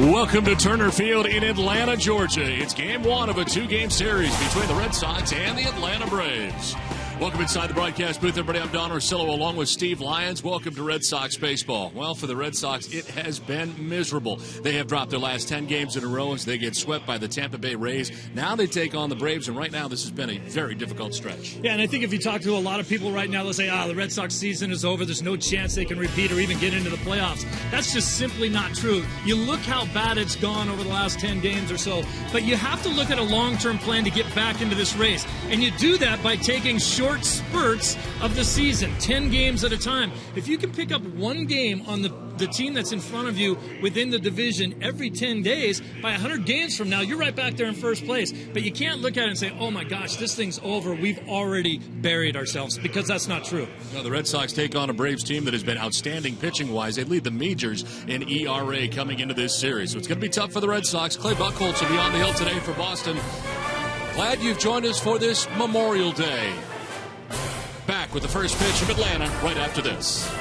Welcome to Turner Field in Atlanta, Georgia. It's game one of a two-game series between the Red Sox and the Atlanta Braves. Welcome inside the broadcast booth, everybody. I'm Don Orsillo along with Steve Lyons. Welcome to Red Sox baseball. Well, for the Red Sox, it has been miserable. They have dropped their last 10 games in a row as they get swept by the Tampa Bay Rays. Now they take on the Braves, and right now this has been a very difficult stretch. Yeah, and I think if you talk to a lot of people right now, they'll say, the Red Sox season is over. There's no chance they can repeat or even get into the playoffs. That's just simply not true. You look how bad it's gone over the last 10 games or so, but you have to look at a long-term plan to get back into this race. And you do that by taking short spurts of the season, 10 games at a time. If you can pick up one game on the team that's in front of you within the division every 10 days, by 100 games from now, you're right back there in first place. But you can't look at it and say, oh my gosh, this thing's over. We've already buried ourselves, because that's not true. No, the Red Sox take on a Braves team that has been outstanding pitching-wise. They lead the majors in ERA coming into this series. So it's going to be tough for the Red Sox. Clay Buchholz will be on the hill today for Boston. Glad you've joined us for this Memorial Day. Back with the first pitch from Atlanta right after this.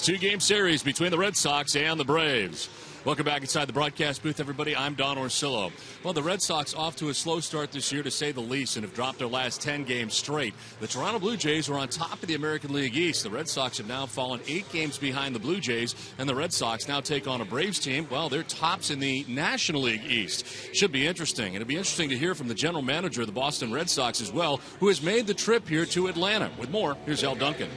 Two-game series between the Red Sox and the Braves. Welcome back inside the broadcast booth, everybody. I'm Don Orsillo. Well, the Red Sox off to a slow start this year, to say the least, and have dropped their last 10 games straight. The Toronto Blue Jays were on top of the American League East. The Red Sox have now fallen 8 games behind the Blue Jays, and the Red Sox now take on a Braves team. Well, they're tops in the National League East. Should be interesting. It'll be interesting to hear from the general manager of the Boston Red Sox as well, who has made the trip here to Atlanta. With more, here's Al Duncan.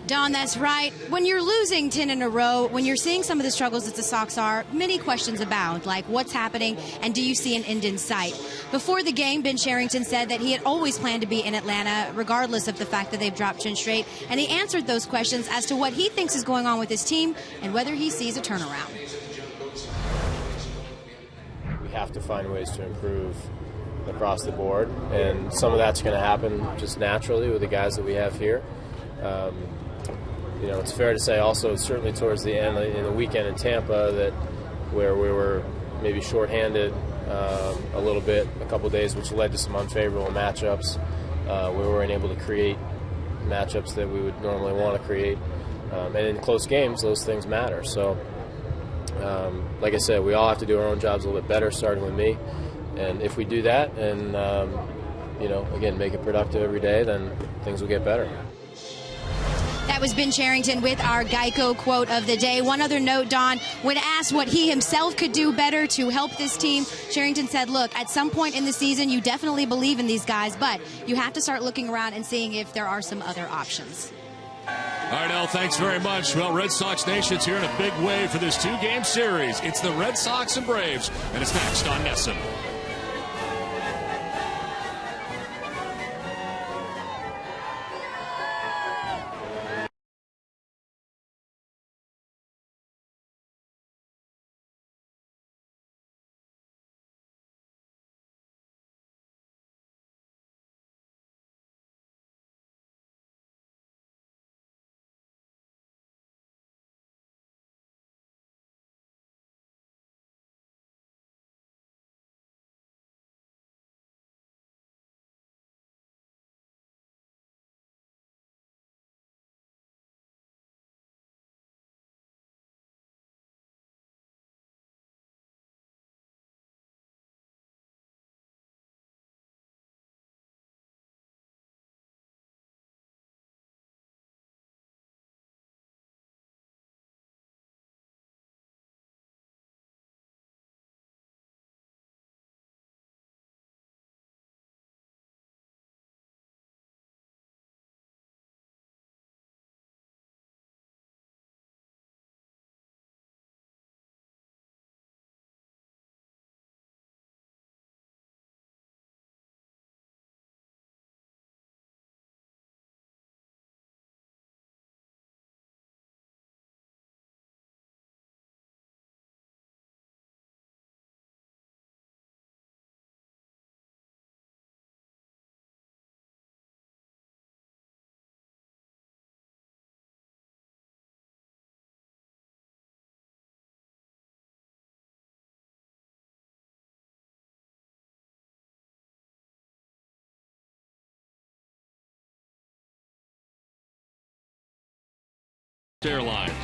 Don, that's right. When you're losing 10 in a row, when you're seeing some of the struggles that the Sox are, many questions abound, like what's happening and do you see an end in sight? Before the game, Ben Cherington said that he had always planned to be in Atlanta, regardless of the fact that they've dropped 10 straight, and he answered those questions as to what he thinks is going on with his team and whether he sees a turnaround. We have to find ways to improve across the board, and some of that's going to happen just naturally with the guys that we have here. It's fair to say also, certainly towards the end, in the weekend in Tampa, that where we were maybe shorthanded a little bit, a couple of days, which led to some unfavorable matchups. We weren't able to create matchups that we would normally want to create. And in close games, those things matter. So, like I said, we all have to do our own jobs a little bit better, starting with me. And if we do that and, again, make it productive every day, then things will get better. That was Ben Cherington with our Geico quote of the day. One other note, Don, when asked what he himself could do better to help this team, Cherington said, look, at some point in the season, you definitely believe in these guys, but you have to start looking around and seeing if there are some other options. All right, Al, thanks very much. Well, Red Sox Nation's here in a big way for this two-game series. It's the Red Sox and Braves, and it's next on NESN.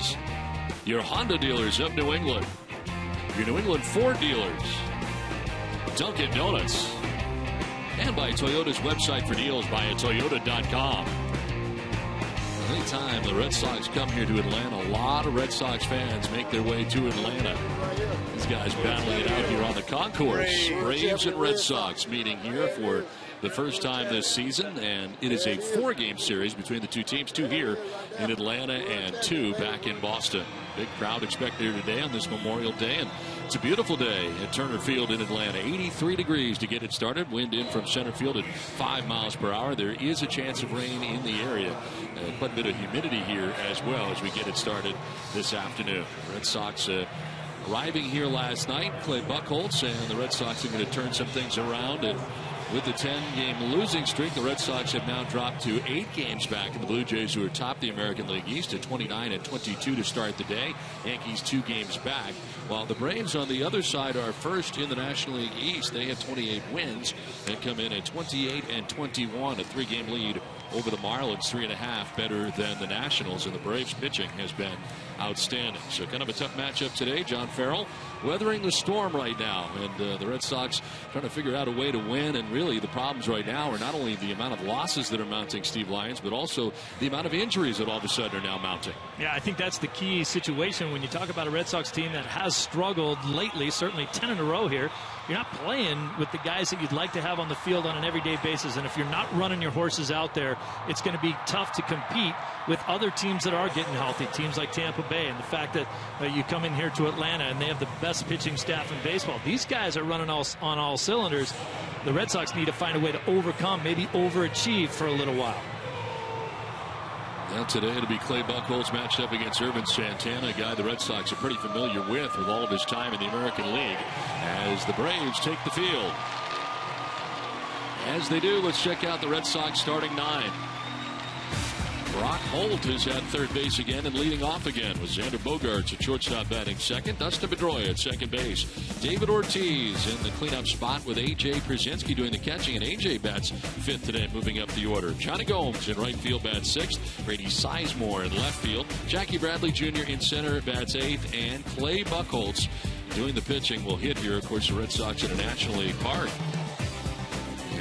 Rockies, your Honda dealers of New England, your New England Ford dealers, Dunkin' Donuts, and by Toyota's website for deals, buyatoyota.com. Anytime the Red Sox come here to Atlanta, a lot of Red Sox fans make their way to Atlanta. These guys battling it out here on the concourse. Braves and Red Sox meeting here for the first time this season, and it is a 4-game series between the two teams, 2 here in Atlanta and 2 back in Boston. Big crowd expected here today on this Memorial Day, and it's a beautiful day at Turner Field in Atlanta. 83 degrees to get it started. Wind in from center field at 5 miles per hour. There is a chance of rain in the area. Quite a bit of humidity here as well as we get it started this afternoon. Red Sox arriving here last night. Clay Buchholz and the Red Sox are going to turn some things around, and with the 10-game losing streak, the Red Sox have now dropped to 8 games back, and the Blue Jays, who are top the American League East at 29-22 to start the day. Yankees 2 games back, while the Braves on the other side are first in the National League East. They have 28 wins and come in at 28-21, a 3-game lead over the Marlins, 3.5 better than the Nationals, and the Braves pitching has been outstanding. So kind of a tough matchup today. John Farrell weathering the storm right now, and the Red Sox trying to figure out a way to win. And really the problems right now are not only the amount of losses that are mounting, Steve Lyons, but also the amount of injuries that all of a sudden are now mounting. Yeah, I think that's the key situation when you talk about a Red Sox team that has struggled lately, certainly 10 in a row here. You're not playing with the guys that you'd like to have on the field on an everyday basis, and if you're not running your horses out there, it's going to be tough to compete with other teams that are getting healthy, teams like Tampa Bay. And the fact that you come in here to Atlanta and they have the best pitching staff in baseball, these guys are running on all cylinders. The Red Sox need to find a way to overcome, maybe overachieve for a little while. Now today it'll be Clay Buchholz matched up against Ervin Santana, a guy the Red Sox are pretty familiar with all of his time in the American League, as the Braves take the field. As they do, let's check out the Red Sox starting 9. Brock Holt is at third base again and leading off again with Xander Bogaerts at shortstop batting second. Dustin Pedroia at second base. David Ortiz in the cleanup spot with A.J. Przinsky doing the catching, and A.J. bats fifth today, moving up the order. Johnny Gomes in right field bats sixth. Brady Sizemore in left field. Jackie Bradley Jr. in center bats eighth, and Clay Buchholz doing the pitching will hit here. Of course, the Red Sox at a National League park.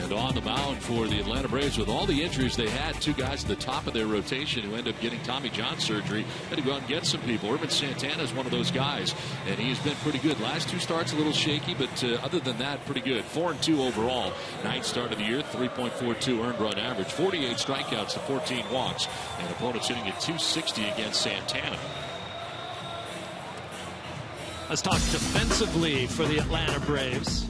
And on the mound for the Atlanta Braves, with all the injuries they had, 2 guys at the top of their rotation who ended up getting Tommy John surgery, had to go out and get some people. Ervin Santana is one of those guys, and he's been pretty good. Last 2 starts a little shaky, but other than that, pretty good. 4-2 overall. 9th start of the year, 3.42 earned run average, 48 strikeouts to 14 walks, and opponents hitting at 260 against Santana. Let's talk defensively for the Atlanta Braves.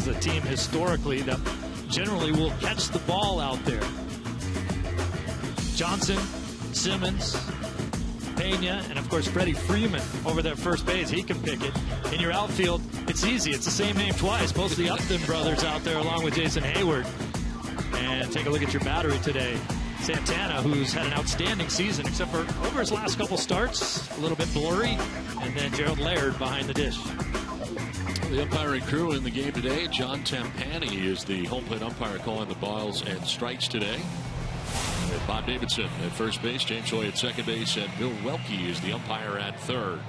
A team historically that generally will catch the ball out there. Johnson, Simmons, Pena, and of course Freddie Freeman over there first base. He can pick it. In your outfield, it's easy. It's the same name twice. Both of the Upton brothers out there along with Jason Hayward. And take a look at your battery today. Santana, who's had an outstanding season, except for over his last couple starts, a little bit blurry. And then Gerald Laird behind the dish. The umpiring crew in the game today. John Tampani is the home plate umpire calling the balls and strikes today. And Bob Davidson at first base, James Hoy at second base, and Bill Welke is the umpire at third.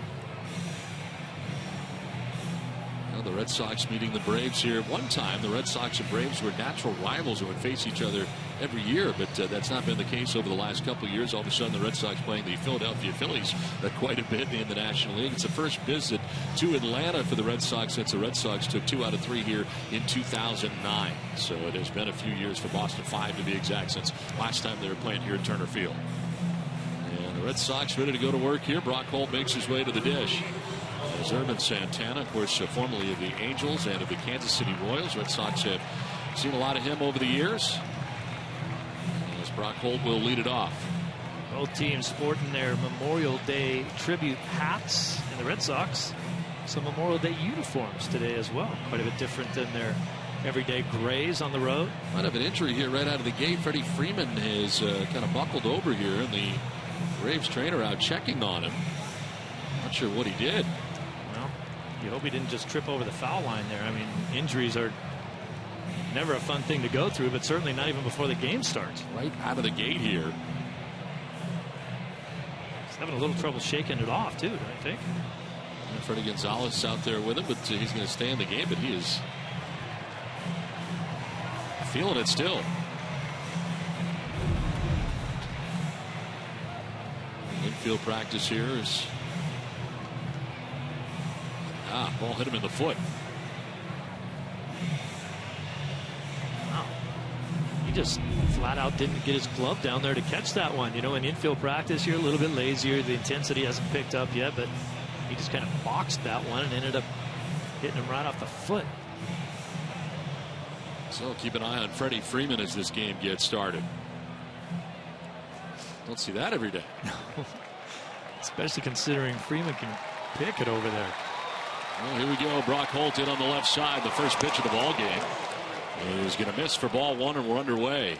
Now the Red Sox meeting the Braves here. One time the Red Sox and Braves were natural rivals who would face each other every year, but that's not been the case over the last couple of years. All of a sudden the Red Sox playing the Philadelphia Phillies quite a bit in the National League. It's the first visit to Atlanta for the Red Sox since the Red Sox took 2 out of 3 here in 2009. So it has been a few years for Boston, 5 to be exact, since last time they were playing here at Turner Field. And the Red Sox ready to go to work here. Brock Holt makes his way to the dish. There's Ervin Santana, of course, formerly of the Angels and of the Kansas City Royals. Red Sox have seen a lot of him over the years. Brock Holt will lead it off. Both teams sporting their Memorial Day tribute hats, and the Red Sox some Memorial Day uniforms today as well. Quite a bit different than their everyday grays on the road. Might have an injury here right out of the gate. Freddie Freeman is kind of buckled over here, and the Braves trainer out checking on him. Not sure what he did. Well, you hope he didn't just trip over the foul line there. I mean, injuries are never a fun thing to go through, but certainly not even before the game starts. Right out of the gate here. having a little trouble shaking it off, too, I think. And Freddie Gonzalez out there with him, but he's going to stay in the game, but he is feeling it still. Infield practice here is. Ball hit him in the foot. Wow. He just flat out didn't get his glove down there to catch that one. You know, in infield practice, you're a little bit lazier. The intensity hasn't picked up yet, but he just kind of boxed that one and ended up hitting him right off the foot. So keep an eye on Freddie Freeman as this game gets started. Don't see that every day. Especially considering Freeman can pick it over there. Well, here we go. Brock Holt in on the left side. The first pitch of the ball game is going to miss for ball one, and we're underway.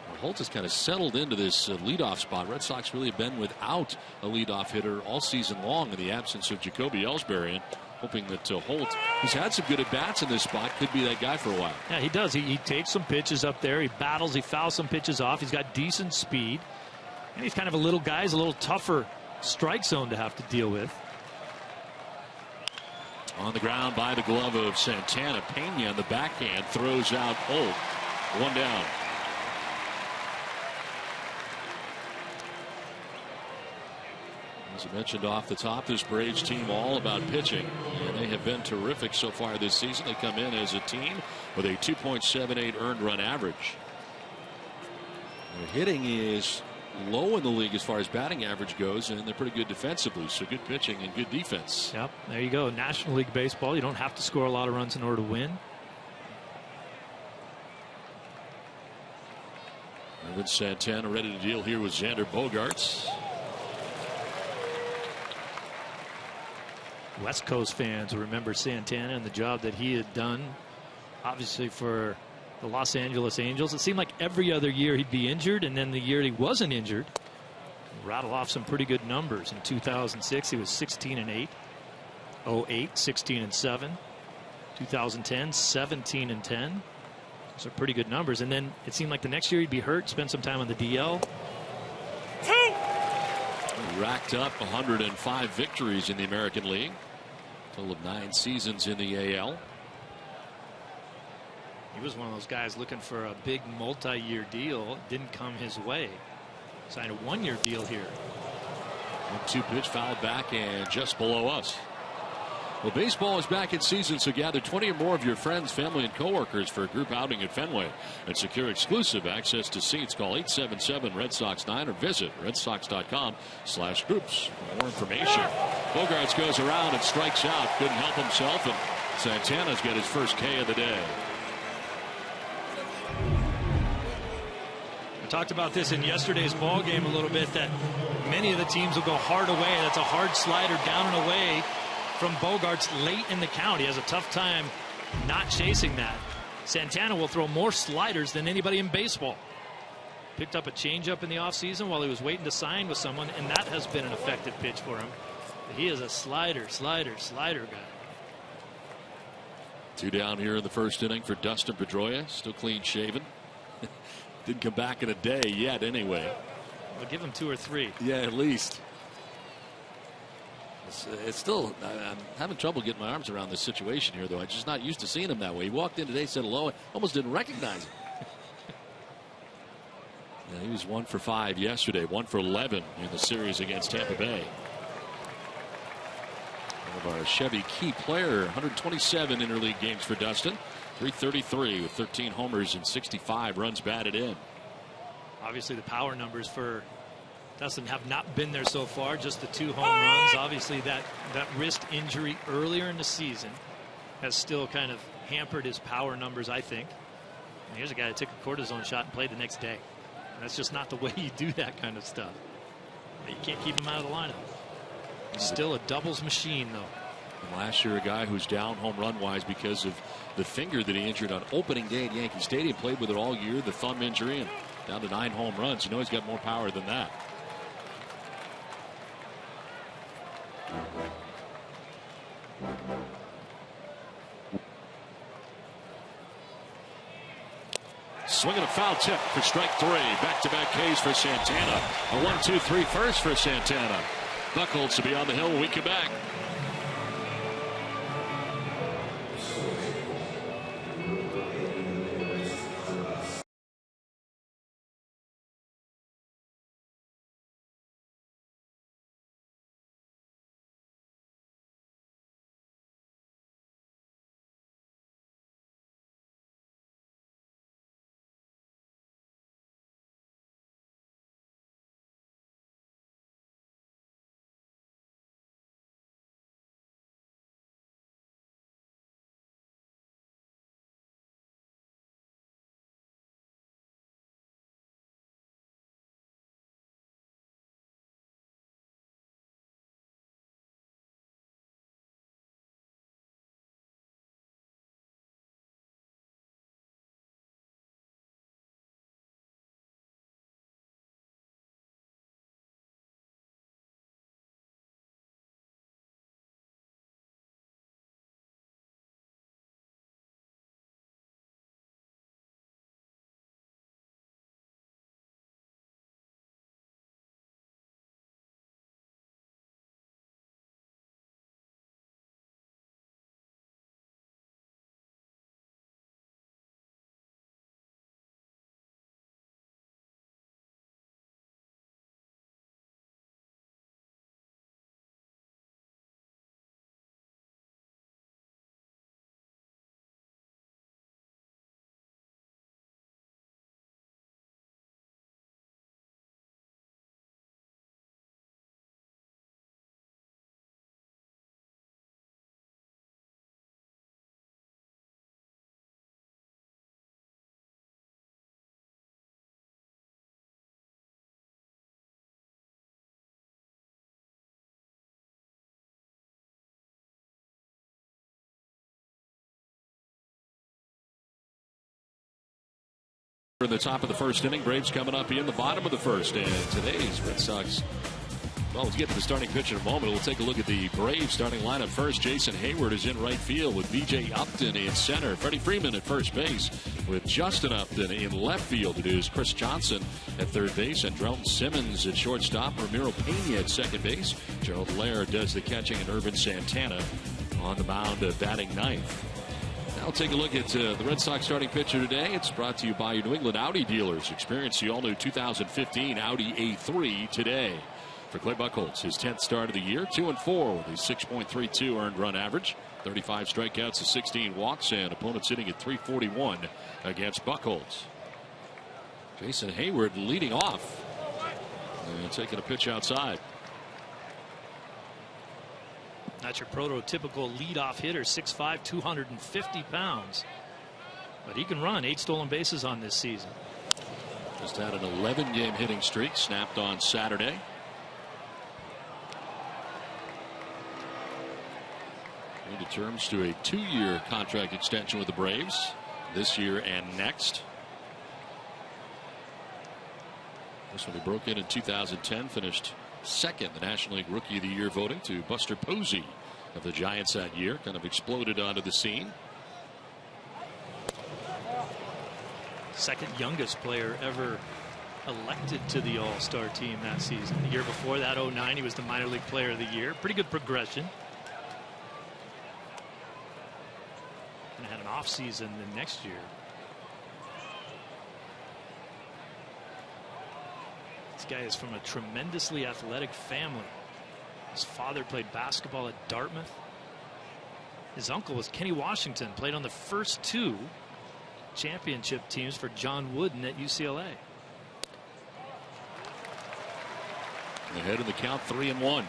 Well, Holt has kind of settled into this leadoff spot. Red Sox really have been without a leadoff hitter all season long in the absence of Jacoby Ellsbury. And hoping that Holt, who's had some good at-bats in this spot, could be that guy for a while. Yeah, he does. He takes some pitches up there. He battles. He fouls some pitches off. He's got decent speed. And he's kind of a little guy. He's a little tougher strike zone to have to deal with. On the ground by the glove of Santana. Pena on the backhand throws out Holt. One down. As I mentioned off the top, this Braves team all about pitching, and they have been terrific so far this season. They come in as a team with a 2.78 earned run average. Their hitting is low in the league as far as batting average goes, and they're pretty good defensively, so good pitching and good defense. Yep, there you go. National League Baseball, you don't have to score a lot of runs in order to win. Evan Santana ready to deal here with Xander Bogaerts. West Coast fans will remember Santana and the job that he had done, obviously, for the Los Angeles Angels. It seemed like every other year he'd be injured, and then the year he wasn't injured, rattle off some pretty good numbers. In 2006, he was 16-8. 08, 16-7. 2010, 17-10. Those are pretty good numbers. And then it seemed like the next year he'd be hurt, spend some time on the DL. He racked up 105 victories in the American League. Total of 9 seasons in the AL. He was one of those guys looking for a big multi-year deal. It didn't come his way. Signed a 1-year deal here. 1-2 pitch fouled back and just below us. Well, baseball is back in season, so gather 20 or more of your friends, family, and coworkers for a group outing at Fenway. And secure exclusive access to seats. Call 877-RED-SOX-9 or visit redsox.com/groups for more information. Bogaerts goes around and strikes out. Couldn't help himself, and Santana's got his first K of the day. We talked about this in yesterday's ball game a little bit, that many of the teams will go hard away. That's a hard slider down and away from Bogaerts late in the count. He has a tough time not chasing that. Santana will throw more sliders than anybody in baseball. Picked up a changeup in the offseason while he was waiting to sign with someone, and that has been an effective pitch for him. But he is a slider guy. 2 down here in the first inning for Dustin Pedroia. Still clean shaven. Didn't come back in a day yet anyway. We'll give him 2 or 3. Yeah, at least. It's still, I'm having trouble getting my arms around this situation here, though. I'm just not used to seeing him that way. He walked in today, said hello, and almost didn't recognize him. Yeah, he was 1 for 5 yesterday, 1 for 11 in the series against Tampa Bay. One of our Chevy key player, 127 interleague games for Dustin. 333 with 13 homers and 65 runs batted in. Obviously, the power numbers for Dustin have not been there so far, just the 2 home runs. Obviously, that wrist injury earlier in the season has still kind of hampered his power numbers, I think. And here's a guy that took a cortisone shot and played the next day. And that's just not the way you do that kind of stuff. You can't keep him out of the lineup. He's still a doubles machine, though. And last year, a guy who's down home run wise because of the finger that he injured on opening day at Yankee Stadium. Played with it all year, the thumb injury, and down to 9 home runs. You know he's got more power than that. swing and a foul tip for strike 3. Back-to-back Ks for Santana. A 1-2-3 first for Santana. Buchholz to be on the hill when we come back. In the top of the first inning, Braves coming up in the bottom of the first, and today's Red Sox, well, let's get to the starting pitch in a moment. We'll take a look at the Braves starting lineup first. Jason Hayward is in right field with B.J. Upton in center. Freddie Freeman at first base with Justin Upton in left field. It is Chris Johnson at third base and Drelton Simmons at shortstop. Ramiro Pena at second base. Gerald Laird does the catching, and Irvin Santana on the mound batting ninth. Now we'll take a look at the Red Sox starting pitcher today. It's brought to you by your New England Audi dealers. Experience the all-new 2015 Audi A3 today. For Clay Buchholz, his 10th start of the year, 2-4 with a 6.32 earned run average, 35 strikeouts to 16 walks, and opponent sitting at 341 against Buchholz. Jason Hayward leading off and taking a pitch outside. That's your prototypical leadoff hitter, 6'5", 250 pounds. But he can run 8 stolen bases on this season. Just had an 11-game hitting streak, snapped on Saturday. Into terms to a 2-year contract extension with the Braves this year and next. This one he broke in 2010, finished second the National League Rookie of the Year voting to Buster Posey of the Giants that year. Kind of exploded onto the scene. Second youngest player ever elected to the All-Star team that season. The year before that, 09, he was the Minor League Player of the Year. Pretty good progression. And had an off season the next year. This guy is from a tremendously athletic family. His father played basketball at Dartmouth. His uncle was Kenny Washington, played on the first 2 championship teams for John Wooden at UCLA. Ahead in the count, 3-1.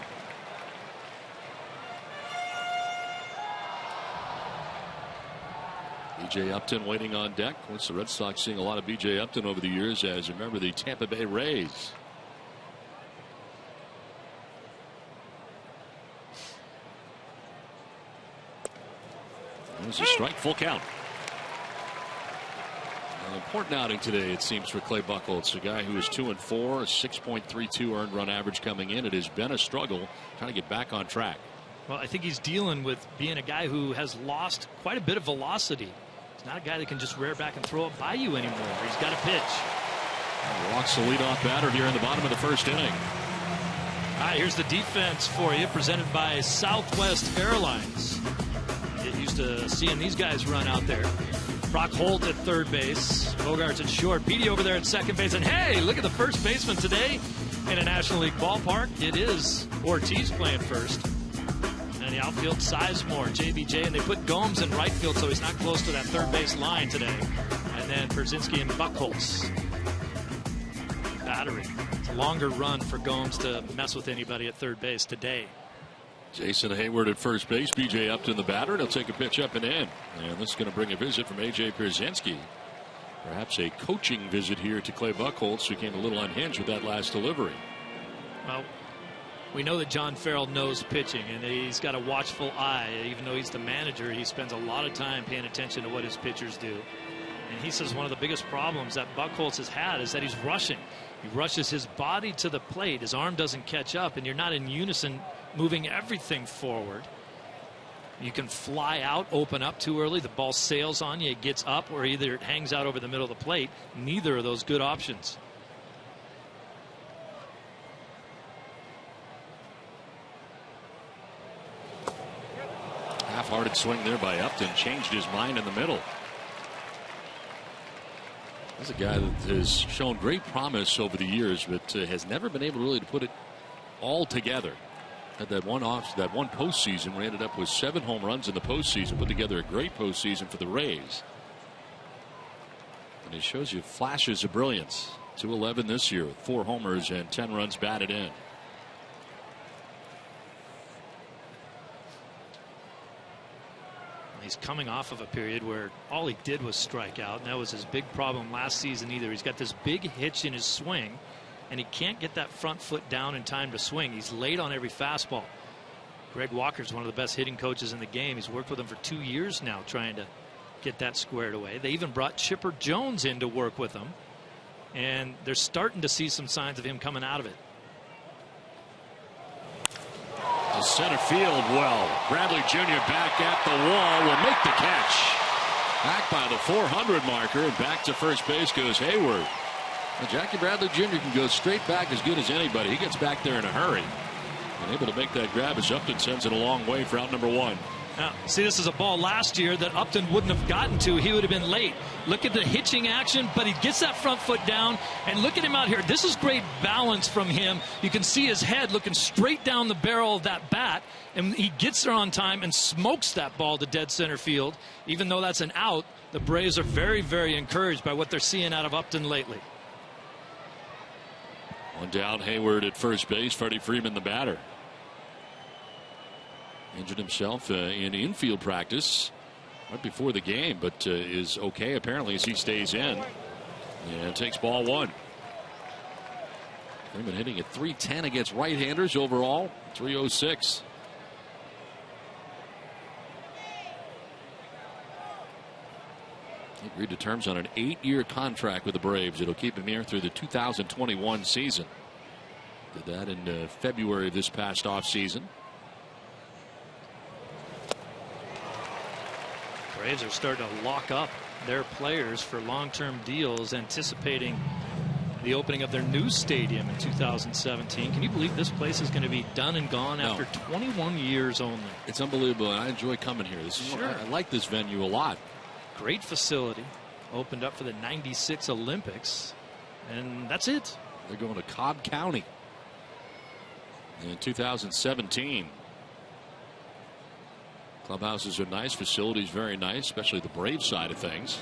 B.J. Upton waiting on deck. Of course, the Red Sox seeing a lot of B.J. Upton over the years as, remember, the Tampa Bay Rays. There's a strike, full count. An important outing today, it seems, for Clay Buchholz, a guy who is 2-4, a 6.32 earned run average coming in. It has been a struggle trying to get back on track. Well, I think he's dealing with being a guy who has lost quite a bit of velocity. He's not a guy that can just rear back and throw it by you anymore. He's got a pitch. Walks the leadoff batter here in the bottom of the first inning. All right, here's the defense for you, presented by Southwest Airlines. Get used to seeing these guys run out there. Brock Holt at third base. Bogarts at short. Petey over there at second base. And hey, look at the first baseman today in a National League ballpark. It is Ortiz playing first. And the outfield, Sizemore, JBJ, and they put Gomes in right field, so he's not close to that third base line today. And then Brzezinski and Buchholz. Battery. It's a longer run for Gomes to mess with anybody at third base today. Jason Hayward at first base. BJ Upton the batter. He'll take a pitch up and in. And this is going to bring a visit from A.J. Pierzynski. Perhaps a coaching visit here to Clay Buchholz, who came a little unhinged with that last delivery. Well, we know that John Farrell knows pitching, and he's got a watchful eye. Even though he's the manager, he spends a lot of time paying attention to what his pitchers do. And he says one of the biggest problems that Buchholz has had is that he's rushing. He rushes his body to the plate. His arm doesn't catch up, and you're not in unison moving everything forward. You can fly out, open up too early. The ball sails on you. It gets up, or either it hangs out over the middle of the plate. Neither of those good options. Half-hearted swing there by Upton. Changed his mind in the middle. He's a guy that has shown great promise over the years, but has never been able really to put it all together. Had that one postseason where he ended up with 7 home runs in the postseason, put together a great postseason for the Rays. And he shows you flashes of brilliance. 211 this year with 4 homers and 10 runs batted in. He's coming off of a period where all he did was strike out, and that was his big problem last season either. He's got this big hitch in his swing, and he can't get that front foot down in time to swing. He's late on every fastball. Greg Walker's one of the best hitting coaches in the game. He's worked with him for 2 years now trying to get that squared away. They even brought Chipper Jones in to work with him, and they're starting to see some signs of him coming out of it. To center field, well, Bradley Jr. back at the wall will make the catch. Back by the 400 marker, and back to first base goes Hayward. Well, Jackie Bradley Jr. can go straight back as good as anybody. He gets back there in a hurry. And able to make that grab as Upton sends it a long way for out number 1. Now, see, this is a ball last year that Upton wouldn't have gotten to. He would have been late. Look at the hitching action, but he gets that front foot down. And look at him out here. This is great balance from him. You can see his head looking straight down the barrel of that bat. And he gets there on time and smokes that ball to dead center field. Even though that's an out, the Braves are very, very encouraged by what they're seeing out of Upton lately. One down, Hayward at first base. Freddie Freeman the batter. Injured himself in infield practice right before the game, but is okay apparently as he stays in and takes ball 1. Freeman hitting at .310 against right-handers overall, .306. He agreed to terms on an 8-year contract with the Braves. It'll keep him here through the 2021 season. Did that in February of this past offseason. Braves are starting to lock up their players for long-term deals, anticipating the opening of their new stadium in 2017. Can you believe this place is going to be done and gone after 21 years only? It's unbelievable, and I enjoy coming here. This is I like this venue a lot. Great facility. Opened up for the '96 Olympics, and that's it. They're going to Cobb County in 2017. Clubhouses are nice, facilities very nice, especially the Braves side of things.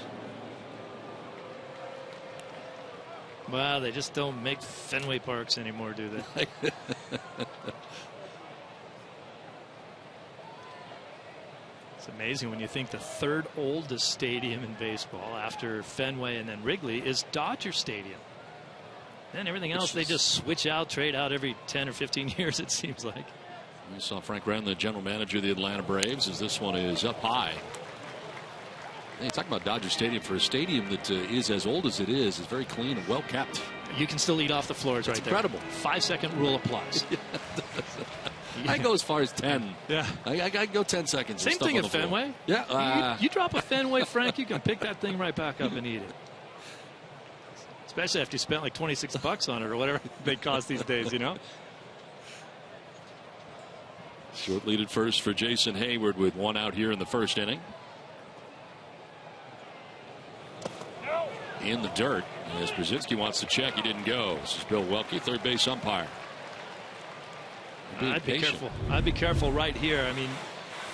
Well, they just don't make Fenway Parks anymore, do they? It's amazing when you think the 3rd oldest stadium in baseball after Fenway and then Wrigley is Dodger Stadium. Then everything else they just switch out, trade out every 10 or 15 years, it seems like. We saw Frank Wren, the general manager of the Atlanta Braves, as this one is up high. Hey, talk about Dodger Stadium. For a stadium that is as old as it is very clean and well kept. You can still eat off the floors right there. Incredible. 5-second rule applies. I go as far as 10. Yeah. I go 10 seconds. Same thing at Fenway. Yeah. You drop a Fenway, Frank, you can pick that thing right back up and eat it. Especially after you spent like $26 on it or whatever they cost these days, you know? Short lead at first for Jason Hayward with one out here in the first inning. In the dirt as Brzezinski wants to check. He didn't go. This is Bill Welke, third base umpire. I'd be careful. I'd be careful right here. I mean,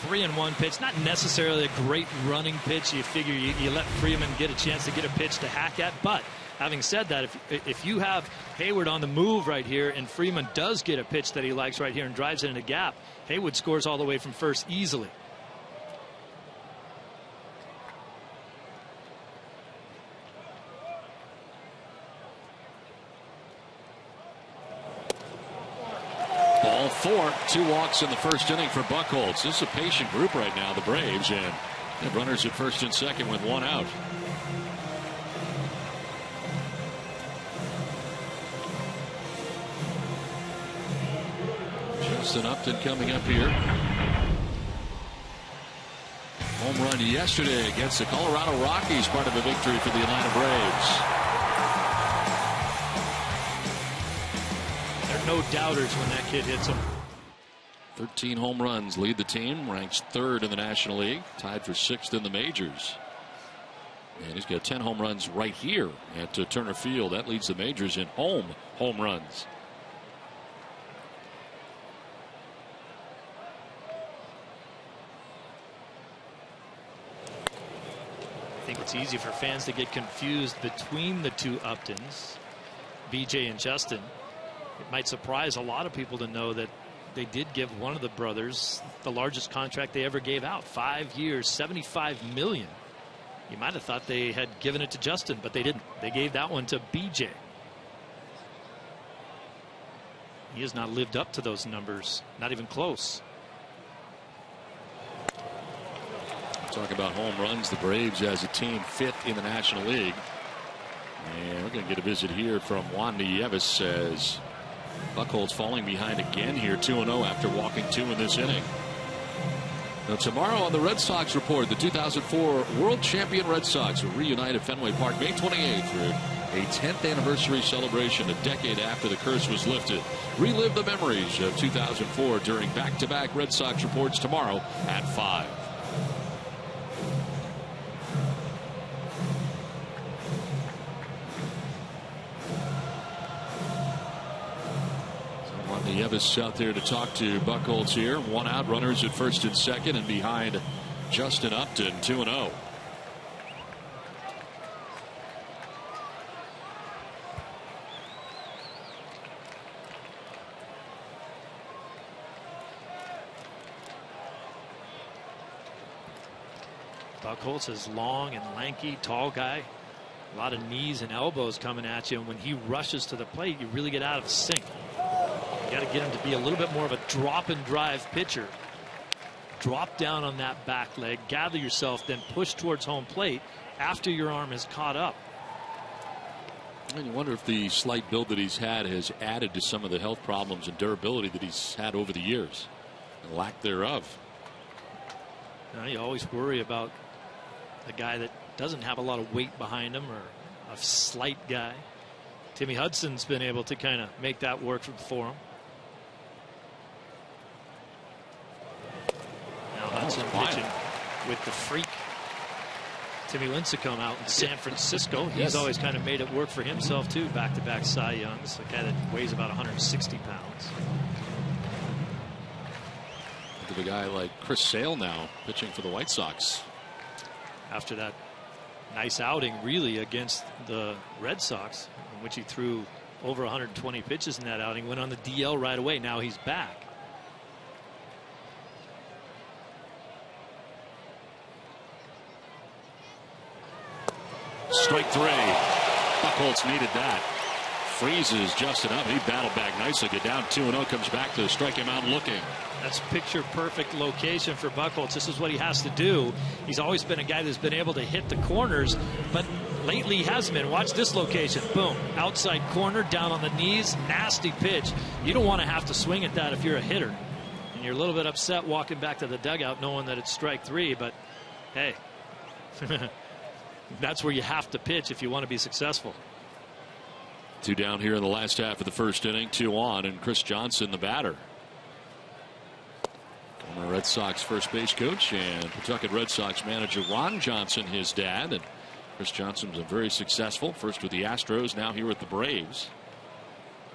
3-1 pitch, not necessarily a great running pitch. You figure you let Freeman get a chance to get a pitch to hack at. But having said that, if you have Hayward on the move right here and Freeman does get a pitch that he likes right here and drives it in a gap, Hayward scores all the way from first easily. Ball 4, 2 walks in the first inning for Buchholz. This is a patient group right now, the Braves, and they have runners at first and second with one out. Justin Upton coming up here. Home run yesterday against the Colorado Rockies, part of a victory for the Atlanta Braves. No doubters when that kid hits him. 13 home runs lead the team, ranks third in the National League, tied for sixth in the majors. And he's got 10 home runs right here at Turner Field. That leads the majors in home runs. I think it's easy for fans to get confused between the two Uptons, BJ and Justin. It might surprise a lot of people to know that they did give one of the brothers the largest contract they ever gave out, 5 years, $75 million. You might have thought they had given it to Justin, but they didn't. They gave that one to BJ. He has not lived up to those numbers, not even close. Talk about home runs. The Braves as a team 5th in the National League. And we're going to get a visit here from Juan Nieves as Buchholz falling behind again here, 2-0 after walking 2 in this inning. Now tomorrow on the Red Sox Report, the 2004 World Champion Red Sox will reunite at Fenway Park May 28th for a 10th anniversary celebration a decade after the curse was lifted. Relive the memories of 2004 during back-to-back Red Sox Reports tomorrow at 5. Nieves out there to talk to Buchholz here. One out, runners at first and second, and behind Justin Upton, 2-0. Buchholz is long and lanky, tall guy. A lot of knees and elbows coming at you, and when he rushes to the plate, you really get out of sync. You got to get him to be a little bit more of a drop and drive pitcher. Drop down on that back leg, gather yourself, then push towards home plate after your arm is caught up. And you wonder if the slight build that he's had has added to some of the health problems and durability that he's had over the years, and lack thereof. Now, you always worry about a guy that doesn't have a lot of weight behind him or a slight guy. Timmy Hudson's been able to kind of make that work for him. Now Hudson pitching with the freak Timmy Lincecum out in San Francisco. He's always kind of made it work for himself too. Back-to-back Cy Youngs. A guy that weighs about 160 pounds. Look at a guy like Chris Sale now pitching for the White Sox. After that nice outing really against the Red Sox, in which he threw over 120 pitches in that outing, went on the DL right away. Now he's back. Strike 3. Buchholz needed that. Freezes Justin up. He battled back nicely. Get down 2-0. Comes back to strike him out looking. That's picture perfect location for Buchholz. This is what he has to do. He's always been a guy that's been able to hit the corners, but lately he hasn't been. Watch this location. Boom. Outside corner, down on the knees. Nasty pitch. You don't want to have to swing at that if you're a hitter. And you're a little bit upset walking back to the dugout knowing that it's strike 3, but hey, that's where you have to pitch if you want to be successful. 2 down here in the last half of the first inning, 2 on, and Chris Johnson, the batter. Former Red Sox first base coach and Pawtucket Red Sox manager Ron Johnson, his dad. And Chris Johnson was very successful, first with the Astros, now here with the Braves.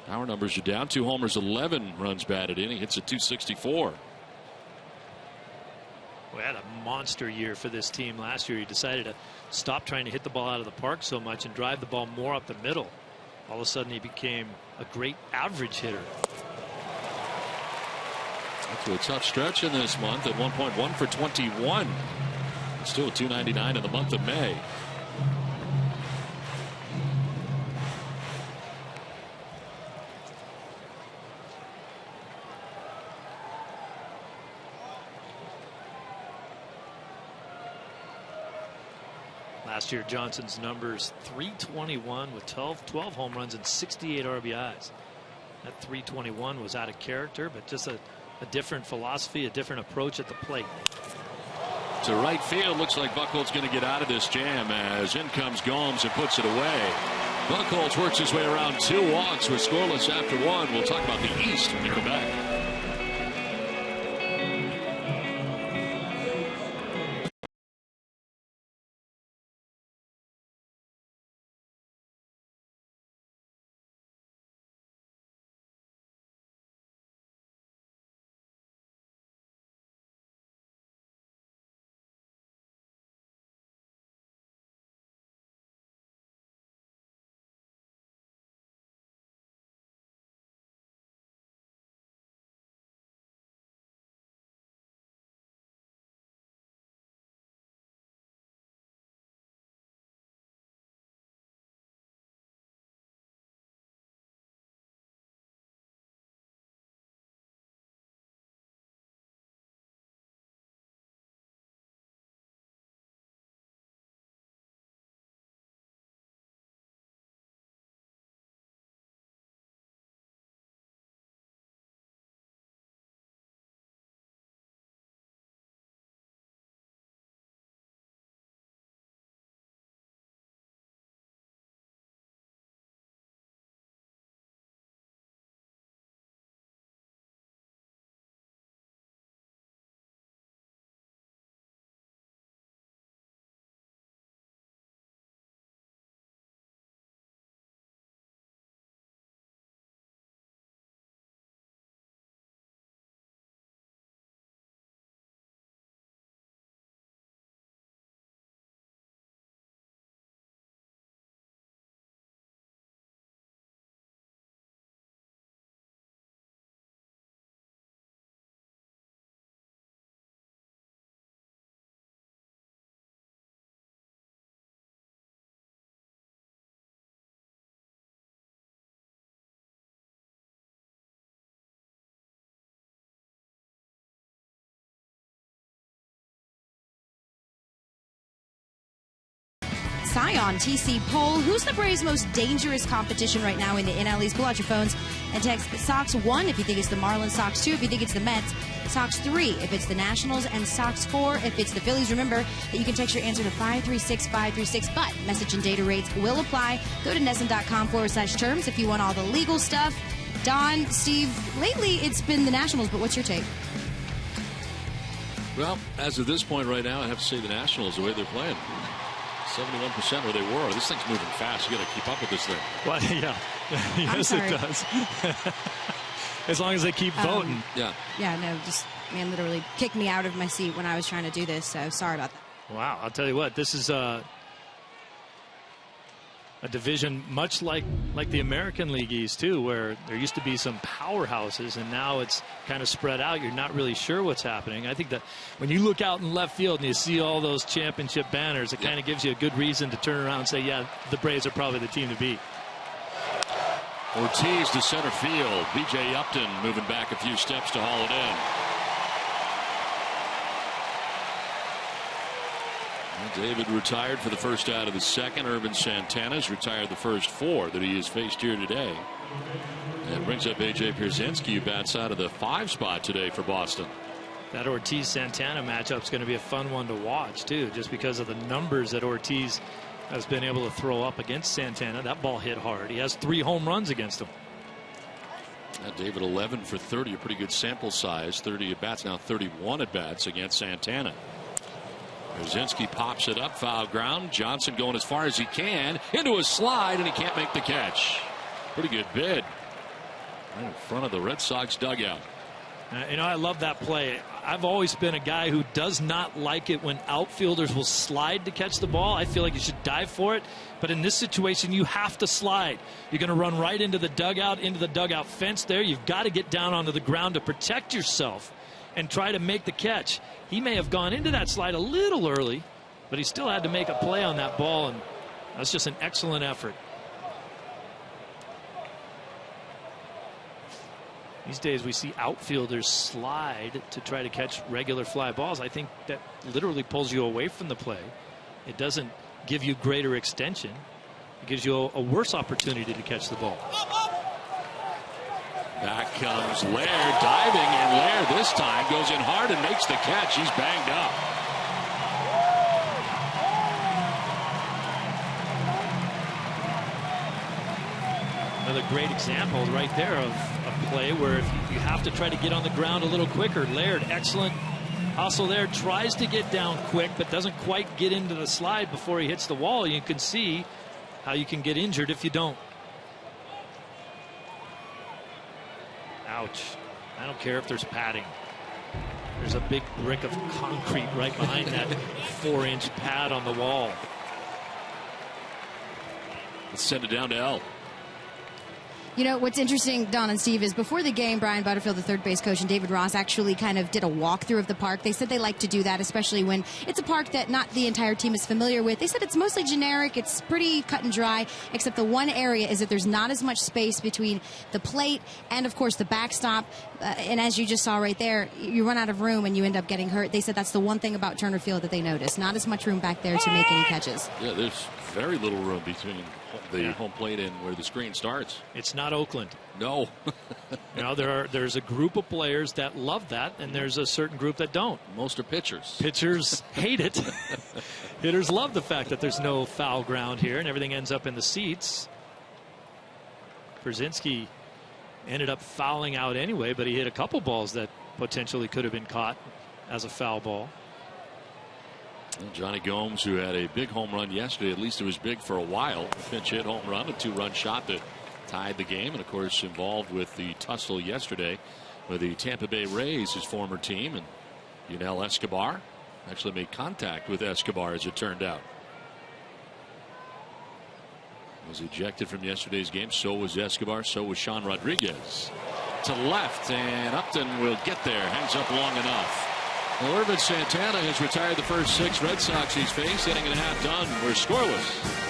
Power numbers are down, 2 homers, 11 runs batted in. He hits at .264. We had a monster year for this team last year. He decided to stop trying to hit the ball out of the park so much and drive the ball more up the middle. All of a sudden he became a great average hitter. Through a tough stretch in this month at 1.1 for 21. Still at .299 in the month of May. Last year, Johnson's numbers .321 with 12 home runs and 68 RBIs. That .321 was out of character, but just a different philosophy, a different approach at the plate. To right field, looks like Buchholz going to get out of this jam as in comes Gomes and puts it away. Buchholz works his way around 2 walks. We're scoreless after 1. We'll talk about the East when we come back. Scion TC poll. Who's the Braves' most dangerous competition right now in the NL East? Pull out your phones and text Sox 1 if you think it's the Marlins, Sox 2 if you think it's the Mets, Sox 3 if it's the Nationals, and Sox 4 if it's the Phillies. Remember that you can text your answer to 536-536, but message and data rates will apply. Go to NESN.com/terms if you want all the legal stuff. Don, Steve, lately it's been the Nationals, but what's your take? Well, as of this point right now, I have to say the Nationals, the way they're playing. 71% where they were. This thing's moving fast. You got to keep up with this thing. Well, yeah. Yes, it does. As long as they keep voting. Yeah, no, just, man, literally kicked me out of my seat when I was trying to do this, so sorry about that. Wow, I'll tell you what, this is a division much like the American League East, too, where there used to be some powerhouses, and now it's kind of spread out. You're not really sure what's happening. I think that when you look out in left field and you see all those championship banners, it kind of gives you a good reason to turn around and say, yeah, the Braves are probably the team to beat. Ortiz to center field. B.J. Upton moving back a few steps to haul it in. David retired for the first out of the second. Irvin Santana's retired the first 4 that he has faced here today. And brings up A.J. Pierzynski, who bats out of the 5 spot today for Boston. That Ortiz-Santana matchup is going to be a fun one to watch, too, just because of the numbers that Ortiz has been able to throw up against Santana. That ball hit hard. He has 3 home runs against him. David 11 for 30, a pretty good sample size. 30 at bats, now 31 at bats against Santana. Pierzynski pops it up, foul ground. Johnson going as far as he can into a slide, and he can't make the catch. Pretty good bid right in front of the Red Sox dugout. I love that play. I've always been a guy who does not like it when outfielders will slide to catch the ball. I feel like you should dive for it. But in this situation, you have to slide. You're going to run right into the dugout fence there. You've got to get down onto the ground to protect yourself and try to make the catch. He may have gone into that slide a little early, but he still had to make a play on that ball, and that's just an excellent effort. These days we see outfielders slide to try to catch regular fly balls. I think that literally pulls you away from the play. It doesn't give you greater extension. It gives you a worse opportunity to catch the ball. Back comes Laird diving, and Laird this time goes in hard and makes the catch. He's banged up. Another great example right there of a play where if you have to try to get on the ground a little quicker. Laird, excellent hustle there, tries to get down quick but doesn't quite get into the slide before he hits the wall. You can see how you can get injured if you don't. Ouch. I don't care if there's padding. There's a big brick of concrete right behind that 4-inch pad on the wall. Let's send it down to L. You know, what's interesting, Don and Steve, is before the game, Brian Butterfield, the third base coach, and David Ross actually kind of did a walkthrough of the park. They said they like to do that, especially when it's a park that not the entire team is familiar with. They said it's mostly generic. It's pretty cut and dry, except the one area is that there's not as much space between the plate and, of course, the backstop. And as you just saw right there, you run out of room and you end up getting hurt. They said that's the one thing about Turner Field that they noticed. Not as much room back there to make any catches. Yeah, there's very little room between the home plate and where the screen starts. It's not Oakland. No. There's a group of players that love that, and there's a certain group that don't. Most are pitchers. Pitchers hate it. Hitters love the fact that there's no foul ground here, and everything ends up in the seats. Pierzynski ended up fouling out anyway, but he hit a couple balls that potentially could have been caught as a foul ball. And Johnny Gomes, who had a big home run yesterday, at least it was big for a while. A pinch hit home run, a 2-run shot that tied the game, and of course involved with the tussle yesterday with the Tampa Bay Rays, his former team, and Yunel Escobar actually made contact with Escobar, as it turned out. Was ejected from yesterday's game. So was Escobar. So was Sean Rodriguez. To left, and Upton will get there. Hangs up long enough. Well, Irvin Santana has retired the first 6 Red Sox he's faced. Inning and a half done. We're scoreless.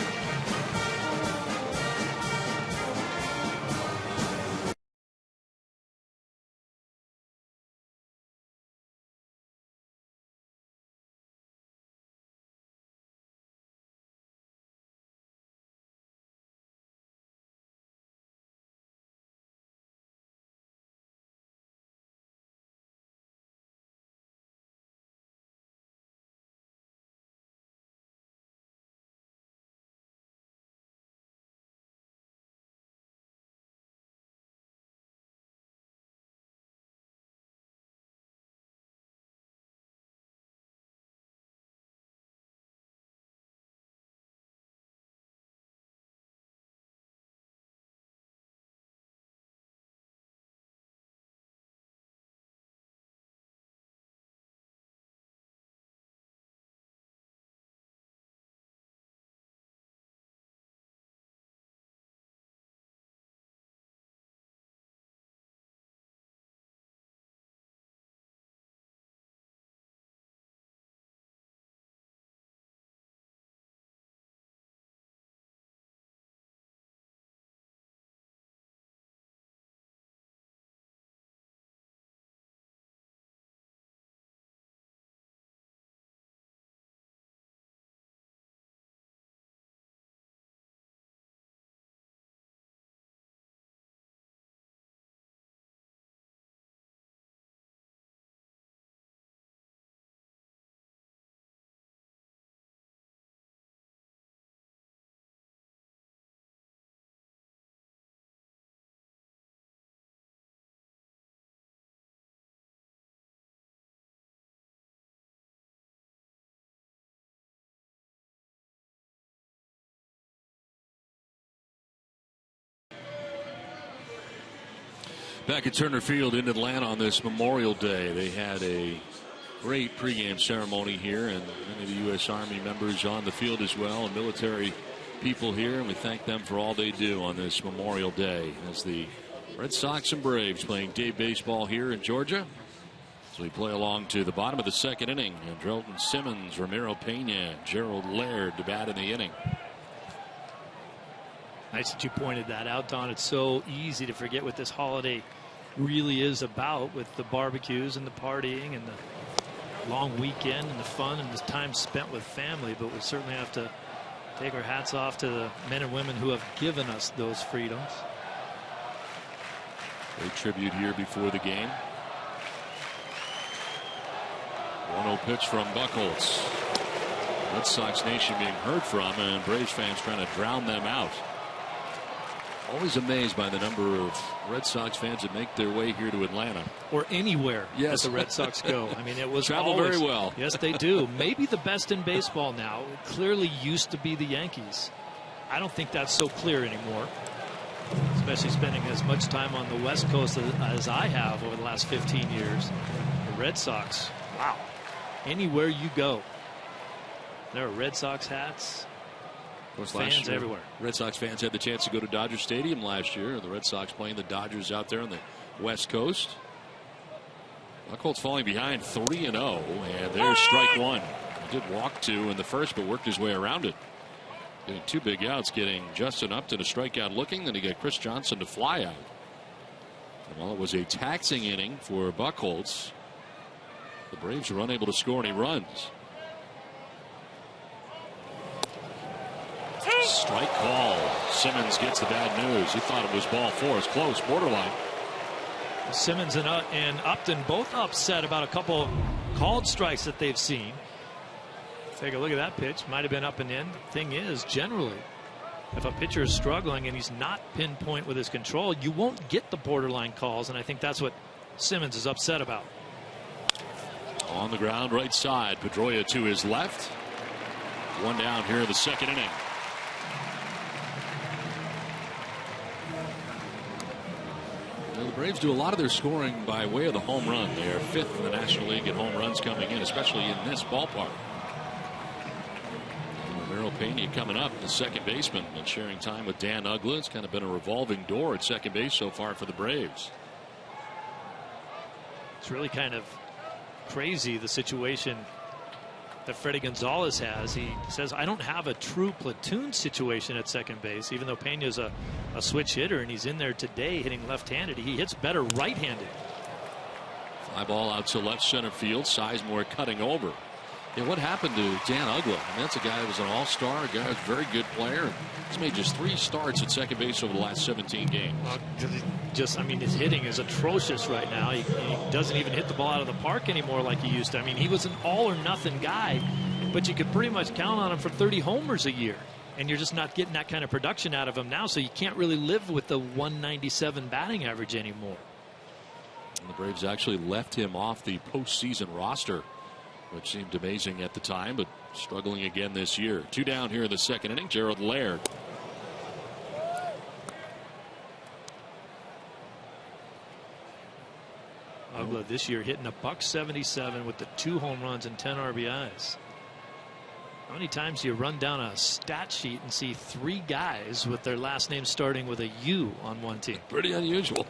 Back at Turner Field in Atlanta on this Memorial Day, they had a great pregame ceremony here, and many of the U.S. Army members on the field as well, and military people here, and we thank them for all they do on this Memorial Day as the Red Sox and Braves playing day baseball here in Georgia. So we play along to the bottom of the second inning, and Andrelton Simmons, Ramiro Pena, Gerald Laird to bat in the inning. Nice that you pointed that out, Don. It's so easy to forget what this holiday really is about, with the barbecues and the partying and the long weekend and the fun and the time spent with family. But we certainly have to take our hats off to the men and women who have given us those freedoms. A tribute here before the game. 1-0 pitch from Buchholz. Red Sox Nation being heard from, and Braves fans trying to drown them out. Always amazed by the number of Red Sox fans that make their way here to Atlanta. Or anywhere that the Red Sox go. I mean, it was travel always, very well. Yes, they do. Maybe the best in baseball now. It clearly used to be the Yankees. I don't think that's so clear anymore, especially spending as much time on the West Coast as I have over the last 15 years. The Red Sox, wow. Anywhere you go, there are Red Sox hats. Of course, fans everywhere. Red Sox fans had the chance to go to Dodger Stadium last year. The Red Sox playing the Dodgers out there on the West Coast. Buchholz falling behind 3-0, and there's strike one. He did walk two in the first, but worked his way around it. Getting two big outs, getting Justin Upton a strikeout looking, then he got Chris Johnson to fly out. And while it was a taxing inning for Buchholz, the Braves were unable to score any runs. Strike call. Simmons gets the bad news. He thought it was ball four. It's close, borderline. Simmons and Upton both upset about a couple called strikes that they've seen. Take a look at that pitch. Might have been up and in. Thing is, generally, if a pitcher is struggling and he's not pinpoint with his control, you won't get the borderline calls, and I think that's what Simmons is upset about. On the ground, right side. Pedroia to his left. One down here in the second inning. The Braves do a lot of their scoring by way of the home run. They are fifth in the National League in home runs coming in, especially in this ballpark. Ramiro Pena coming up, the second baseman, and sharing time with Dan Uggla. It's kind of been a revolving door at second base so far for the Braves. It's really kind of crazy, the situation that Freddie Gonzalez has. He says, I don't have a true platoon situation at second base, even though Pena's a switch hitter, and he's in there today hitting left-handed. He hits better right-handed. Fly ball out to left center field. Sizemore cutting over. Yeah, what happened to Dan Uggla? I mean, that's a guy who was an all-star, a guy who's a very good player. He's made just 3 starts at second base over the last 17 games. I mean, his hitting is atrocious right now. He doesn't even hit the ball out of the park anymore like he used to. I mean, he was an all-or-nothing guy, but you could pretty much count on him for 30 homers a year. And you're just not getting that kind of production out of him now, so you can't really live with the 197 batting average anymore. And the Braves actually left him off the postseason roster, which seemed amazing at the time, but struggling again this year. 2 down here in the second inning. Gerald Laird. Uggla this year hitting $177 with the 2 home runs and 10 RBIs. How many times do you run down a stat sheet and see 3 guys with their last name starting with a U on one team? Pretty unusual.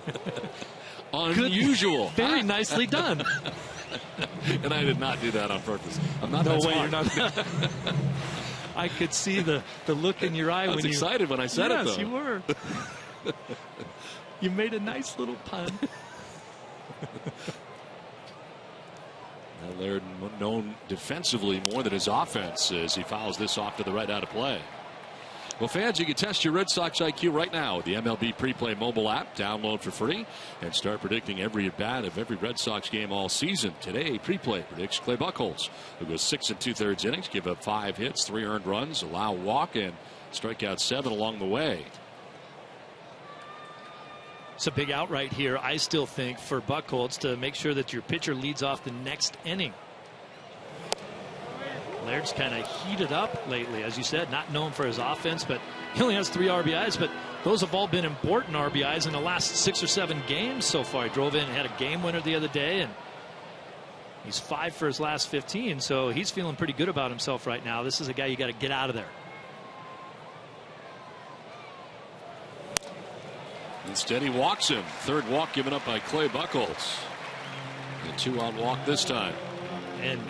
Unusual. Very nicely done. And I did not do that on purpose. I'm not no that way, smart. you're not. I could see the look in your eye when you. I was excited when I said it, though. Yes, you were. You made a nice little pun. Laird known defensively more than his offense as he fouls this off to the right out of play. Well, fans, you can test your Red Sox IQ right now with the MLB Preplay mobile app. Download for free and start predicting every at-bat of every Red Sox game all season. Today, Preplay predicts Clay Buchholz, who goes 6 2/3 innings, give up 5 hits, 3 earned runs, allow a walk, and strike out 7 along the way. It's a big out right here, I still think, for Buchholz to make sure that your pitcher leads off the next inning. Laird's kind of heated up lately, as you said, not known for his offense, but He only has 3 RBIs, but those have all been important RBIs in the last 6 or 7 games so far. He drove in and had a game winner the other day, and he's 5 for his last 15, so he's feeling pretty good about himself right now. This is a guy you got to get out of there. Instead, he walks him. 3rd walk given up by Clay Buchholz. A 2-out walk this time. And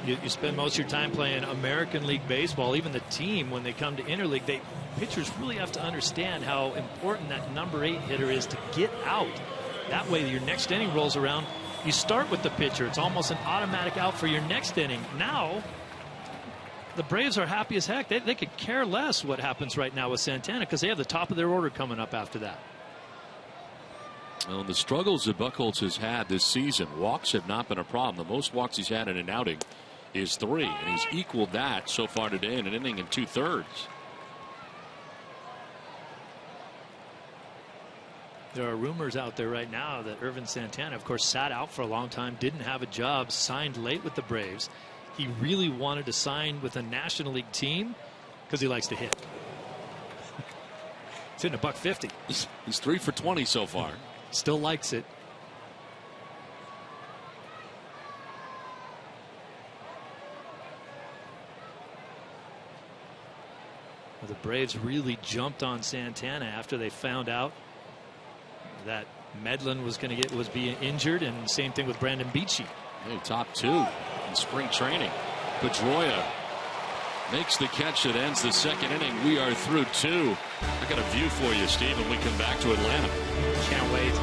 you spend most of your time playing American League Baseball. Even the team, when they come to interleague, pitchers really have to understand how important that number 8 hitter is to get out. That way, your next inning rolls around. You start with the pitcher. It's almost an automatic out for your next inning. Now, the Braves are happy as heck. They could care less what happens right now with Santana because they have the top of their order coming up after that. Well, the struggles that Buchholz has had this season, walks have not been a problem. The most walks he's had in an outing is 3, and he's equaled that so far today in an inning and 2/3. There are rumors out there right now that Ervin Santana, of course, sat out for a long time, didn't have a job, signed late with the Braves. He really wanted to sign with a National League team because he likes to hit. He's hitting $150. He's 3 for 20 so far. Still likes it. Well, the Braves really jumped on Santana after they found out that Medlin was being injured, and same thing with Brandon Beachy. Hey, top 2 in spring training. Pedroia makes the catch that ends the 2nd inning. We are through 2. I got a view for you, Steve, when we come back to Atlanta. Can't wait.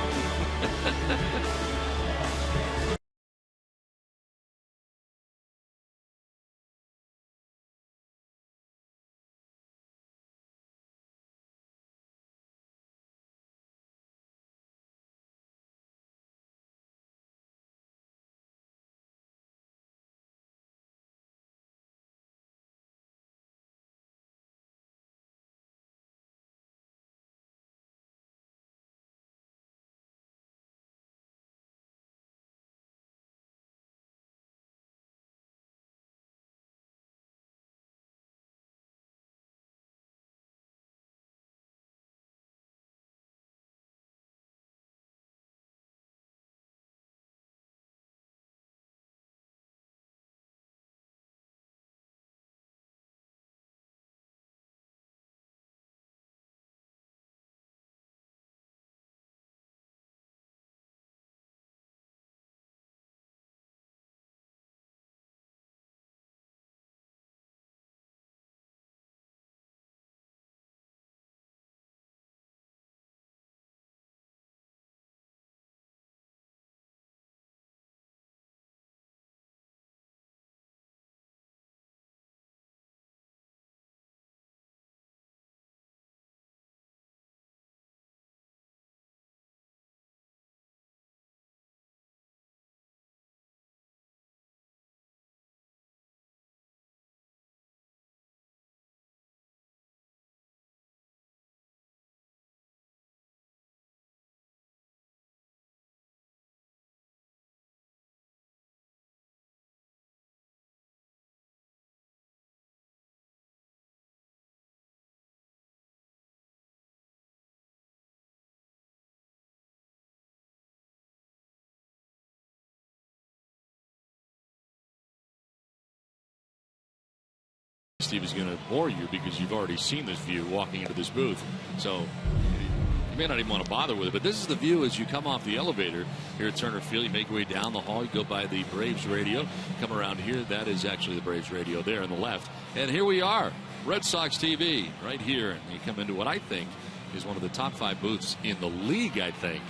Steve is going to bore you because you've already seen this view walking into this booth. So you may not even want to bother with it, but this is the view as you come off the elevator here at Turner Field. You make your way down the hall, you go by the Braves radio, come around here. That is actually the Braves radio there on the left. And here we are, Red Sox TV right here. And you come into what I think is one of the top 5 booths in the league, I think.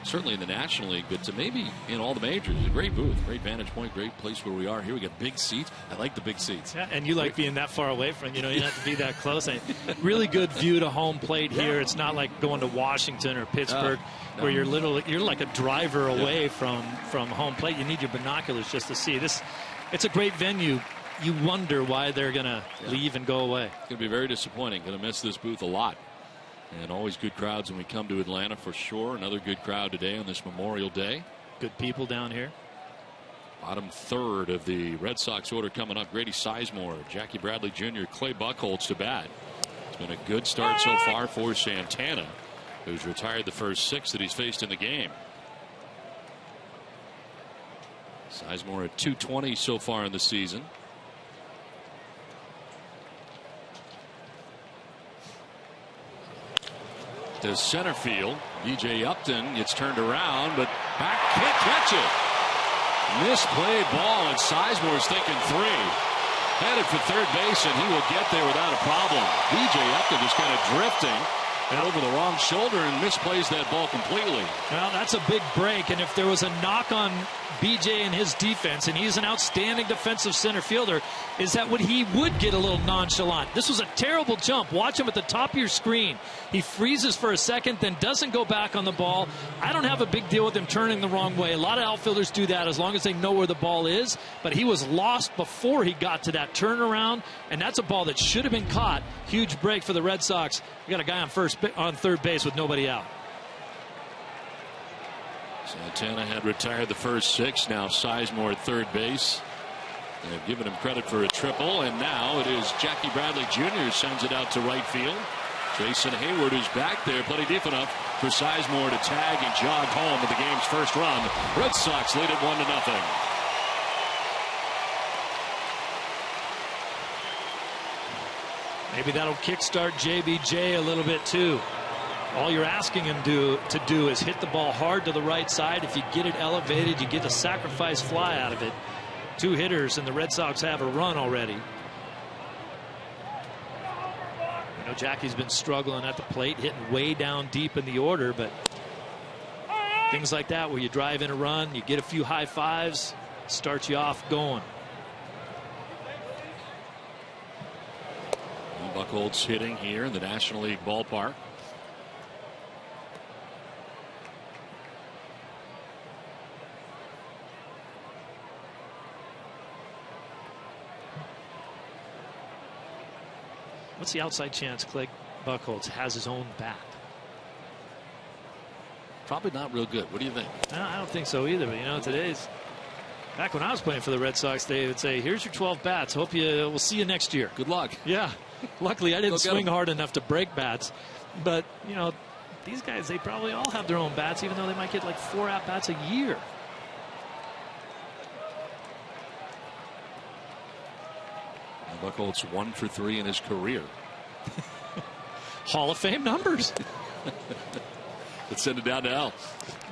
Certainly in the National League, but maybe in all the majors. A great booth, great vantage point, great place where we are. Here we got big seats. I like the big seats. Yeah, and you like being that far away from, you don't have to be that close. Really good view to home plate here. It's not like going to Washington or Pittsburgh where you're like a driver away from home plate. You need your binoculars just to see this. It's a great venue. You wonder why they're going to leave and go away. It's going to be very disappointing. Going to miss this booth a lot. And always good crowds when we come to Atlanta for sure. Another good crowd today on this Memorial Day. Good people down here. Bottom third of the Red Sox order coming up. Grady Sizemore, Jackie Bradley Jr., Clay Buchholz to bat. It's been a good start so far for Santana, who's retired the first 6 that he's faced in the game. Sizemore at 220 so far in the season. To center field. DJ Upton gets turned around, but back can't catch it. Misplayed ball, and Sizemore's thinking 3. Headed for third base, and he will get there without a problem. DJ Upton just kind of drifting and over the wrong shoulder and misplays that ball completely. Well, that's a big break, and if there was a knock on BJ and his defense, and he's an outstanding defensive center fielder, is that he would get a little nonchalant. This was a terrible jump. Watch him at the top of your screen. He freezes for a second, then doesn't go back on the ball. I don't have a big deal with him turning the wrong way. A lot of outfielders do that as long as they know where the ball is, but he was lost before he got to that turnaround, and that's a ball that should have been caught. Huge break for the Red Sox. We got a guy on third base with nobody out. Santana had retired the first 6. Now Sizemore at third base. They've given him credit for a triple, and now it is Jackie Bradley Jr. who sends it out to right field. Jason Hayward is back there, plenty deep enough for Sizemore to tag and jog home with the game's first run. Red Sox lead it 1-0. Maybe that'll kickstart JBJ a little bit too. All you're asking him to do is hit the ball hard to the right side. If you get it elevated, you get a sacrifice fly out of it. 2 hitters, and the Red Sox have a run already. I know Jackie's been struggling at the plate, hitting way down deep in the order, but things like that where you drive in a run, you get a few high fives, starts you off going. Buchholz hitting here in the National League ballpark. What's the outside chance Clay Buchholz has his own bat? Probably not real good. What do you think? No, I don't think so either. But you know, back when I was playing for the Red Sox, they would say, "Here's your 12 bats. We'll see you next year." Good luck. Yeah. Luckily, I didn't swing hard enough to break bats. But you know, these guys, they probably all have their own bats, even though they might get like 4 at bats a year. Buchholz 1 for 3 in his career. Hall of Fame numbers. Let's send it down to Al.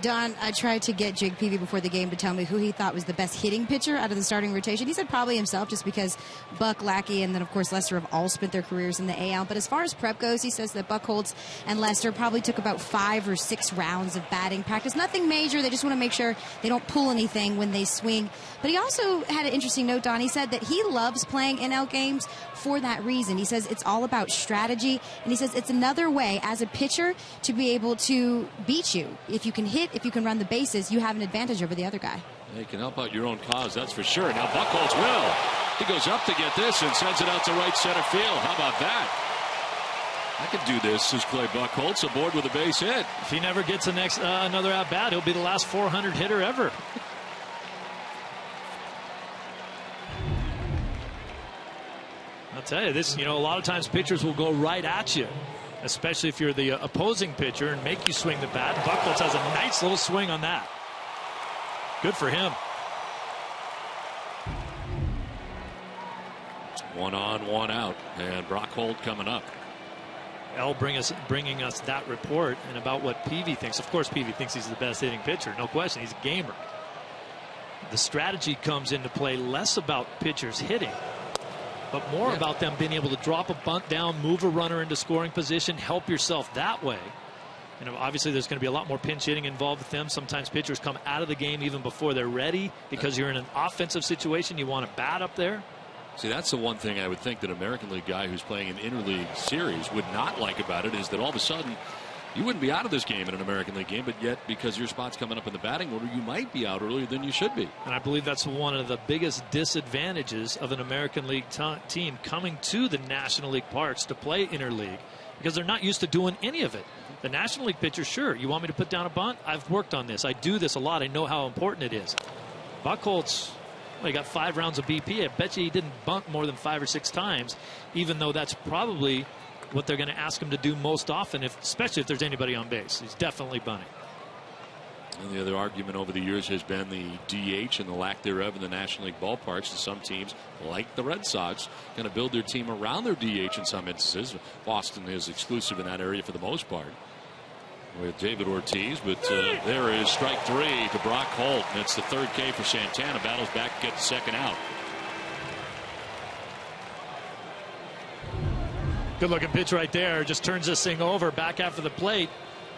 Don, I tried to get Jake Peavy before the game to tell me who he thought was the best hitting pitcher out of the starting rotation. He said probably himself, just because Buck, Lackey, and then, of course, Lester have all spent their careers in the AL. But as far as prep goes, he says that Buchholz and Lester probably took about 5 or 6 rounds of batting practice. Nothing major. They just want to make sure they don't pull anything when they swing. But he also had an interesting note, Don. He said that he loves playing NL games for that reason. He says it's all about strategy, and he says it's another way as a pitcher to be able to beat you. If you can hit, if you can run the bases, you have an advantage over the other guy. You can help out your own cause, that's for sure. Now Buchholz will. He goes up to get this and sends it out to right center field. How about that? I could do this, says Clay Buchholz, aboard with a base hit. If he never gets another at bat, he'll be the last 400 hitter ever. I'll tell you this, you know, a lot of times pitchers will go right at you, especially if you're the opposing pitcher, and make you swing the bat. Buchholz has a nice little swing on that. Good for him. 1 on, 1 out, and Brockholt coming up. L bringing us that report and about what Peavy thinks. Of course, Peavy thinks he's the best hitting pitcher. No question, he's a gamer. The strategy comes into play less about pitchers hitting, but more about them being able to drop a bunt down, move a runner into scoring position, help yourself that way. And obviously there's going to be a lot more pinch hitting involved with them. Sometimes pitchers come out of the game even before they're ready because you're in an offensive situation. You want to bat up there. See, that's the one thing I would think that an American League guy who's playing an interleague series would not like about it, is that all of a sudden you wouldn't be out of this game in an American League game, but yet because your spot's coming up in the batting order, you might be out earlier than you should be. And I believe that's one of the biggest disadvantages of an American League team coming to the National League parks to play interleague, because they're not used to doing any of it. The National League pitcher, sure, you want me to put down a bunt? I've worked on this. I do this a lot. I know how important it is. Buchholz, well, he got 5 rounds of BP. I bet you he didn't bunt more than 5 or 6 times, even though that's probably what they're going to ask him to do most often, especially if there's anybody on base. He's definitely bunting. And the other argument over the years has been the DH and the lack thereof in the National League ballparks. And some teams, like the Red Sox, going to build their team around their DH in some instances. Boston is exclusive in that area for the most part with David Ortiz. But there is strike 3 to Brock Holt. And it's the third K for Santana. Battles back to get the second out. Good looking pitch right there. Just turns this thing over back after the plate.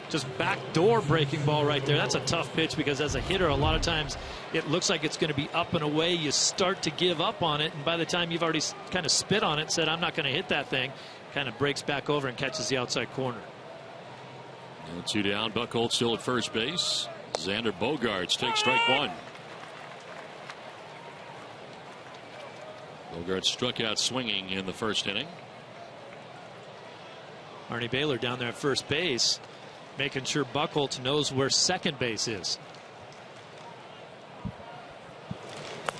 Just backdoor breaking ball right there. That's a tough pitch because as a hitter, a lot of times it looks like it's going to be up and away. You start to give up on it, and by the time you've already kind of spit on it, said, I'm not going to hit that thing, kind of breaks back over and catches the outside corner. And 2 down. Buchholz still at first base. Xander Bogaerts takes strike 1. Bogaerts struck out swinging in the first inning. Arnie Baylor down there at first base, making sure Buchholz knows where second base is.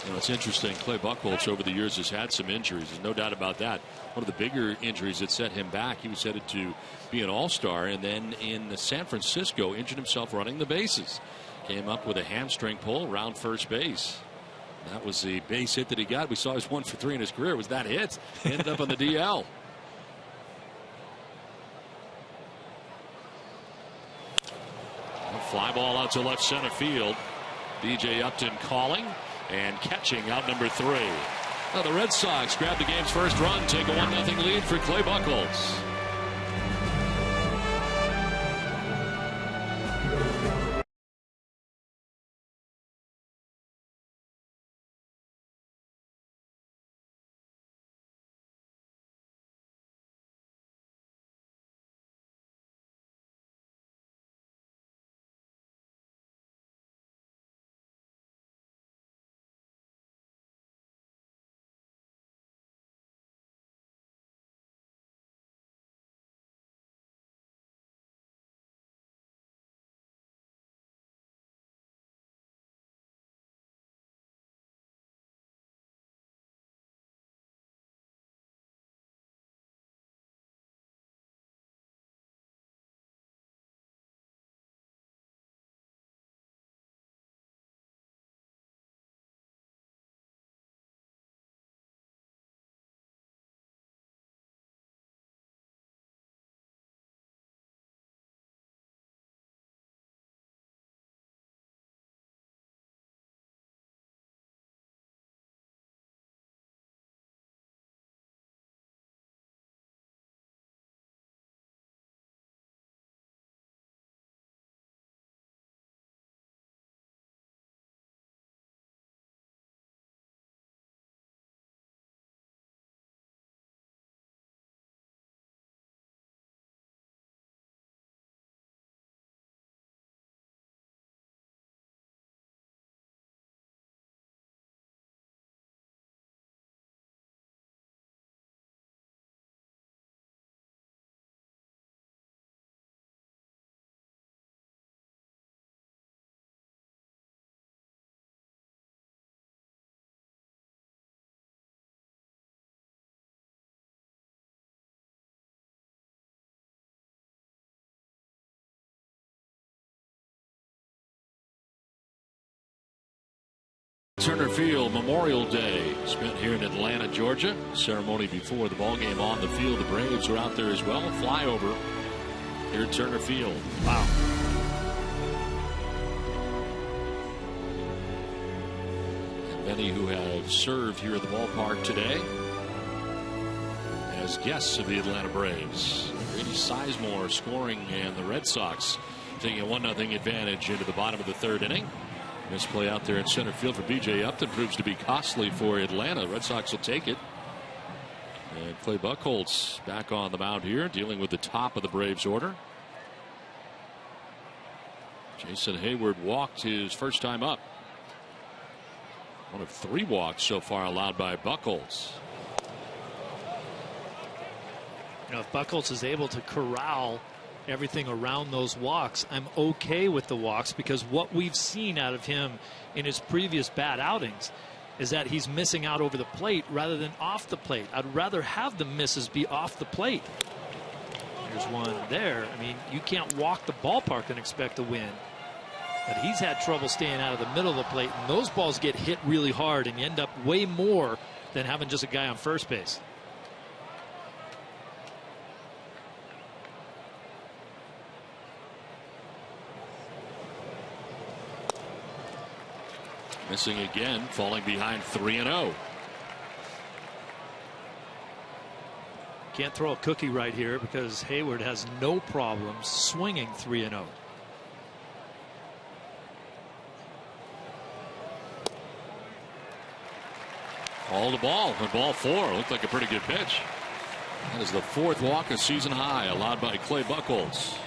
You know, it's interesting. Clay Buchholz over the years has had some injuries. There's no doubt about that. One of the bigger injuries that set him back, he was headed to be an all-star, and then in San Francisco injured himself running the bases. Came up with a hamstring pull around first base. That was the base hit that he got. We saw his 1 for 3 in his career. It was that hit. He ended up on the DL. Fly ball out to left center field. B.J. Upton calling and catching out number 3. Now the Red Sox grab the game's first run, take a 1-0 lead for Clay Buchholz. Turner Field Memorial Day spent here in Atlanta, Georgia. Ceremony before the ball game on the field. The Braves are out there as well. Flyover here at Turner Field. Wow. And many who have served here at the ballpark today as guests of the Atlanta Braves. Grady Sizemore scoring, and the Red Sox taking a 1-0 advantage into the bottom of the third inning. This play out there in center field for B.J. Upton proves to be costly for Atlanta. Red Sox will take it. And Clay Buchholz back on the mound here, dealing with the top of the Braves order. Jason Hayward walked his first time up. One of 3 walks so far allowed by Buchholz. You know, if Buchholz is able to corral everything around those walks, I'm okay with the walks, because what we've seen out of him in his previous bad outings is that he's missing out over the plate rather than off the plate. I'd rather have the misses be off the plate. There's one there. I mean, you can't walk the ballpark and expect to win. But he's had trouble staying out of the middle of the plate, and those balls get hit really hard, and you end up way more than having just a guy on first base. Missing again, falling behind 3-0. Can't throw a cookie right here because Hayward has no problems swinging 3-0. All the ball, and ball 4. Looked like a pretty good pitch. That is the 4th walk, a season high, allowed by Clay Buchholz.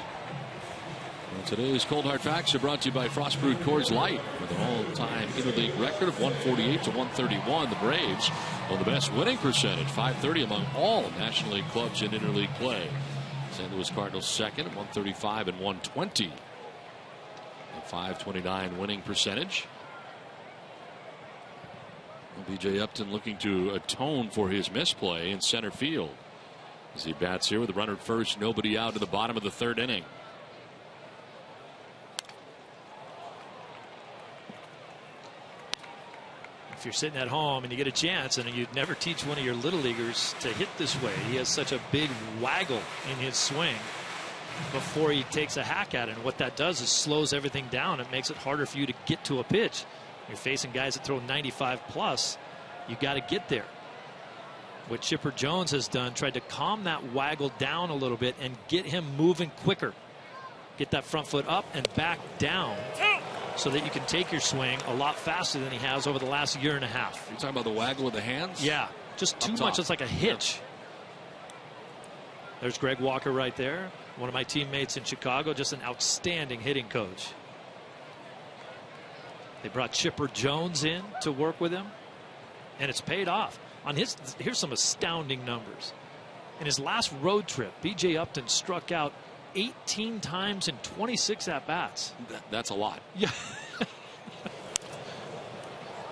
Well, today's Cold Hard Facts are brought to you by Frostbrewed Coors Light. With an all-time interleague record of 148 to 131, the Braves on the best winning percentage, 530 among all National League clubs in interleague play. St. Louis Cardinals second at 135 and 120. A 529 winning percentage. B.J. Upton looking to atone for his misplay in center field as he bats here with a runner at first, nobody out to the bottom of the 3rd inning. If you're sitting at home and you get a chance, and you'd never teach one of your little leaguers to hit this way. He has such a big waggle in his swing before he takes a hack at it, and what that does is slows everything down. It makes it harder for you to get to a pitch. You're facing guys that throw 95 plus. You got to get there. What Chipper Jones has done, tried to calm that waggle down a little bit and get him moving quicker. Get that front foot up and back down so that you can take your swing a lot faster than he has over the last year and a half. You're talking about the waggle of the hands? Yeah, just too much. It's like a hitch. There's Greg Walker right there. One of my teammates in Chicago, just an outstanding hitting coach. They brought Chipper Jones in to work with him, and it's paid off. On his, here's some astounding numbers. In his last road trip, B.J. Upton struck out 18 times in 26 at-bats. That's a lot. Yeah.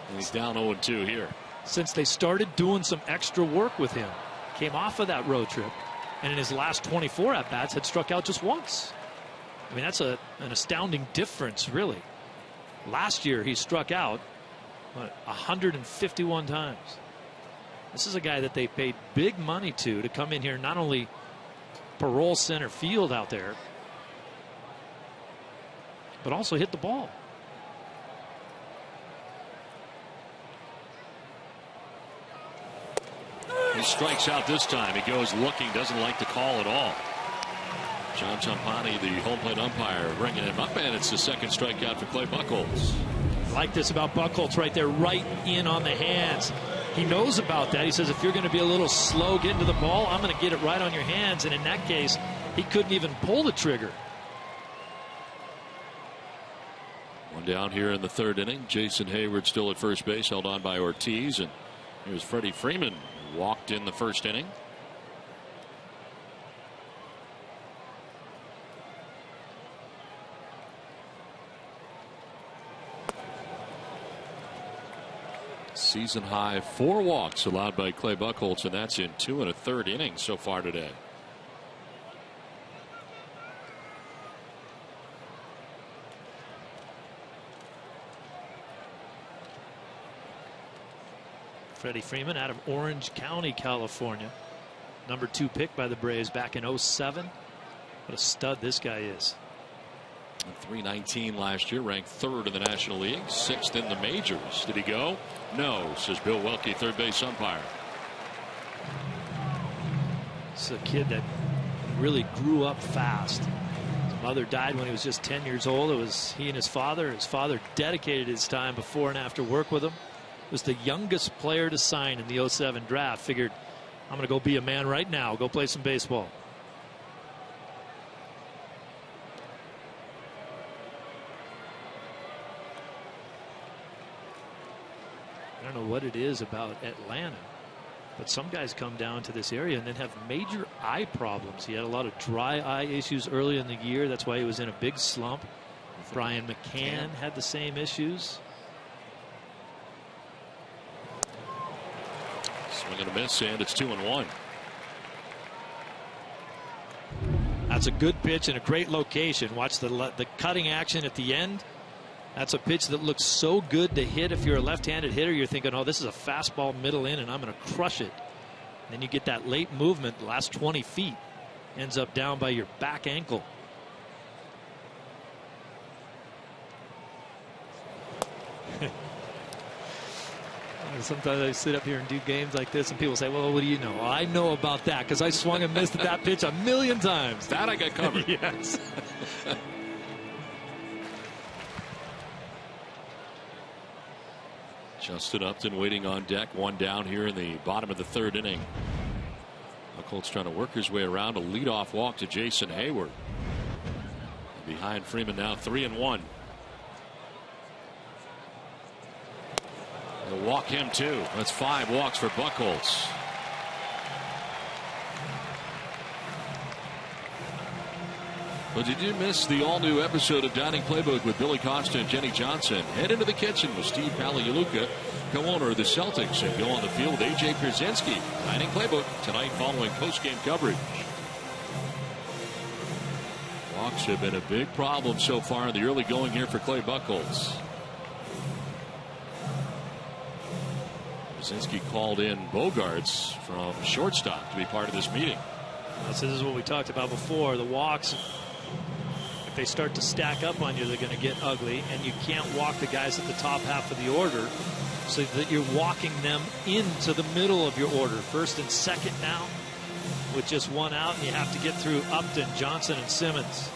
And he's down 0-2 here. Since they started doing some extra work with him, came off of that road trip, and in his last 24 at-bats had struck out just once. I mean, that's an astounding difference, really. Last year, he struck out 151 times. This is a guy that they paid big money to come in here, not only parole center field out there, but also hit the ball. He strikes out this time. He goes looking, doesn't like the call at all. John Champani, the home plate umpire, bringing him up, and it's the 2nd strikeout for Clay Buchholz. I like this about Buchholz right there, right in on the hands. He knows about that. He says, if you're going to be a little slow getting to the ball, I'm going to get it right on your hands. And in that case, he couldn't even pull the trigger. One down here in the 3rd inning. Jason Hayward still at first base, held on by Ortiz. And here's Freddie Freeman, who walked in the 1st inning. Season high 4 walks allowed by Clay Buchholz, and that's in 2 1/3 innings so far today. Freddie Freeman out of Orange County, California. Number 2 pick by the Braves back in 07. What a stud this guy is. 319 last year, ranked 3rd in the National League, 6th in the majors. Did he go? No, says Bill Welke, third base umpire. This is a kid that really grew up fast. His mother died when he was just 10 years old. It was he and his father. His father dedicated his time before and after work with him. Was the youngest player to sign in the 07 draft. Figured, I'm going to go be a man right now. Go play some baseball. I don't know what it is about Atlanta, but some guys come down to this area and then have major eye problems. He had a lot of dry eye issues early in the year. That's why he was in a big slump. Brian McCann had the same issues. Swing and a miss, and it's 2-1. That's a good pitch and a great location. Watch the cutting action at the end. That's a pitch that looks so good to hit. If you're a left-handed hitter, you're thinking, oh, this is a fastball middle in, and I'm going to crush it. And then you get that late movement, the last 20 feet. Ends up down by your back ankle. Sometimes I sit up here and do games like this, and people say, well, what do you know? Well, I know about that because I swung and missed at that pitch a million times. That I got covered. Yes. Justin Upton waiting on deck. One down here in the bottom of the third inning. Buchholz trying to work his way around a leadoff walk to Jason Hayward. Behind Freeman now 3-1. They'll walk him too. That's 5 walks for Buchholz. But did you miss the all-new episode of Dining Playbook with Billy Costa and Jenny Johnson? Head into the kitchen with Steve Palaluka, co-owner of the Celtics, and go on the field with A.J. Pierzynski. Dining Playbook tonight following post-game coverage. Walks have been a big problem so far in the early going here for Clay Buchholz. Pierzynski called in Bogarts from shortstop to be part of this meeting. This is what we talked about before. The walks, if they start to stack up on you, they're going to get ugly, and you can't walk the guys at the top half of the order so that you're walking them into the middle of your order. First and second now with just one out, and you have to get through Upton, Johnson, and Simmons.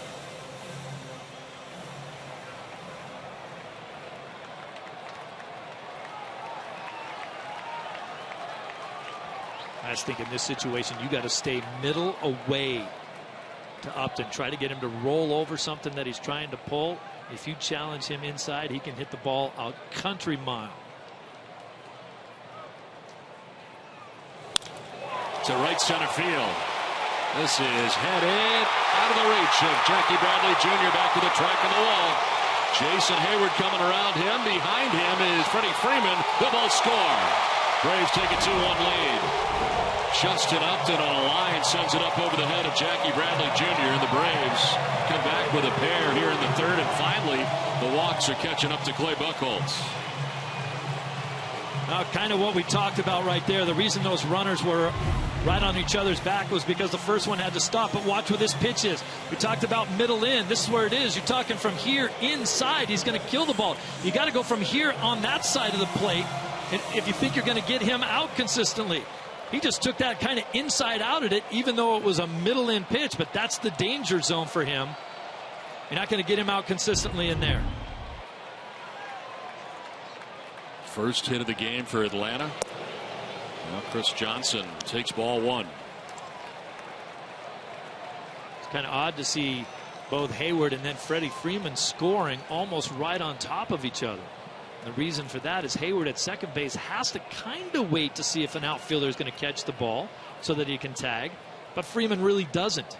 I just think in this situation, you got to stay middle away to Upton. Try to get him to roll over something that he's trying to pull. If you challenge him inside, he can hit the ball a country mile. To right center field. This is headed out of the reach of Jackie Bradley Jr. back to the track of the wall. Jason Hayward coming around him. Behind him is Freddie Freeman. Double score. Braves take a 2-1 lead. Justin Upton on a line sends it up over the head of Jackie Bradley Jr. and the Braves come back with a pair here in the third, and finally the walks are catching up to Clay Buchholz. Kind of what we talked about right there. The reason those runners were right on each other's back was because the first one had to stop. But watch where this pitch is. We talked about middle in. This is where it is. You're talking from here inside. He's going to kill the ball. You got to go from here on that side of the plate if you think you're going to get him out consistently. He just took that kind of inside out at it, even though it was a middle in pitch. But that's the danger zone for him. You're not going to get him out consistently in there. First hit of the game for Atlanta. Now Chris Johnson takes ball one. It's kind of odd to see both Hayward and then Freddie Freeman scoring almost right on top of each other. The reason for that is Hayward at second base has to kind of wait to see if an outfielder is going to catch the ball so that he can tag, but Freeman really doesn't.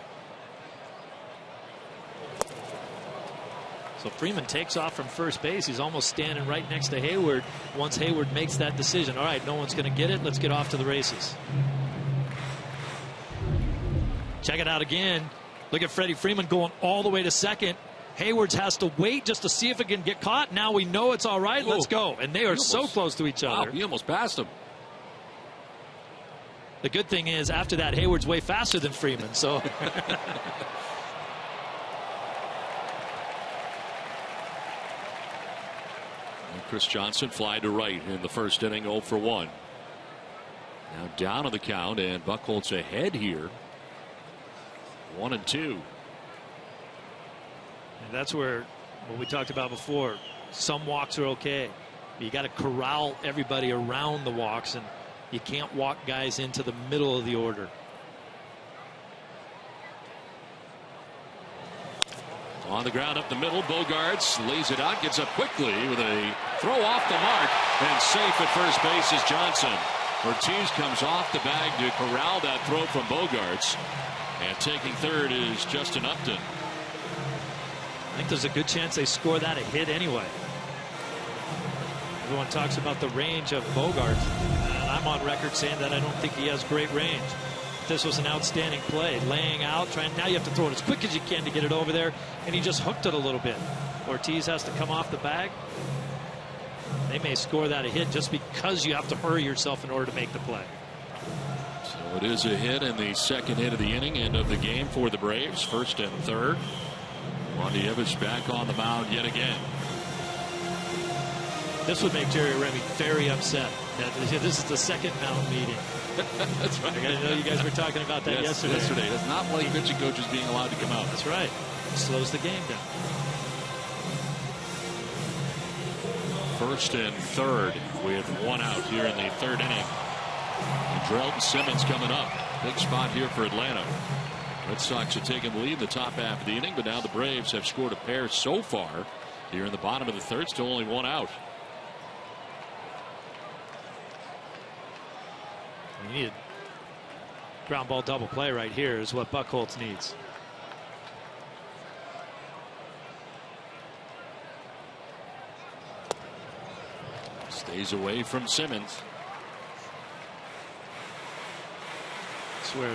So Freeman takes off from first base. He's almost standing right next to Hayward once Hayward makes that decision. All right, no one's going to get it. Let's get off to the races. Check it out again. Look at Freddie Freeman going all the way to second. Hayward has to wait just to see if it can get caught. Now we know it's all right. Let's go. And they are so close to each other. Wow, he almost passed him. The good thing is, after that, Hayward's way faster than Freeman. So. Chris Johnson fly to right in the first inning, 0 for 1. Now down on the count, and Buchholz ahead here. 1-2. And that's where what we talked about before. Some walks are okay. You got to corral everybody around the walks, and you can't walk guys into the middle of the order. On the ground up the middle, Bogarts lays it out, gets up quickly with a throw off the mark, and safe at first base is Johnson. Ortiz comes off the bag to corral that throw from Bogarts, and taking third is Justin Upton. I think there's a good chance they score that a hit anyway. Everyone talks about the range of Bogarts, and I'm on record saying that I don't think he has great range. this was an outstanding play. Laying out, now you have to throw it as quick as you can to get it over there, and he just hooked it a little bit. Ortiz has to come off the bag. They may score that a hit just because you have to hurry yourself in order to make the play. So it is a hit, and the second hit of the inning, end of the game for the Braves. First and third. Wandy Evans back on the mound yet again. This would make Jerry Remy very upset. This is the second mound meeting. That's right. I know you guys were talking about that yesterday. It does not like pitching coaches being allowed to come out. That's right. It slows the game down. First and third with one out here in the third inning. And Drelton Simmons coming up. Big spot here for Atlanta. Red Sox are taking the lead in the top half of the inning, but now the Braves have scored a pair so far here in the bottom of the third. Still only one out. You need a ground ball double play right here is what Buchholz needs. Stays away from Simmons. That's where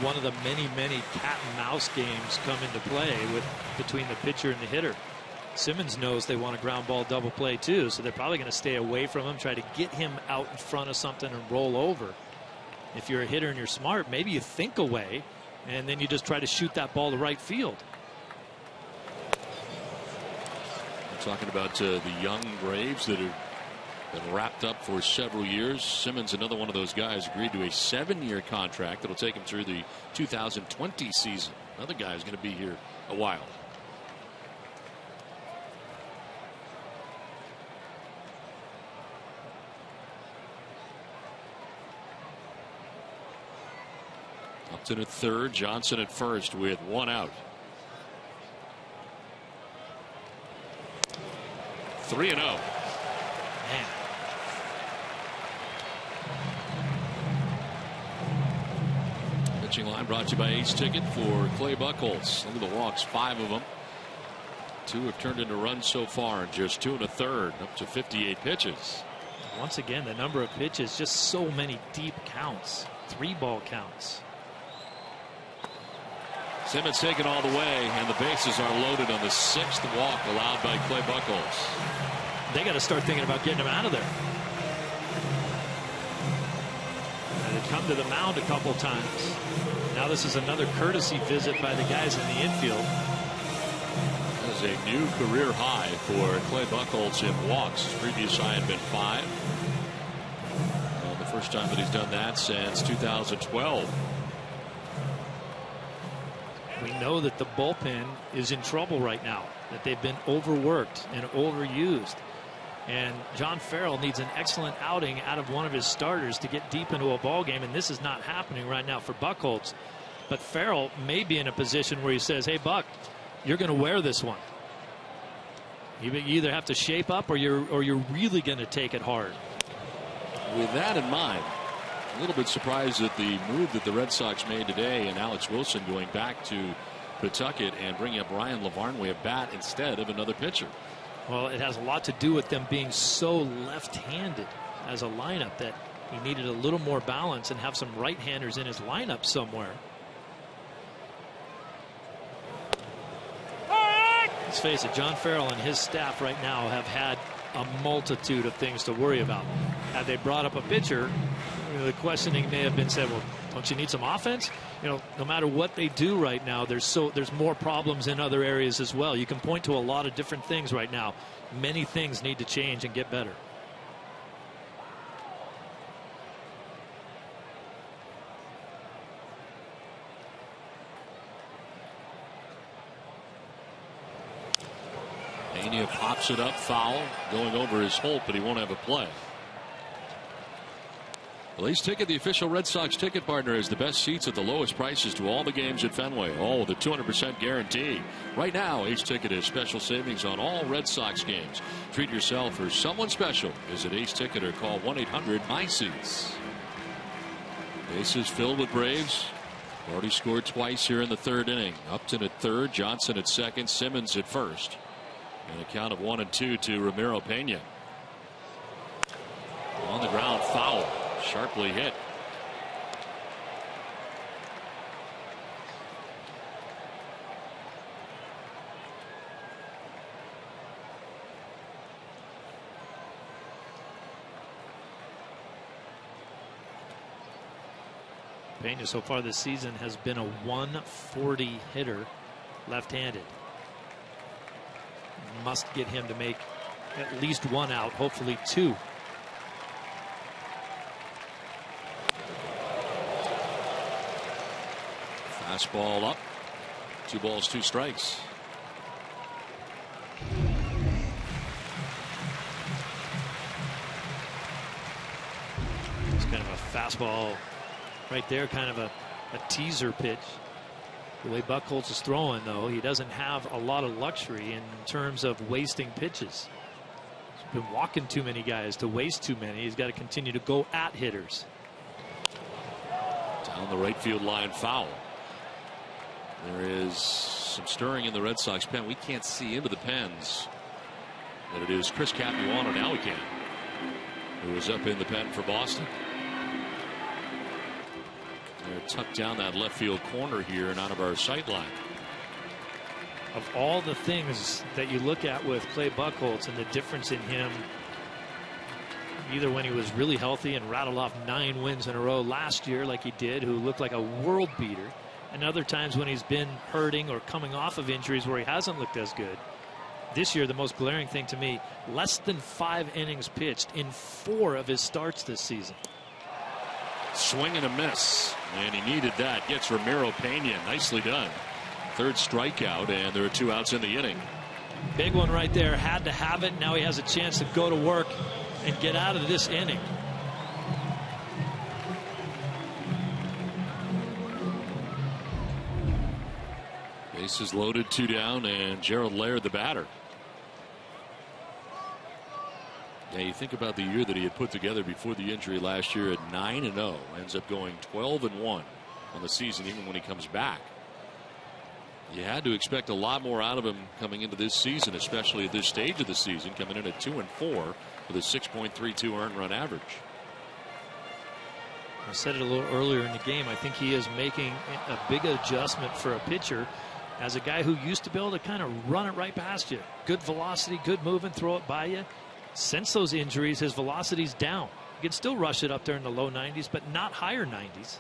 one of the many cat and mouse games come into play between the pitcher and the hitter. Simmons knows they want a ground ball double play too, so they're probably going to stay away from him, try to get him out in front of something and roll over. If you're a hitter and you're smart, maybe you think away and then you just try to shoot that ball to right field. We're talking about the young Braves that have been wrapped up for several years. Simmons, another one of those guys, agreed to a 7-year contract that'll take him through the 2020 season. Another guy is going to be here a while. Upton at third, Johnson at first with one out. 3-0. Man. Pitching line brought to you by Ace Ticket for Clay Buchholz. Look at the walks, 5 of them. 2 have turned into runs so far in just 2 1/3, up to 58 pitches. Once again, the number of pitches, just so many deep counts, 3-ball counts. Simmons taken all the way, and the bases are loaded on the 6th walk allowed by Clay Buchholz. They got to start thinking about getting him out of there. And they come to the mound a couple times. Now this is another courtesy visit by the guys in the infield. That is a new career high for Clay Buchholz in walks. His previous high had been 5. And the first time that he's done that since 2012. We know that the bullpen is in trouble right now, that they've been overworked and overused. And John Farrell needs an excellent outing out of one of his starters to get deep into a ball game, and this is not happening right now for Buchholz. But Farrell may be in a position where he says, hey, Buck, you're going to wear this one. You either have to shape up or you're really going to take it hard. With that in mind, a little bit surprised at the move that the Red Sox made today, and Alex Wilson going back to Pawtucket and bringing up Ryan Lavarnway at bat instead of another pitcher. Well, it has a lot to do with them being so left-handed as a lineup that he needed a little more balance and have some right-handers in his lineup somewhere. Let's face it, John Farrell and his staff right now have had a multitude of things to worry about. Had they brought up a pitcher, the questioning may have been said, well, don't you need some offense? You know, no matter what they do right now, there's more problems in other areas as well. You can point to a lot of different things right now. Many things need to change and get better. Pena pops it up, foul, going over his Holt, but he won't have a play. Well, Ace Ticket, the official Red Sox ticket partner, has the best seats at the lowest prices to all the games at Fenway. All with a 200% guarantee. Right now, Ace Ticket has special savings on all Red Sox games. Treat yourself or someone special. Visit Ace Ticket or call 1-800-MY-SEATS. Bases filled with Braves. Already scored twice here in the third inning. Upton at third, Johnson at second, Simmons at first. And a count of 1-2 to Ramiro Pena. On the ground, foul. Sharply hit. Pena so far this season has been a 140 hitter, left-handed. Must get him to make at least one out, hopefully two. Fastball up. 2 balls, 2 strikes. It's kind of a fastball right there, kind of a teaser pitch. The way Buchholz is throwing, though, he doesn't have a lot of luxury in terms of wasting pitches. He's been walking too many guys to waste too many. He's got to continue to go at hitters. Down the right field line, foul. There is some stirring in the Red Sox pen. We can't see into the pens. But it is Chris Capuano, now we can, who is up in the pen for Boston. They're tucked down that left field corner here and out of our sight line. Of all the things that you look at with Clay Buchholz and the difference in him, either when he was really healthy and rattled off 9 wins in a row last year like he did, who looked like a world beater, and other times when he's been hurting or coming off of injuries where he hasn't looked as good. This year, the most glaring thing to me, less than 5 innings pitched in 4 of his starts this season. Swing and a miss, and he needed that. Gets Ramiro Pena. Nicely done. 3rd strikeout, and there are 2 outs in the inning. Big one right there. Had to have it. Now he has a chance to go to work and get out of this inning. Bases loaded, 2 down, and Gerald Laird, the batter. Yeah, you think about the year that he had put together before the injury last year at 9-0, ends up going 12-1 on the season, even when he comes back. You had to expect a lot more out of him coming into this season, especially at this stage of the season, coming in at 2-4 with a 6.32 earned run average. I said it a little earlier in the game. I think he is making a big adjustment for a pitcher as a guy who used to be able to kind of run it right past you. Good velocity, good movement, throw it by you. Since those injuries, his velocity's down. You can still rush it up there in the low 90s, but not higher 90s.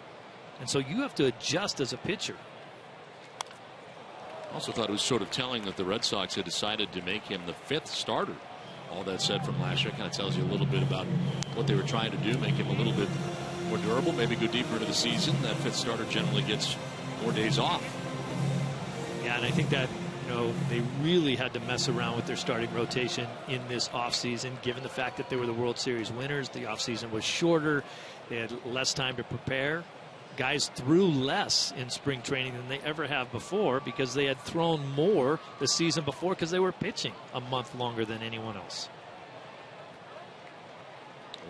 And so you have to adjust as a pitcher. Also thought it was sort of telling that the Red Sox had decided to make him the 5th starter. All that said from last year kind of tells you a little bit about what they were trying to do, make him a little bit more durable, maybe go deeper into the season. That 5th starter generally gets more days off. Yeah, and I think that, you know, they really had to mess around with their starting rotation in this offseason, given the fact that they were the World Series winners. The offseason was shorter. They had less time to prepare. Guys threw less in spring training than they ever have before because they had thrown more the season before because they were pitching a month longer than anyone else.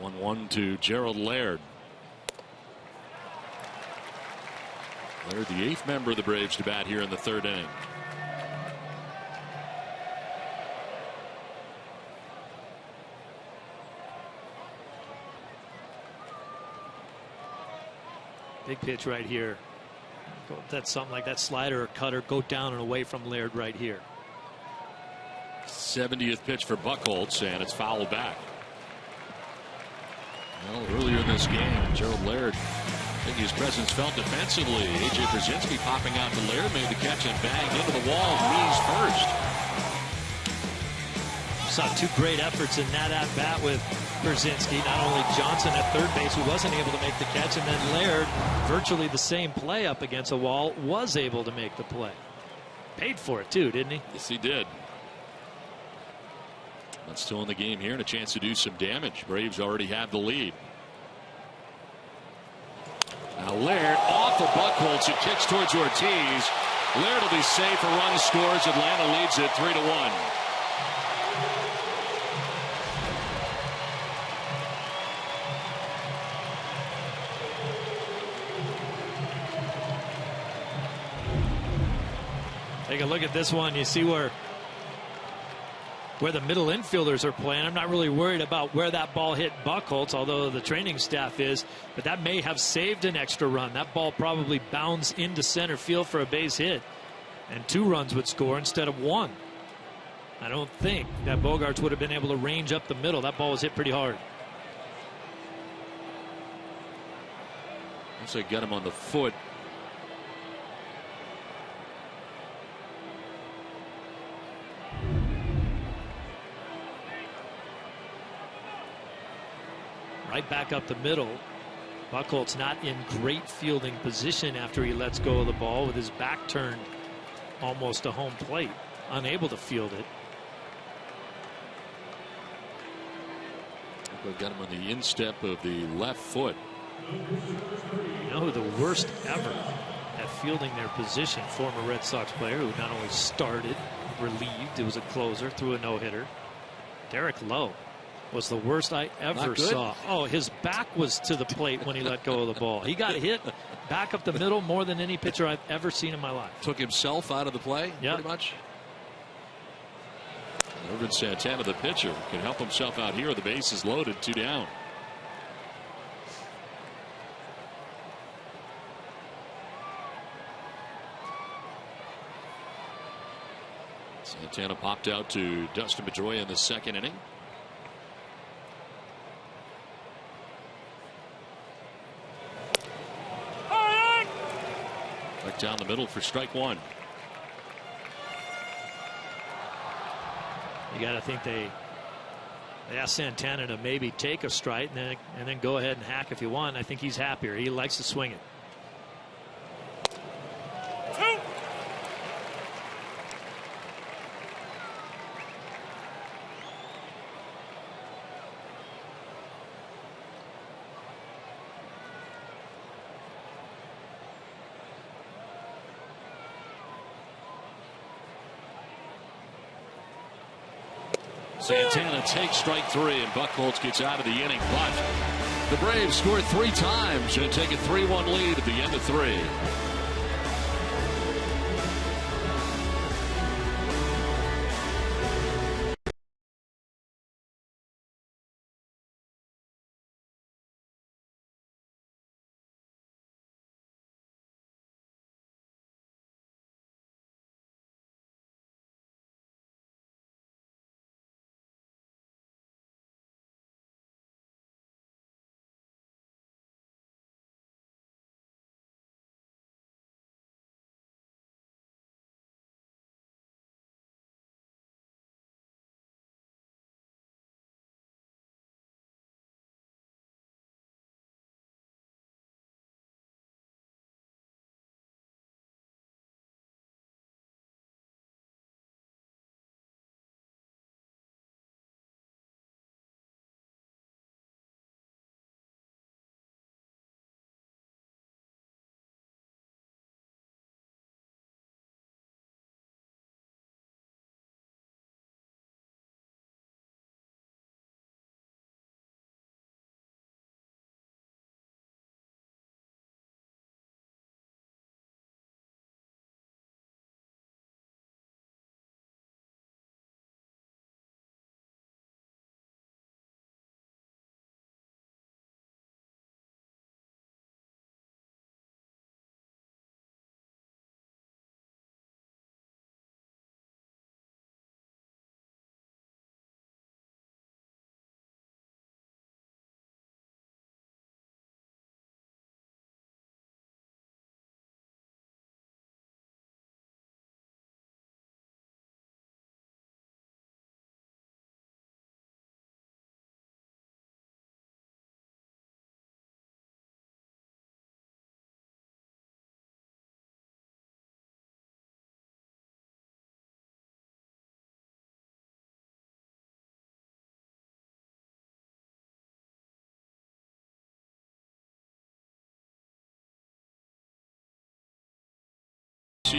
1-1 to Gerald Laird. Laird, the 8th member of the Braves to bat here in the 3rd inning. Big pitch right here. That's something like that slider or cutter. Go down and away from Laird right here. 70th pitch for Buchholz, and it's fouled back. Well, earlier in this game, Gerald Laird, I think his presence felt defensively. A.J. Brzezinski popping out to Laird, made the catch and banged into the wall. Knees first. Saw 2 great efforts in that at bat with Brzezinski. Not only Johnson at third base, who wasn't able to make the catch, and then Laird, virtually the same play up against a wall, was able to make the play. Paid for it too, didn't he? Yes, he did. But still in the game here and a chance to do some damage. Braves already have the lead. Now Laird off of Buchholz. It kicks towards Ortiz. Laird will be safe. A run scores. Atlanta leads it 3-1. Take a look at this one. You see where the middle infielders are playing. I'm not really worried about where that ball hit Buchholz, although the training staff is. But that may have saved an extra run. That ball probably bounced into center field for a base hit, and 2 runs would score instead of 1. I don't think that Bogaerts would have been able to range up the middle. That ball was hit pretty hard. Looks like got him on the foot. Right back up the middle. Buchholz not in great fielding position after he lets go of the ball with his back turned almost to home plate, unable to field it. We've got him on the instep of the left foot. You know who the worst ever at fielding their position? Former Red Sox player who not only started, relieved, it was a closer, threw a no-hitter. Derek Lowe was the worst I ever saw. Oh, his back was to the plate when he let go of the ball. He got hit back up the middle more than any pitcher I've ever seen in my life. Took himself out of the play, yep. Pretty much. Irvin Santana, the pitcher, can help himself out here. The base is loaded, 2 down. Santana popped out to Dustin Pedroia in the second inning. Right down the middle for strike one. You got to think they asked Santana to maybe take a strike and then go ahead and hack if you want. I think he's happier. He likes to swing it. Santana takes strike 3, and Buchholz gets out of the inning. But the Braves scored 3 times and take a 3-1 lead at the end of 3.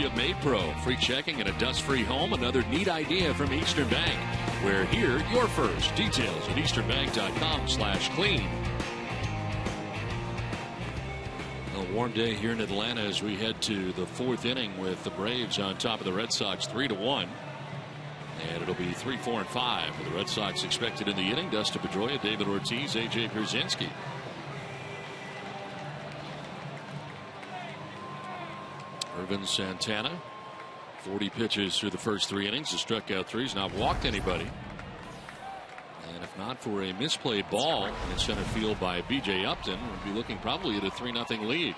Of Made Pro, free checking and a dust-free home. Another neat idea from Eastern Bank. We're here, your first. Details at easternbank.com/clean. A warm day here in Atlanta as we head to the 4th inning with the Braves on top of the Red Sox 3-1. And it'll be 3, 4, and 5 for the Red Sox expected in the inning. Dustin Pedroia, David Ortiz, A.J. Pierzynski. Irvin Santana, 40 pitches through the first 3 innings. Has struck out 3. He's not walked anybody. And if not for a misplayed ball in center field by B.J. Upton, would be looking probably at a 3-0 lead.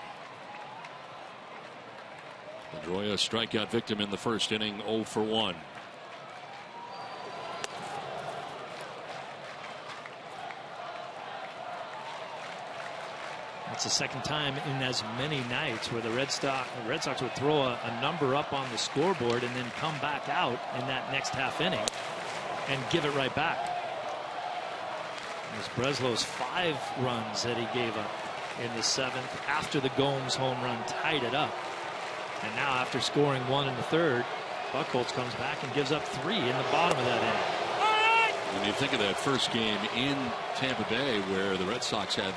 Pedroia, strikeout victim in the first inning, 0 for 1. It's the second time in as many nights where the Red Sox would throw a number up on the scoreboard and then come back out in that next half inning and give it right back. It was Breslow's 5 runs that he gave up in the 7th after the Gomes home run tied it up. And now after scoring 1 in the 3rd, Buchholz comes back and gives up 3 in the bottom of that inning. When you think of that first game in Tampa Bay where the Red Sox had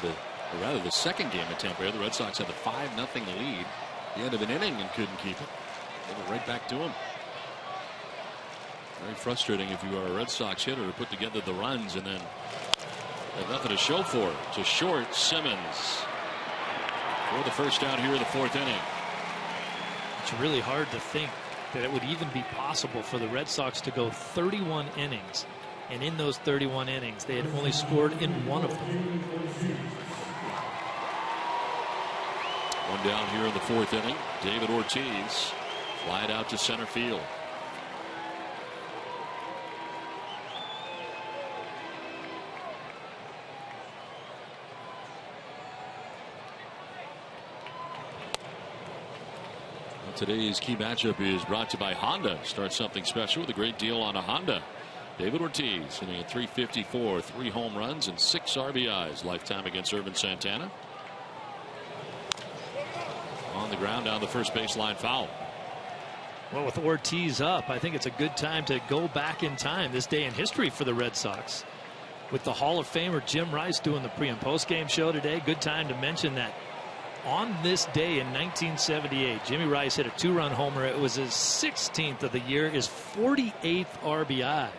or rather the second game in Tampa Bay, the Red Sox had the 5-0 lead at the end of an inning and couldn't keep it. Gave it right back to them. Very frustrating if you are a Red Sox hitter to put together the runs and then have nothing to show for it. To short, Simmons for the first out here in the 4th inning. It's really hard to think that it would even be possible for the Red Sox to go 31 innings, and in those 31 innings they had only scored in 1 of them. One down here in the 4th inning. David Ortiz flied out to center field. Today's key matchup is brought to you by Honda. Start something special with a great deal on a Honda. David Ortiz hitting at .354, 3 home runs and 6 RBIs lifetime against Irvin Santana. On the ground down the first baseline foul. Well, with Ortiz up, I think it's a good time to go back in time, this day in history for the Red Sox. With the Hall of Famer Jim Rice doing the pre and post game show today, good time to mention that on this day in 1978, Jimmy Rice hit a 2-run homer. It was his 16th of the year, his 48th RBI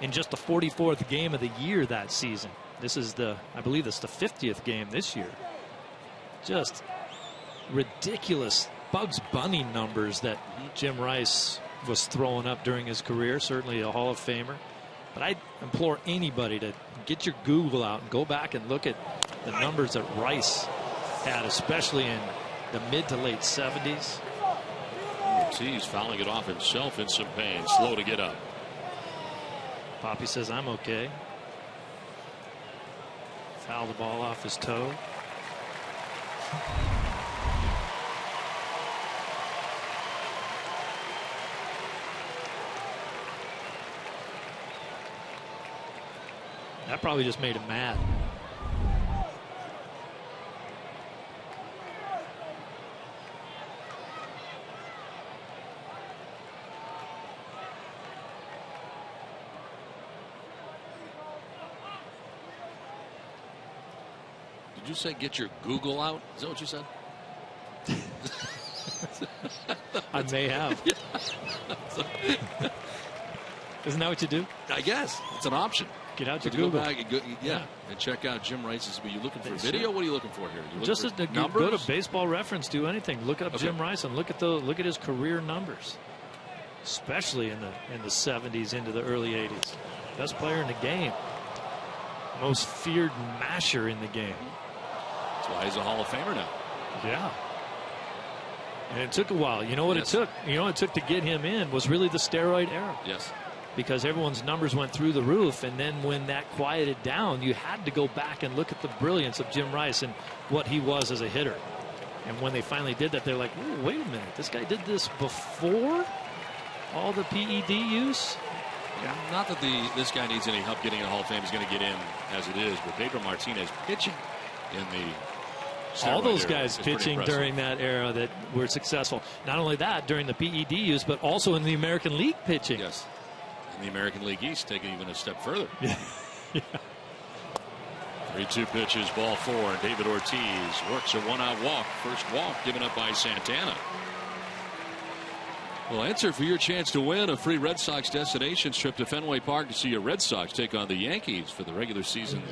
in just the 44th game of the year that season. This is I believe it's the 50th game this year. Just ridiculous Bugs Bunny numbers that Jim Rice was throwing up during his career. Certainly a Hall of Famer. But I implore anybody to get your Google out and go back and look at the numbers that Rice had, especially in the mid to late 70s. Ortiz fouling it off himself in some pain. Slow to get up. Poppy says, I'm okay. Foul the ball off his toe. That probably just made him mad. Did you say get your Google out? Is that what you said? I may have. Isn't that what you do? I guess it's an option. Get out your Go Google. back and and check out Jim Rice's. Are you looking for video? What are you looking for here? Just as go to Baseball Reference, do anything. Look up Jim Rice and look at his career numbers, especially in the 70s into the early 80s. Best player in the game, most feared masher in the game. That's why he's a Hall of Famer now. Yeah. And it took a while. You know what it took? You know what it took to get him in was really the steroid era. Yes. Because everyone's numbers went through the roof, and then when that quieted down, you had to go back and look at the brilliance of Jim Rice and what he was as a hitter. And when they finally did that, they're like, wait a minute, this guy did this before all the PED use? Yeah. Not that this guy needs any help getting in the Hall of Fame. He's going to get in as it is, but Pedro Martinez pitching in the all those guys pitching during that era that were successful. Not only that, during the PED use, but also in the American League pitching. Yes. In the American League East, taking even a step further. Yeah. 3-2 pitches, ball 4, and David Ortiz works a 1-out walk. First walk given up by Santana. Well, answer for your chance to win a free Red Sox destinations trip to Fenway Park to see your Red Sox take on the Yankees for the regular season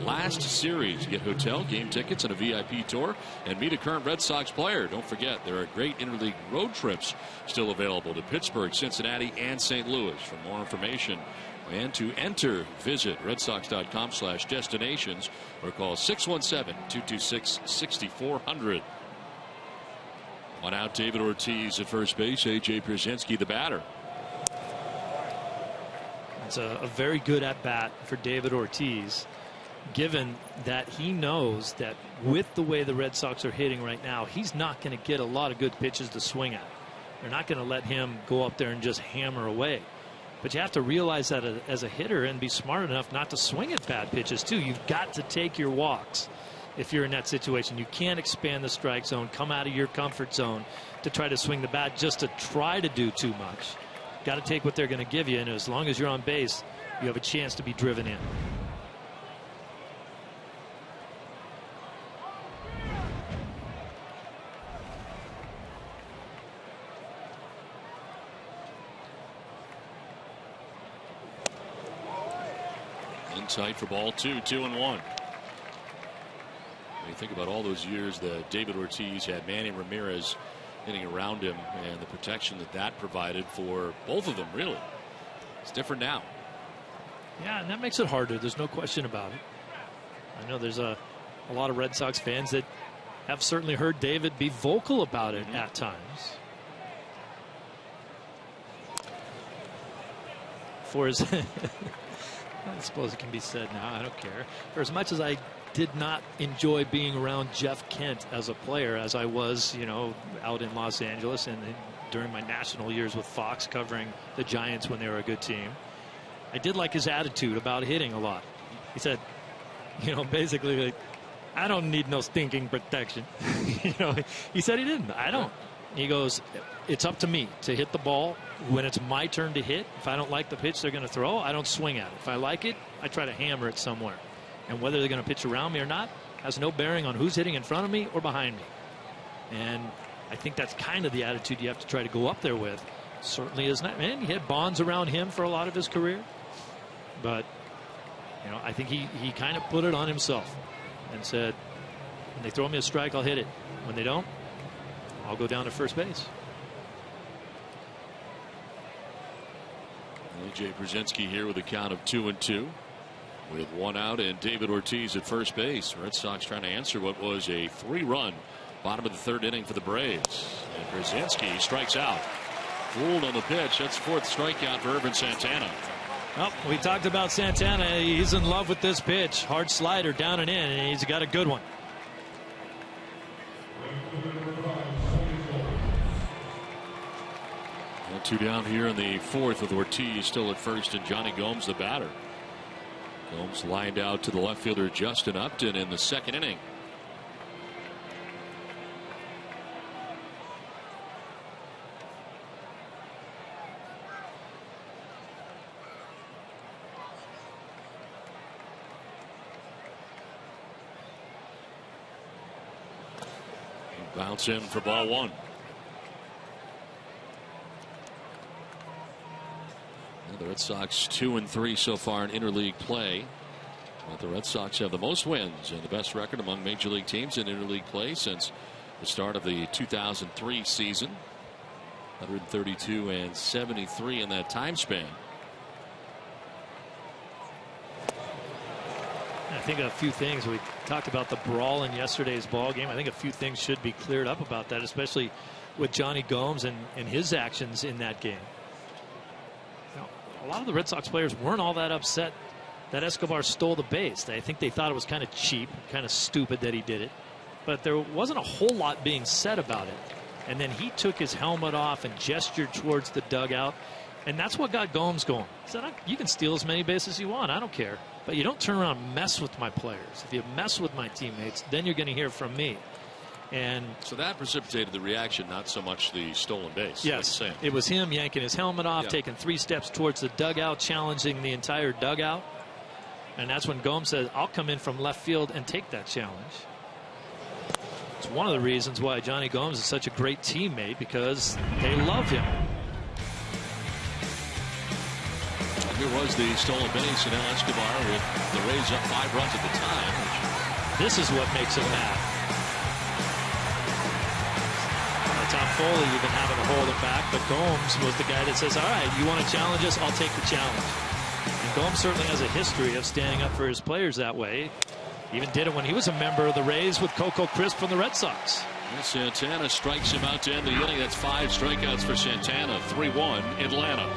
last series. Get hotel, game tickets, and a VIP tour, and meet a current Red Sox player. Don't forget, there are great interleague road trips still available to Pittsburgh, Cincinnati, and St. Louis. For more information And to enter, visit redsox.com/destinations or call 617-226-6400. One out, David Ortiz at first base. A.J. Pierzynski, the batter. It's a very good at-bat for David Ortiz, given that he knows that with the way the Red Sox are hitting right now, he's not going to get a lot of good pitches to swing at. They're not going to let him go up there and just hammer away. But you have to realize that as a hitter and be smart enough not to swing at bad pitches too. You've got to take your walks if you're in that situation. You can't expand the strike zone, come out of your comfort zone to try to swing the bat just to try to do too much. Got to take what they're going to give you, and as long as you're on base, you have a chance to be driven in. Tight for ball 2, 2-1. When you think about all those years that David Ortiz had Manny Ramirez hitting around him and the protection that provided for both of them, really. It's different now. Yeah, and that makes it harder. There's no question about it. I know there's a lot of Red Sox fans that have certainly heard David be vocal about it at times. For his I suppose it can be said now. I don't care. For as much as I did not enjoy being around Jeff Kent as a player, as I was, out in Los Angeles and during my national years with Fox covering the Giants when they were a good team, I did like his attitude about hitting a lot. He said, basically, like, I don't need no stinking protection. He said he didn't. I don't. He goes, it's up to me to hit the ball when it's my turn to hit. If I don't like the pitch they're going to throw, I don't swing at it. If I like it, I try to hammer it somewhere. And whether they're going to pitch around me or not has no bearing on who's hitting in front of me or behind me. And I think that's kind of the attitude you have to try to go up there with. Certainly is not. Man, he had bonds around him for a lot of his career. But, I think he kind of put it on himself and said, when they throw me a strike, I'll hit it. When they don't, I'll go down to first base. A.J. Pierzynski here with a count of 2-2 with one out and David Ortiz at first base. Red Sox trying to answer what was a 3-run bottom of the third inning for the Braves. And Pierzynski strikes out. Fooled on the pitch. That's fourth strikeout for Ervin Santana. Well, we talked about Santana. He's in love with this pitch. Hard slider down and in, and he's got a good one. Two down here in the fourth with Ortiz still at first and Johnny Gomes the batter. Gomes lined out to the left fielder Justin Upton in the second inning. Bounce in for ball 1. The Red Sox 2-3 so far in interleague play. But the Red Sox have the most wins and the best record among major league teams in interleague play since the start of the 2003 season. 132 and 73 in that time span. I think a few things. We talked about the brawl in yesterday's ball game. I think a few things should be cleared up about that, especially with Johnny Gomes and his actions in that game. A lot of the Red Sox players weren't all that upset that Escobar stole the base. I think they thought it was kind of cheap, kind of stupid that he did it. But there wasn't a whole lot being said about it. And then he took his helmet off and gestured towards the dugout. And that's what got Gomes going. He said, you can steal as many bases as you want. I don't care. But you don't turn around and mess with my players. If you mess with my teammates, then you're going to hear from me. And so that precipitated the reaction, not so much the stolen base. Yes, it was him yanking his helmet off, taking 3 steps towards the dugout, challenging the entire dugout. And that's when Gomes said, I'll come in from left field and take that challenge. It's one of the reasons why Johnny Gomes is such a great teammate, because they love him. Here was the stolen base, and now Escobar with the Rays up 5 runs at the time. This is what makes him mad. Tom Foley even having to hold it back, but Gomes was the guy that says, all right, you want to challenge us? I'll take the challenge. And Gomes certainly has a history of standing up for his players that way. Even did it when he was a member of the Rays with Coco Crisp from the Red Sox. Santana strikes him out to end the inning. That's 5 strikeouts for Santana. 3-1 Atlanta.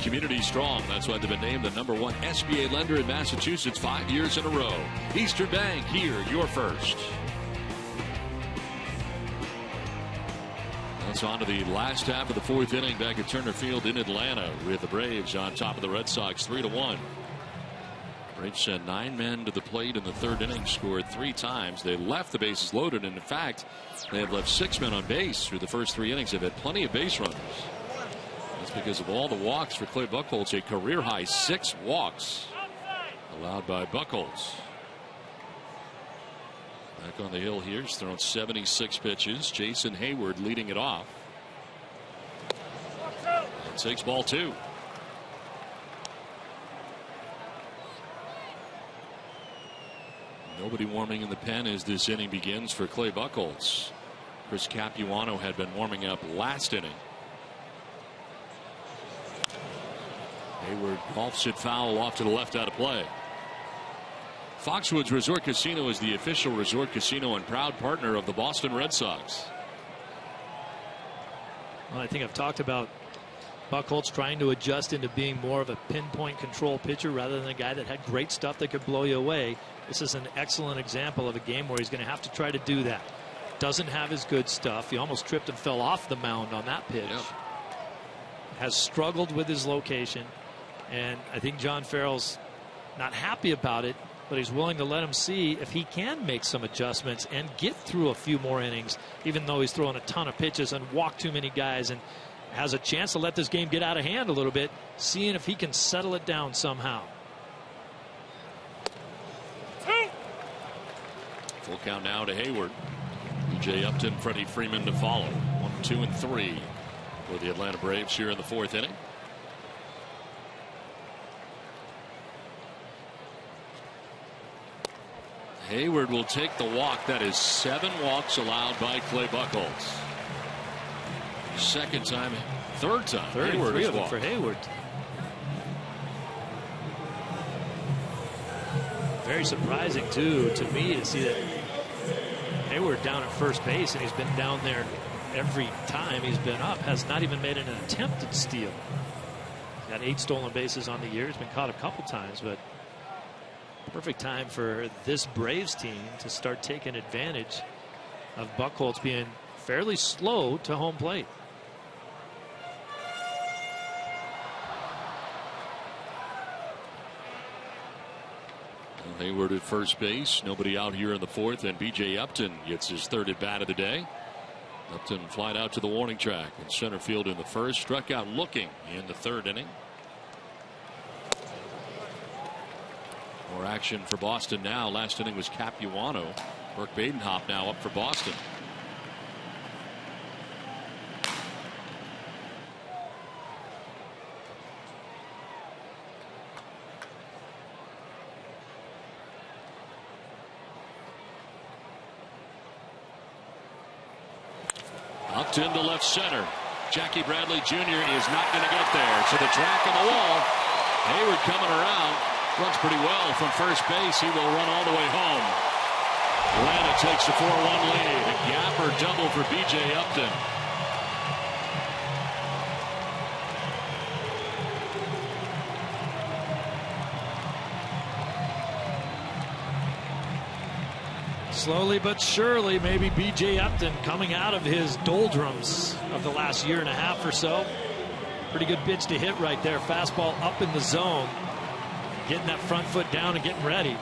Community strong. That's why they've been named the #1 SBA lender in Massachusetts 5 years in a row. Eastern Bank, here, you're first. That's on to the last half of the 4th inning back at Turner Field in Atlanta with the Braves on top of the Red Sox 3-1. Braves sent 9 men to the plate in the 3rd inning, scored 3 times. They left the bases loaded, and in fact, they have left 6 men on base through the first 3 innings. They've had plenty of base runners. That's because of all the walks for Clay Buchholz, a career high 6 walks allowed by Buchholz. Back on the hill here, he's thrown 76 pitches. Jason Hayward leading it off. And takes ball 2. Nobody warming in the pen as this inning begins for Clay Buchholz. Chris Capuano had been warming up last inning. Hayward golfs it foul off to the left, out of play. Foxwoods Resort Casino is the official resort casino and proud partner of the Boston Red Sox. Well, I think I've talked about Buchholz trying to adjust into being more of a pinpoint control pitcher rather than a guy that had great stuff that could blow you away. This is an excellent example of a game where he's going to have to try to do that. Doesn't have his good stuff. He almost tripped and fell off the mound on that pitch. Yep. Has struggled with his location. And I think John Farrell's not happy about it, but he's willing to let him see if he can make some adjustments and get through a few more innings, even though he's throwing a ton of pitches and walked too many guys, and has a chance to let this game get out of hand a little bit, seeing if he can settle it down somehow. Full count now to Hayward. B.J. Upton, Freddie Freeman to follow. 1, 2, and 3 for the Atlanta Braves here in the 4th inning. Hayward will take the walk. That is 7 walks allowed by Clay Buchholz. Second time, third time. Hayward is walked for Hayward. Very surprising too to me to see that Hayward down at first base, and he's been down there every time he's been up, has not even made an attempted steal. He's got 8 stolen bases on the year. He's been caught a couple times, but perfect time for this Braves team to start taking advantage of Buchholz being fairly slow to home plate. Hayward at first base. Nobody out here in the fourth, and B.J. Upton gets his third at bat of the day. Upton flied out to the warning track in center field in the first. Struck out looking in the third inning. More action for Boston now. Last inning was Capuano. Burke Badenhop now up for Boston. Upton to left center. Jackie Bradley Jr. is not going to get there. To the track on the wall. Hayward coming around. Runs pretty well from first base. He will run all the way home. Atlanta takes a 4-1 lead. A gapper double for B.J. Upton. Slowly but surely, maybe B.J. Upton coming out of his doldrums of the last year and a half or so. Pretty good pitch to hit right there. Fastball up in the zone. Getting that front foot down and getting ready.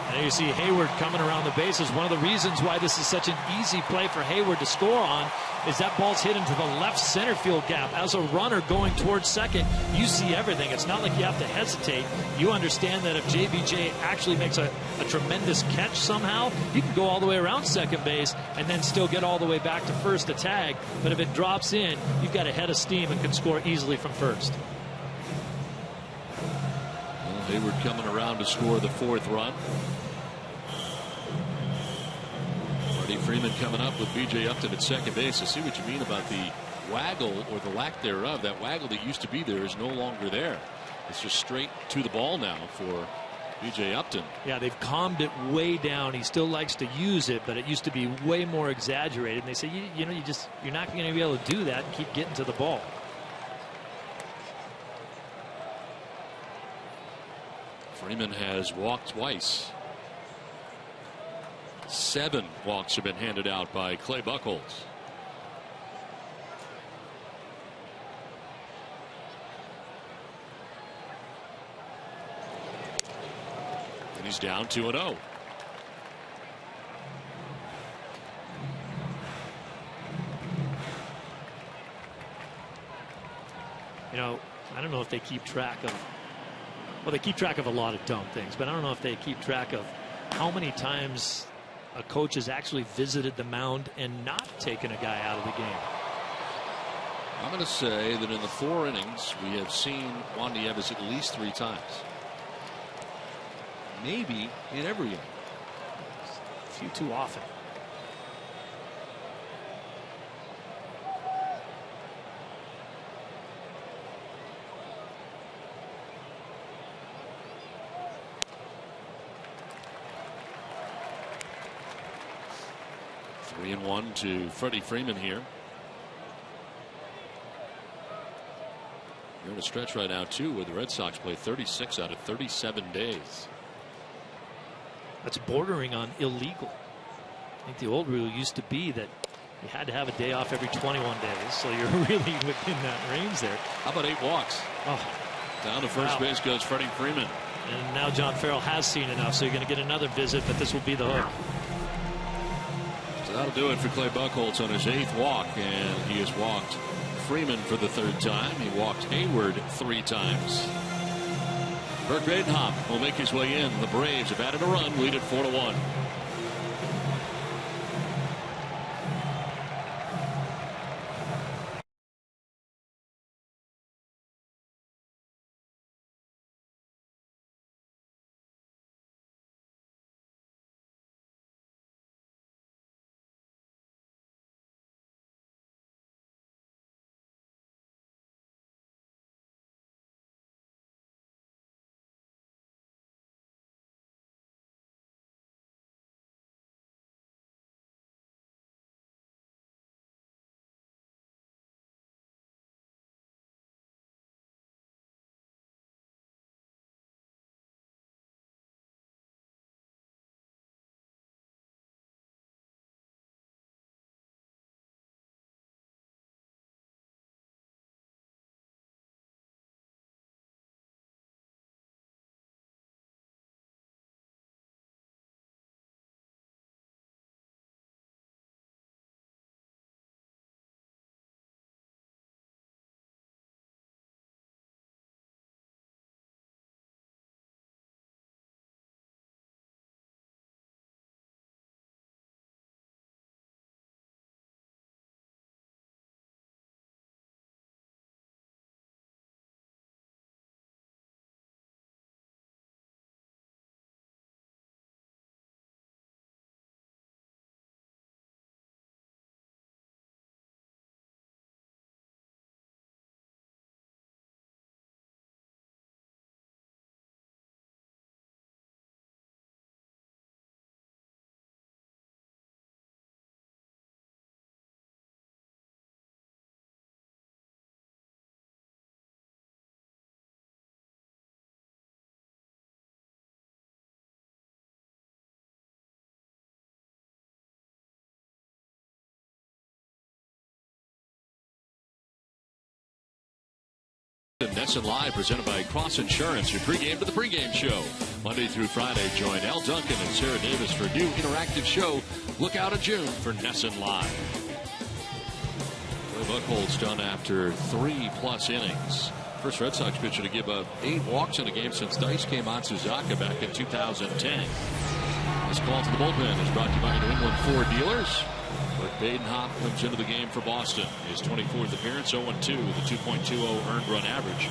And there you see Hayward coming around the bases. One of the reasons why this is such an easy play for Hayward to score on is that ball's hit into the left center field gap. As a runner going towards second, you see everything. It's not like you have to hesitate. You understand that if JBJ actually makes a tremendous catch somehow, you can go all the way around second base and then still get all the way back to first to tag. But if it drops in, you've got a head of steam and can score easily from first. Well, Hayward coming around to score the fourth run. Freeman coming up with B.J. Upton at second base. I see what you mean about the waggle or the lack thereof. That waggle that used to be there is no longer there. It's just straight to the ball now for B.J. Upton. Yeah, they've calmed it way down. He still likes to use it, but it used to be way more exaggerated. And they say, you're not going to be able to do that and keep getting to the ball. Freeman has walked twice. 7 walks have been handed out by Clay Buchholz. And he's down 2-0. I don't know if they keep track of, well, they keep track of a lot of dumb things, but I don't know if they keep track of how many times a coach has actually visited the mound and not taken a guy out of the game. I'm going to say that in the 4 innings, we have seen Juan Nieves at least 3 times. Maybe in every inning. A few too often. Three and 1 to Freddie Freeman here. You're in a stretch right now, too, where the Red Sox play 36 out of 37 days. That's bordering on illegal. I think the old rule used to be that you had to have a day off every 21 days, so you're really within that range there. How about 8 walks? Oh, down to first base goes Freddie Freeman. And now John Farrell has seen enough, so you're going to get another visit, but this will be the hook. So that'll do it for Clay Buchholz on his 8th walk, and he has walked Freeman for the 3rd time. He walked Hayward 3 times. Burke Badenhop will make his way in. The Braves have added a run, lead at 4-1. NESN Live, presented by Cross Insurance, your pregame to the pregame show. Monday through Friday, join Al Duncan and Sarah Davis for a new interactive show. Look out in June for NESN Live. Clay Buchholz done after 3+ innings. First Red Sox pitcher to give up 8 walks in a game since Dice came on Suzaka back in 2010. This call to the bullpen is brought to you by New England Ford Dealers. But Badenhop comes into the game for Boston. His 24th appearance, 0-2 with a 2.20 earned run average.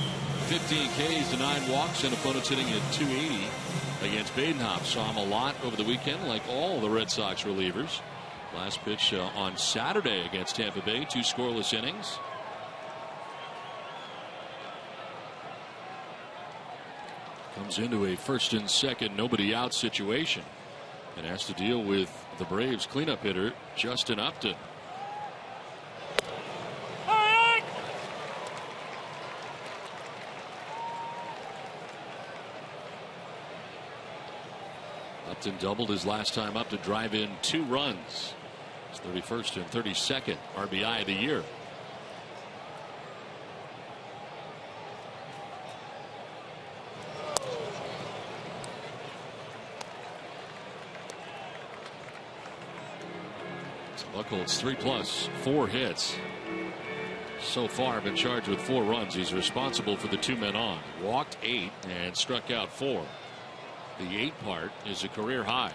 15 Ks to 9 walks, and opponents hitting at 280 against Badenhop. Saw him a lot over the weekend, like all the Red Sox relievers. Last pitch on Saturday against Tampa Bay, 2 scoreless innings. Comes into a first and second, nobody out situation, and has to deal with the Braves cleanup hitter, Justin Upton. Upton doubled his last time up to drive in 2 runs. His 31st and 32nd RBI of the year. Buchholz 3+, 4 hits. So far been charged with 4 runs. He's responsible for the 2 men on. Walked 8 and struck out 4. The 8 part is a career high.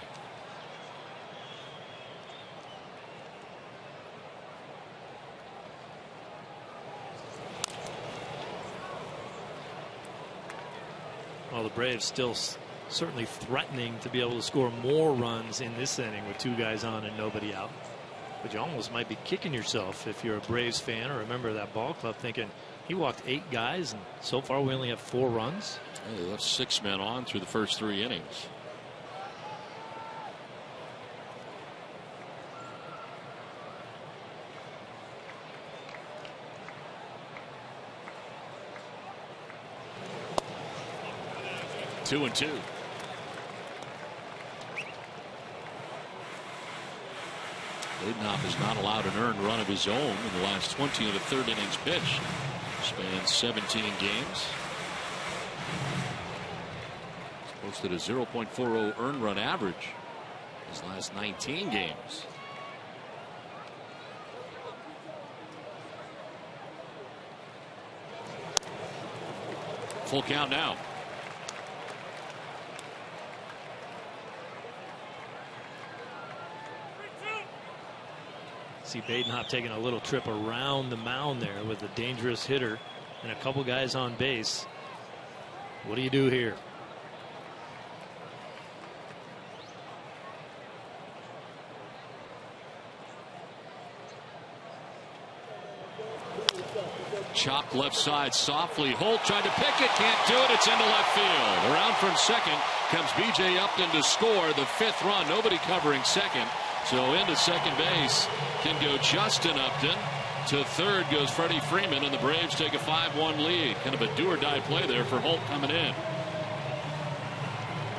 Well, the Braves still certainly threatening to be able to score more runs in this inning with 2 guys on and nobody out. But you almost might be kicking yourself if you're a Braves fan or a member of that ball club, thinking he walked 8 guys and so far we only have 4 runs. Yeah, they left 6 men on through the first 3 innings. Two and 2. Badenhop is not allowed an earned run of his own in the last 20 of the 3rd innings pitch. Spans 17 games. He's posted a 0.40 earned run average his last 19 games. Full count now. See Badenhop taking a little trip around the mound there with a dangerous hitter and a couple guys on base. What do you do here? Chopped left side softly. Holt tried to pick it, can't do it. It's into left field. Around from second comes B.J. Upton to score the 5th run. Nobody covering second. So into second base can go Justin Upton. To third goes Freddie Freeman, and the Braves take a 5-1 lead. Kind of a do-or-die play there for Holt coming in.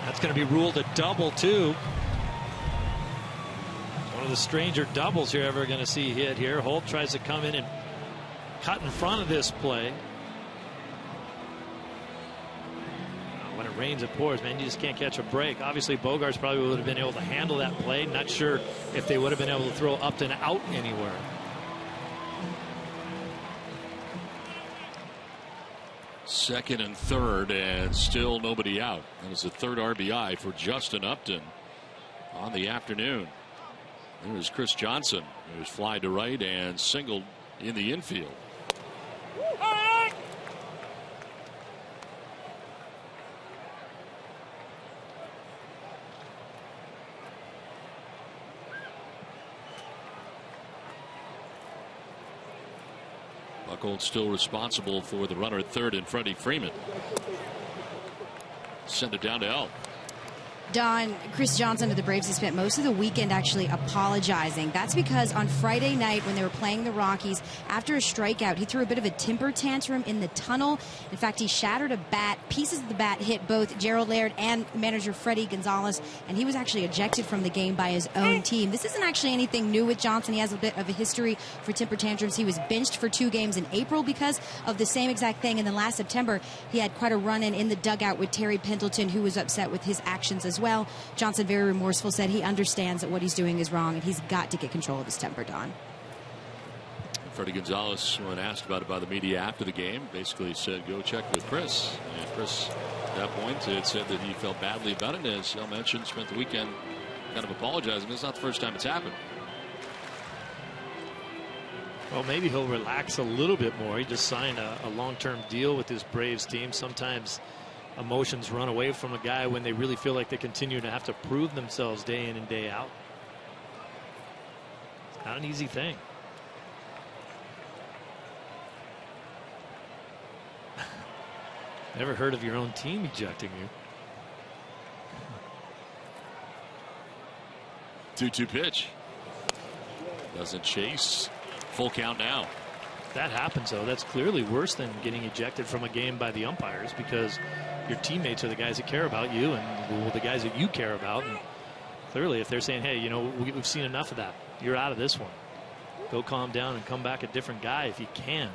That's going to be ruled a double, too. One of the stranger doubles you're ever going to see hit here. Holt tries to come in and cut in front of this play. When it rains, it pours, man. You just can't catch a break. Obviously, Bogaerts probably would have been able to handle that play. Not sure if they would have been able to throw Upton out anywhere. Second and third, and still nobody out. That was the 3rd RBI for Justin Upton on the afternoon. There was Chris Johnson, who was fly to right and singled in the infield. Buchholz still responsible for the runner at third and Freddie Freeman. Send it down to Elk. Don, Chris Johnson of the Braves has spent most of the weekend actually apologizing. That's because on Friday night when they were playing the Rockies, after a strikeout, he threw a bit of a temper tantrum in the tunnel. In fact, he shattered a bat. Pieces of the bat hit both Gerald Laird and manager Freddie Gonzalez, and he was actually ejected from the game by his own team. This isn't actually anything new with Johnson. He has a bit of a history for temper tantrums. He was benched for 2 games in April because of the same exact thing. And then last September, he had quite a run-in in the dugout with Terry Pendleton, who was upset with his actions as well. Johnson, very remorseful, said he understands that what he's doing is wrong and he's got to get control of his temper, Don. Freddie Gonzalez, when asked about it by the media after the game, basically said, go check with Chris. And Chris, at that point, had said that he felt badly about it. As Al mentioned, spent the weekend kind of apologizing. It's not the first time it's happened. Well, maybe he'll relax a little bit more. He just signed a long-term deal with his Braves team. Sometimes emotions run away from a guy when they really feel like they continue to have to prove themselves day in and day out. It's not an easy thing. Never heard of your own team ejecting you. 2-2 pitch. Doesn't chase. Full count now. That happens, though. That's clearly worse than getting ejected from a game by the umpires, because your teammates are the guys that care about you and the guys that you care about. And clearly, if they're saying, hey, you know, we've seen enough of that, you're out of this one, go calm down and come back a different guy if you can.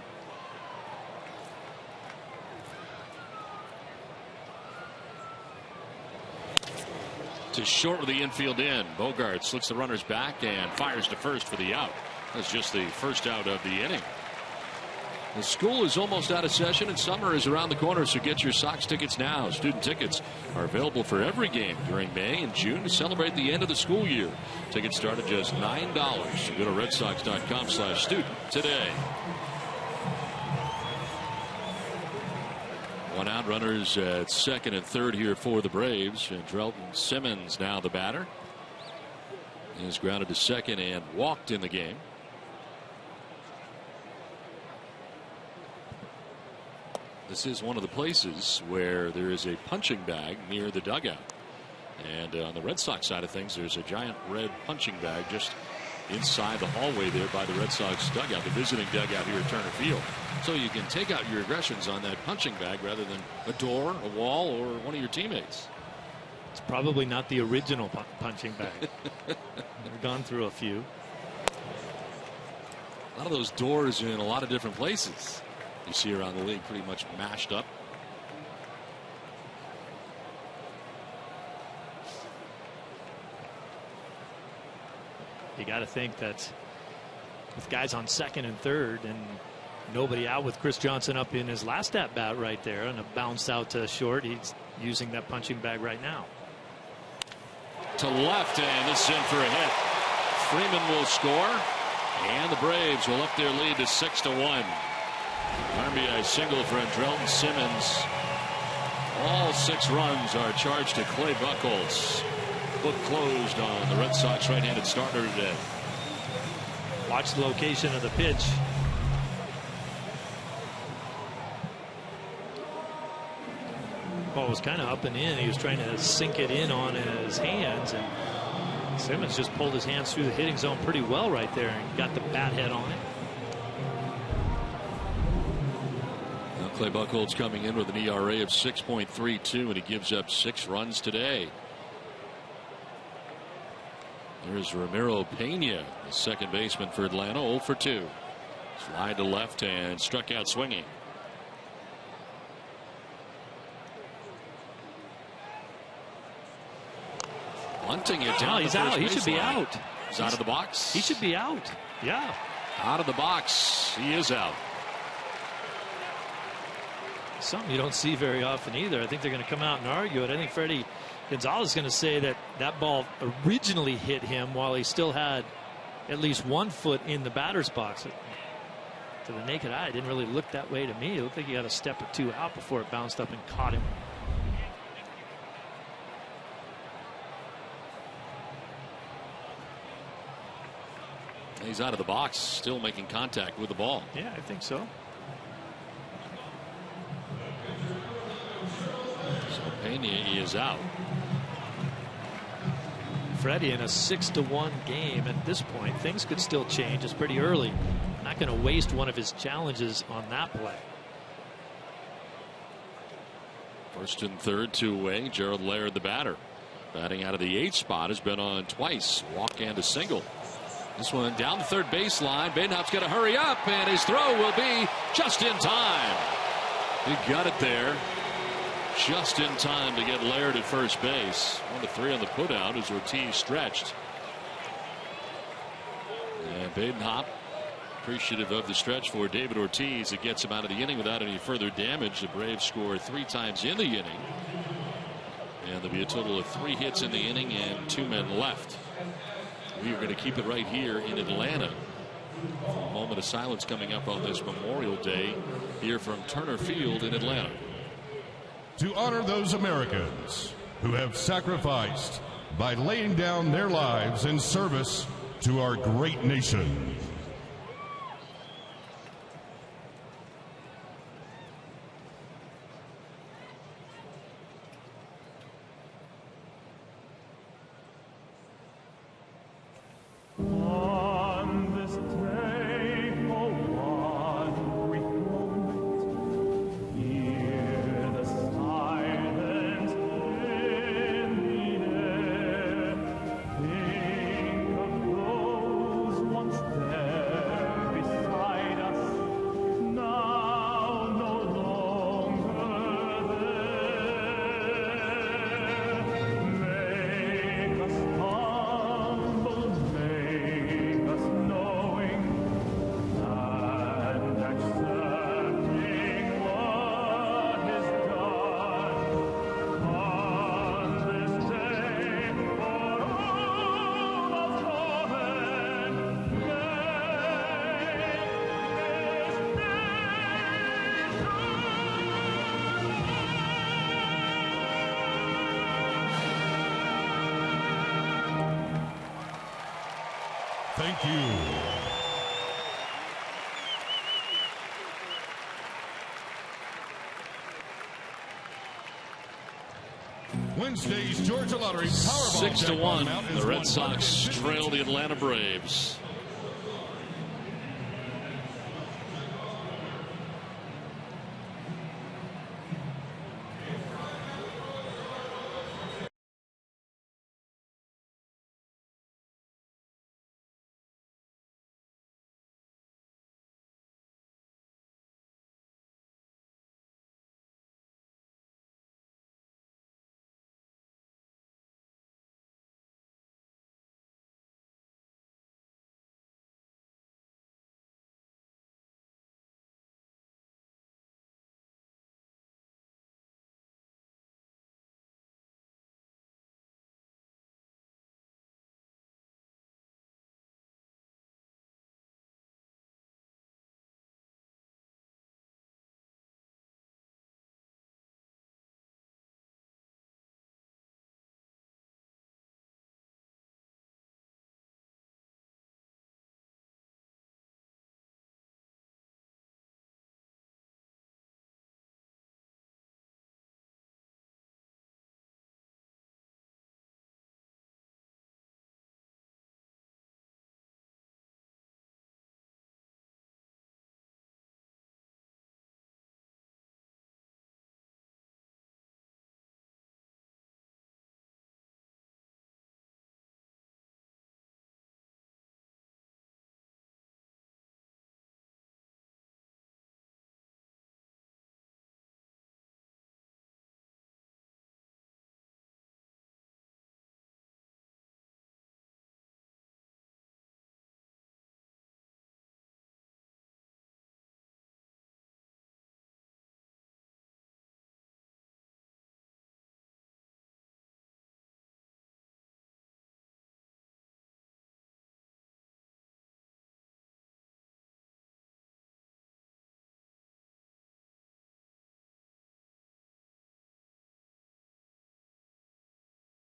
To short with the infield in. Bogarts looks the runners back and fires to first for the out. That's just the first out of the inning. The school is almost out of session and summer is around the corner, so get your Sox tickets now. Student tickets are available for every game during May and June to celebrate the end of the school year. Tickets start at just $9. Go to redsox.com/student today. 1 out, runners at second and third here for the Braves. And Andrelton Simmons now the batter. He is grounded to second and walked in the game. This is one of the places where there is a punching bag near the dugout. And on the Red Sox side of things, there's a giant red punching bag just inside the hallway there by the Red Sox dugout, the visiting dugout here at Turner Field. So you can take out your aggressions on that punching bag rather than a door, a wall, or one of your teammates. It's probably not the original punching bag. They've gone through a few. A lot of those doors in a lot of different places you see around the league, pretty much mashed up. You got to think that with guys on second and third and nobody out, with Chris Johnson up in his last at bat right there and a bounce out to short, he's using that punching bag right now. To left, and this is in for a hit. Freeman will score, and the Braves will up their lead to 6-1. RBI single for Andrelton Simmons. All 6 runs are charged to Clay Buchholz. Book closed on the Red Sox right-handed starter today. Watch the location of the pitch. Ball was kind of up and in. He was trying to sink it in on his hands, and Simmons just pulled his hands through the hitting zone pretty well right there and got the bat head on it. Now Clay Buchholz coming in with an ERA of 6.32, and he gives up 6 runs today. There's Ramiro Pena, the second baseman for Atlanta, 0 for 2. Slide to left and struck out swinging. Bunting it down. Oh, he's out. He should be out. He's out of the box. He should be out. Yeah. Out of the box. He is out. Something you don't see very often either. I think they're going to come out and argue it. I think Freddie Gonzalez is going to say that that ball originally hit him while he still had at least 1 foot in the batter's box. To the naked eye, it didn't really look that way to me. It looked like he got a step or 2 out before it bounced up and caught him. He's out of the box, still making contact with the ball. Yeah, I think so. So Pena is out. Freddie in a 6-1 game. At this point, things could still change. It's pretty early. Not going to waste one of his challenges on that play. First and third, 2 away. Gerald Laird, the batter, batting out of the 8th spot, has been on twice, walk and a single. This one down the third baseline. Badenhop's got to hurry up, and his throw will be just in time. He got it there just in time to get Laird at first base. 1-3 on the putout as Ortiz stretched. And Badenhop, appreciative of the stretch for David Ortiz. It gets him out of the inning without any further damage. The Braves score 3 times in the inning. And there'll be a total of 3 hits in the inning and 2 men left. We are going to keep it right here in Atlanta. A moment of silence coming up on this Memorial Day here from Turner Field in Atlanta. To honor those Americans who have sacrificed by laying down their lives in service to our great nation. Thank you. Wednesday's Georgia Lottery Powerball 6-1. The Red Sox trail the Atlanta Braves.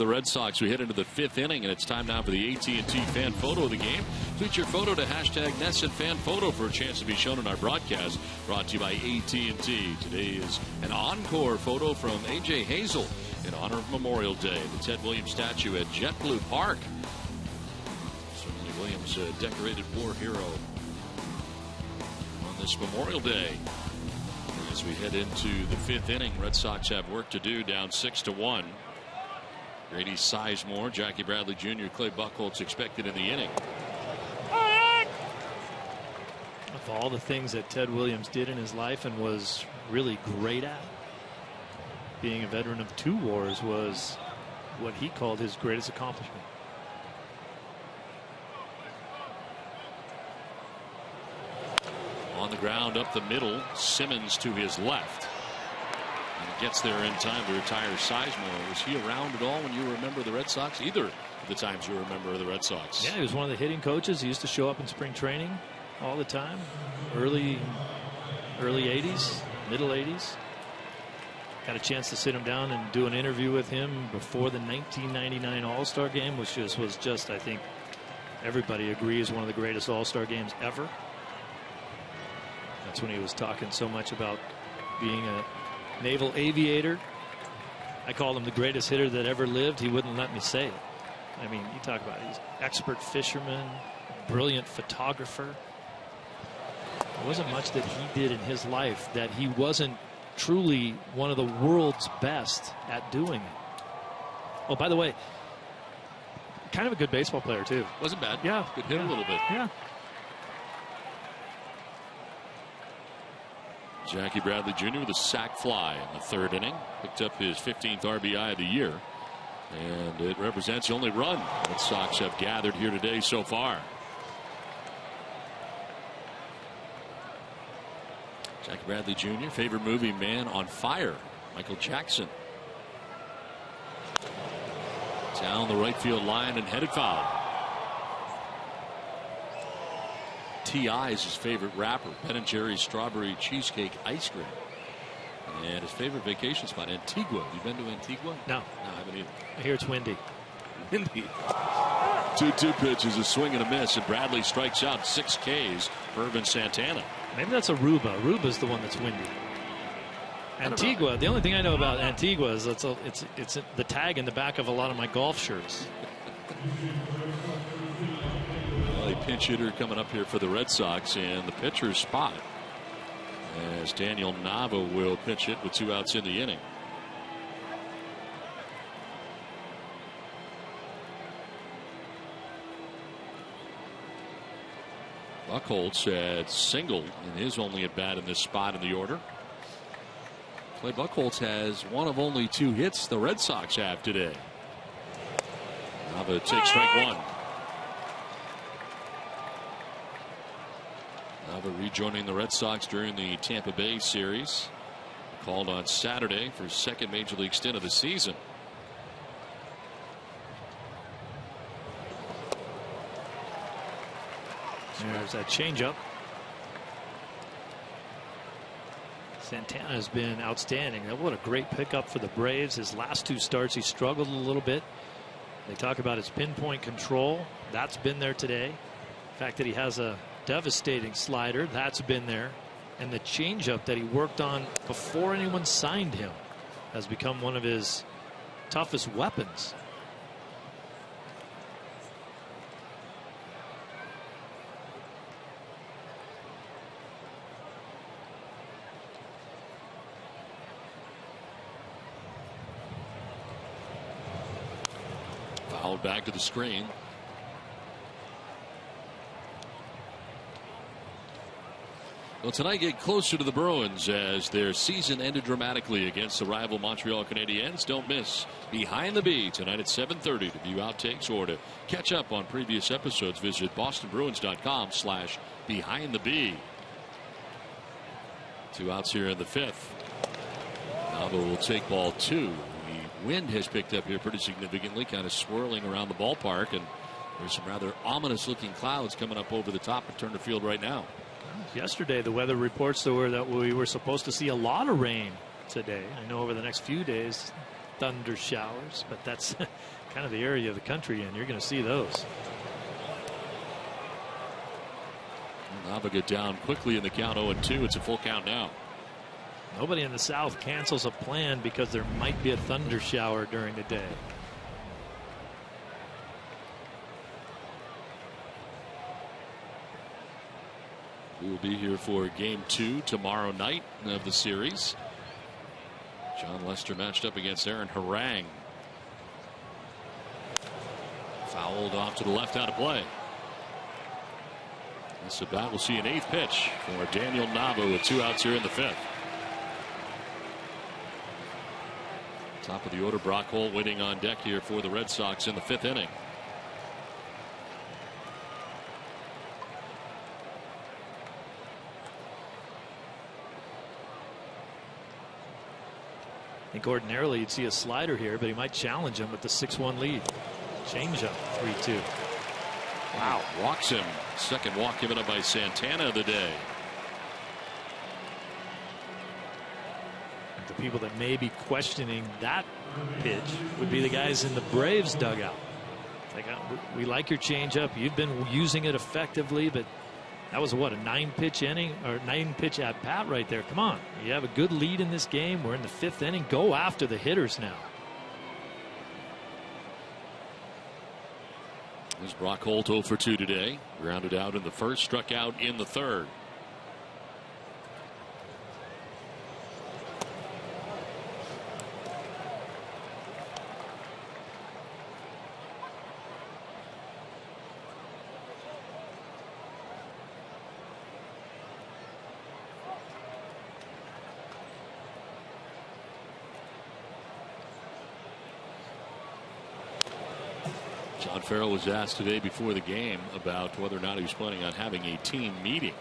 The Red Sox, we head into the 5th inning, and it's time now for the AT&T fan photo of the game. Tweet your photo to hashtag NESSANFanPhoto for a chance to be shown in our broadcast. Brought to you by AT&T. Today is an encore photo from A.J. Hazel in honor of Memorial Day. The Ted Williams statue at JetBlue Park Certainly Williams, a decorated war hero on this Memorial Day. As we head into the 5th inning, Red Sox have work to do, down 6-1. Grady Sizemore, Jackie Bradley Jr., Clay Buchholz expected in the inning. Of all the things that Ted Williams did in his life and was really great at, being a veteran of 2 wars was what he called his greatest accomplishment. On the ground up the middle, Simmons to his left. And he gets there in time to retire Sizemore. Was he around at all when you remember the Red Sox? Either of the times you remember the Red Sox. Yeah, he was one of the hitting coaches. He used to show up in spring training all the time. Early 80s, middle 80s. Got a chance to sit him down and do an interview with him before the 1999 All-Star game, which was just, I think, everybody agrees, one of the greatest All-Star games ever. That's when he was talking so much about being a naval aviator. I called him the greatest hitter that ever lived. He wouldn't let me say it. I mean, you talk about it. He's expert fisherman, brilliant photographer. There wasn't much that he did in his life that he wasn't truly one of the world's best at doing it. Oh, by the way, kind of a good baseball player too. Wasn't bad. Yeah. Could hit a little bit. Yeah. Jackie Bradley Jr. with a sac fly in the 3rd inning. Picked up his 15th RBI of the year. And it represents the only run that Sox have gathered here today so far. Jackie Bradley Jr., favorite movie, Man on Fire, Michael Jackson. Down the right field line and headed foul. T.I. is his favorite rapper, Ben & Jerry's Strawberry Cheesecake Ice Cream. And his favorite vacation spot, Antigua. Have you been to Antigua? No. No, I haven't either. I hear it's windy. Windy. 2-2 pitches, a swing and a miss, and Bradley strikes out 6 Ks for Irvin Santana. Maybe that's Aruba. Aruba's the one that's windy. Antigua, the only thing I know about Antigua is it's the tag in the back of a lot of my golf shirts. Well, a pinch hitter coming up here for the Red Sox in the pitcher's spot, as Daniel Nava will pitch hit with 2 outs in the inning. Buchholz had singled in his only at bat in this spot in the order. Clay Buchholz has one of only 2 hits the Red Sox have today. Nava takes strike 1. Nava rejoining the Red Sox during the Tampa Bay series. Called on Saturday for his 2nd major league stint of the season. There's that changeup. Santana has been outstanding. What a great pickup for the Braves. His last 2 starts, he struggled a little bit. They talk about his pinpoint control. That's been there today. The fact that he has a devastating slider, that's been there. And the changeup that he worked on before anyone signed him has become one of his toughest weapons. Fouled back to the screen. Well, tonight get closer to the Bruins as their season ended dramatically against the rival Montreal Canadiens. Don't miss Behind the B tonight at 7:30 to view outtakes or to catch up on previous episodes. Visit bostonbruins.com/behindtheb. 2 outs here in the 5th. Nava will take ball 2. The wind has picked up here pretty significantly, kind of swirling around the ballpark, and there's some rather ominous looking clouds coming up over the top of Turner Field right now. Yesterday, the weather reports were that we were supposed to see a lot of rain today. I know over the next few days, thunder showers, but that's kind of the area of the country, and you're going to see those. Nava get down quickly in the count, 0-2. It's a full count now. Nobody in the South cancels a plan because there might be a thunder shower during the day. We will be here for Game 2 tomorrow night of the series. John Lester matched up against Aaron Harang. Fouled off to the left, out of play. This at bat will see an 8th pitch for Daniel Nava with 2 outs here in the 5th. Top of the order, Brock Holt waiting on deck here for the Red Sox in the 5th inning. I think ordinarily you'd see a slider here, but he might challenge him with the 6-1 lead. Changeup, 3-2. Wow, walks him. Second walk given up by Santana of the day. The people that may be questioning that pitch would be the guys in the Braves dugout. Like, we like your changeup. You've been using it effectively, but that was what, a 9-pitch inning or 9-pitch at bat right there. Come on, you have a good lead in this game. We're in the 5th inning. Go after the hitters now. There's Brock Holt 0 for 2 today. Grounded out in the 1st, struck out in the 3rd. John Farrell was asked today before the game about whether or not he was planning on having a team meeting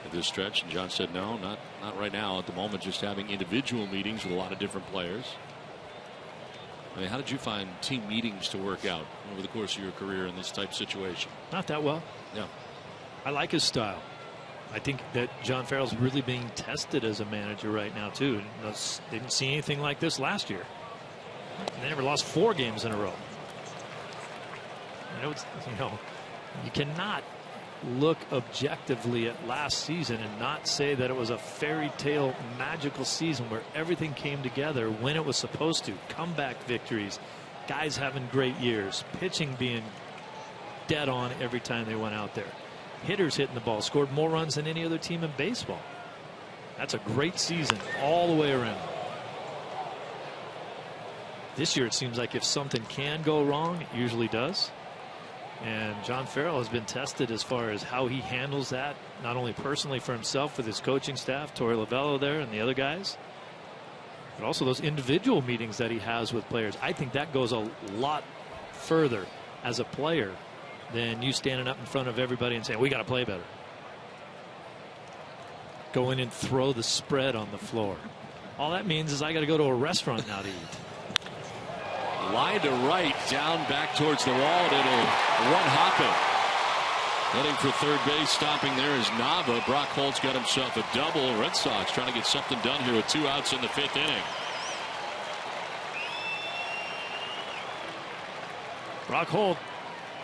at this stretch, and John said no, not right now. At the moment, just having individual meetings with a lot of different players. I mean, how did you find team meetings to work out over the course of your career in this type of situation? Not that well. Yeah. I like his style. I think that John Farrell's really being tested as a manager right now too. Didn't see anything like this last year. They never lost 4 games in a row. You cannot look objectively at last season and not say that it was a fairy tale magical season where everything came together when it was supposed to. Comeback victories, guys having great years, pitching being dead on every time they went out there, hitters hitting the ball, scored more runs than any other team in baseball. That's a great season all the way around. This year it seems like if something can go wrong, it usually does. And John Farrell has been tested as far as how he handles that, not only personally for himself with his coaching staff, Torey Lovullo there and the other guys, but also those individual meetings that he has with players. I think that goes a lot further as a player than you standing up in front of everybody and saying, we got to play better. Go in and throw the spread on the floor. All that means is I got to go to a restaurant now to eat. Line to right, down back towards the wall, and it'll one-hop it. Heading for third base, stopping there is Nava. Brock Holt's got himself a double. Red Sox trying to get something done here with 2 outs in the 5th inning. Brock Holt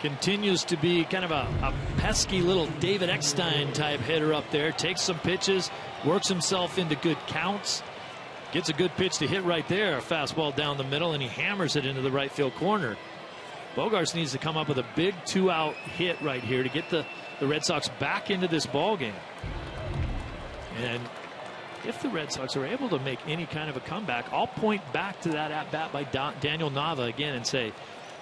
continues to be kind of a pesky little David Eckstein type hitter up there. Takes some pitches, works himself into good counts. Gets a good pitch to hit right there, a fastball down the middle, and he hammers it into the right field corner. Bogaerts needs to come up with a big 2-out hit right here to get the Red Sox back into this ball game. And if the Red Sox are able to make any kind of a comeback, I'll point back to that at-bat by Daniel Nava again and say,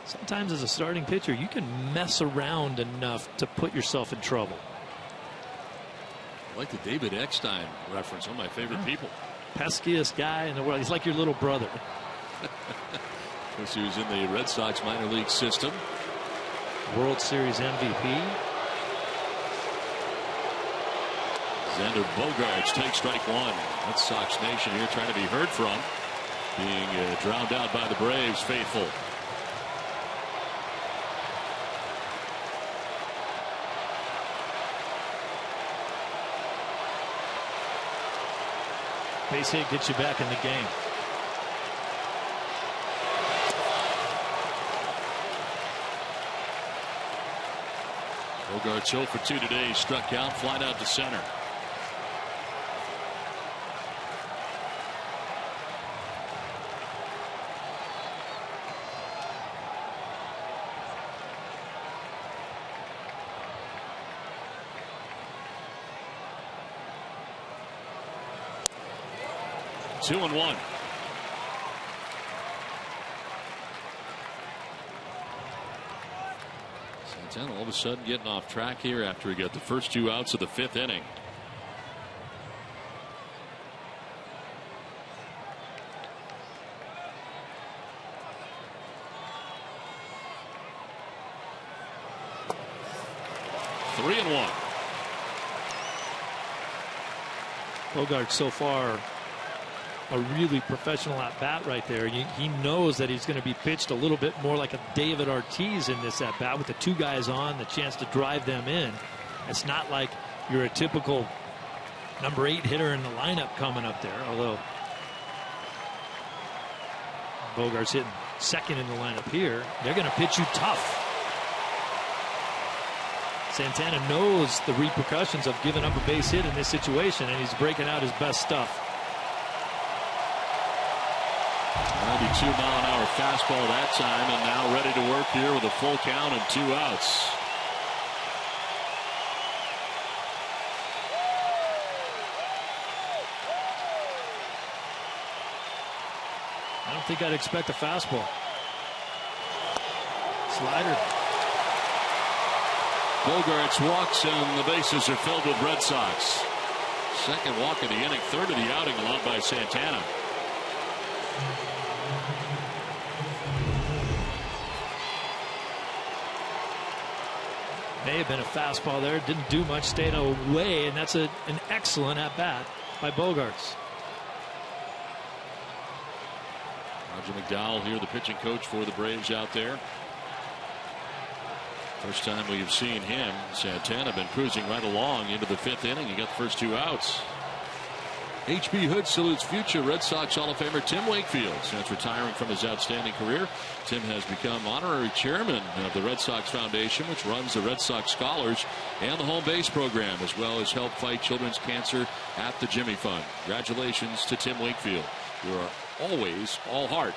sometimes as a starting pitcher, you can mess around enough to put yourself in trouble. I like the David Eckstein reference, one of my favorite people. Peskiest guy in the world. He's like your little brother. He was in the Red Sox minor league system. World Series MVP. Xander Bogaerts takes strike 1. Red Sox Nation here trying to be heard from. Being drowned out by the Braves faithful. Base hit gets you back in the game. Bogaerts 0 for 2 today. Struck out, flied out to center. 2-1. Santana all of a sudden getting off track here after he got the first 2 outs of the 5th inning. Three and 1. Bogart so far a really professional at bat right there. He knows that he's going to be pitched a little bit more like a David Ortiz in this at bat with the 2 guys on, the chance to drive them in. It's not like you're a typical number 8 hitter in the lineup coming up there, although Bogart's hitting second in the lineup here. They're going to pitch you tough. Santana knows the repercussions of giving up a base hit in this situation, and he's breaking out his best stuff. 92-mile-an-hour fastball that time, and now ready to work here with a full count and 2 outs. I don't think I'd expect a fastball. Slider. Bogarts walks, and the bases are filled with Red Sox. Second walk of the inning, third of the outing allowed by Santana. May have been a fastball there. Didn't do much, stayed away, and that's an excellent at-bat by Bogarts. Roger McDowell here, the pitching coach for the Braves out there. First time we've seen him. Santana been cruising right along into the 5th inning. He got the first 2 outs. H.B. Hood salutes future Red Sox Hall of Famer Tim Wakefield. Since retiring from his outstanding career, Tim has become honorary chairman of the Red Sox Foundation, which runs the Red Sox Scholars and the Home Base program, as well as help fight children's cancer at the Jimmy Fund. Congratulations to Tim Wakefield. You are always all heart.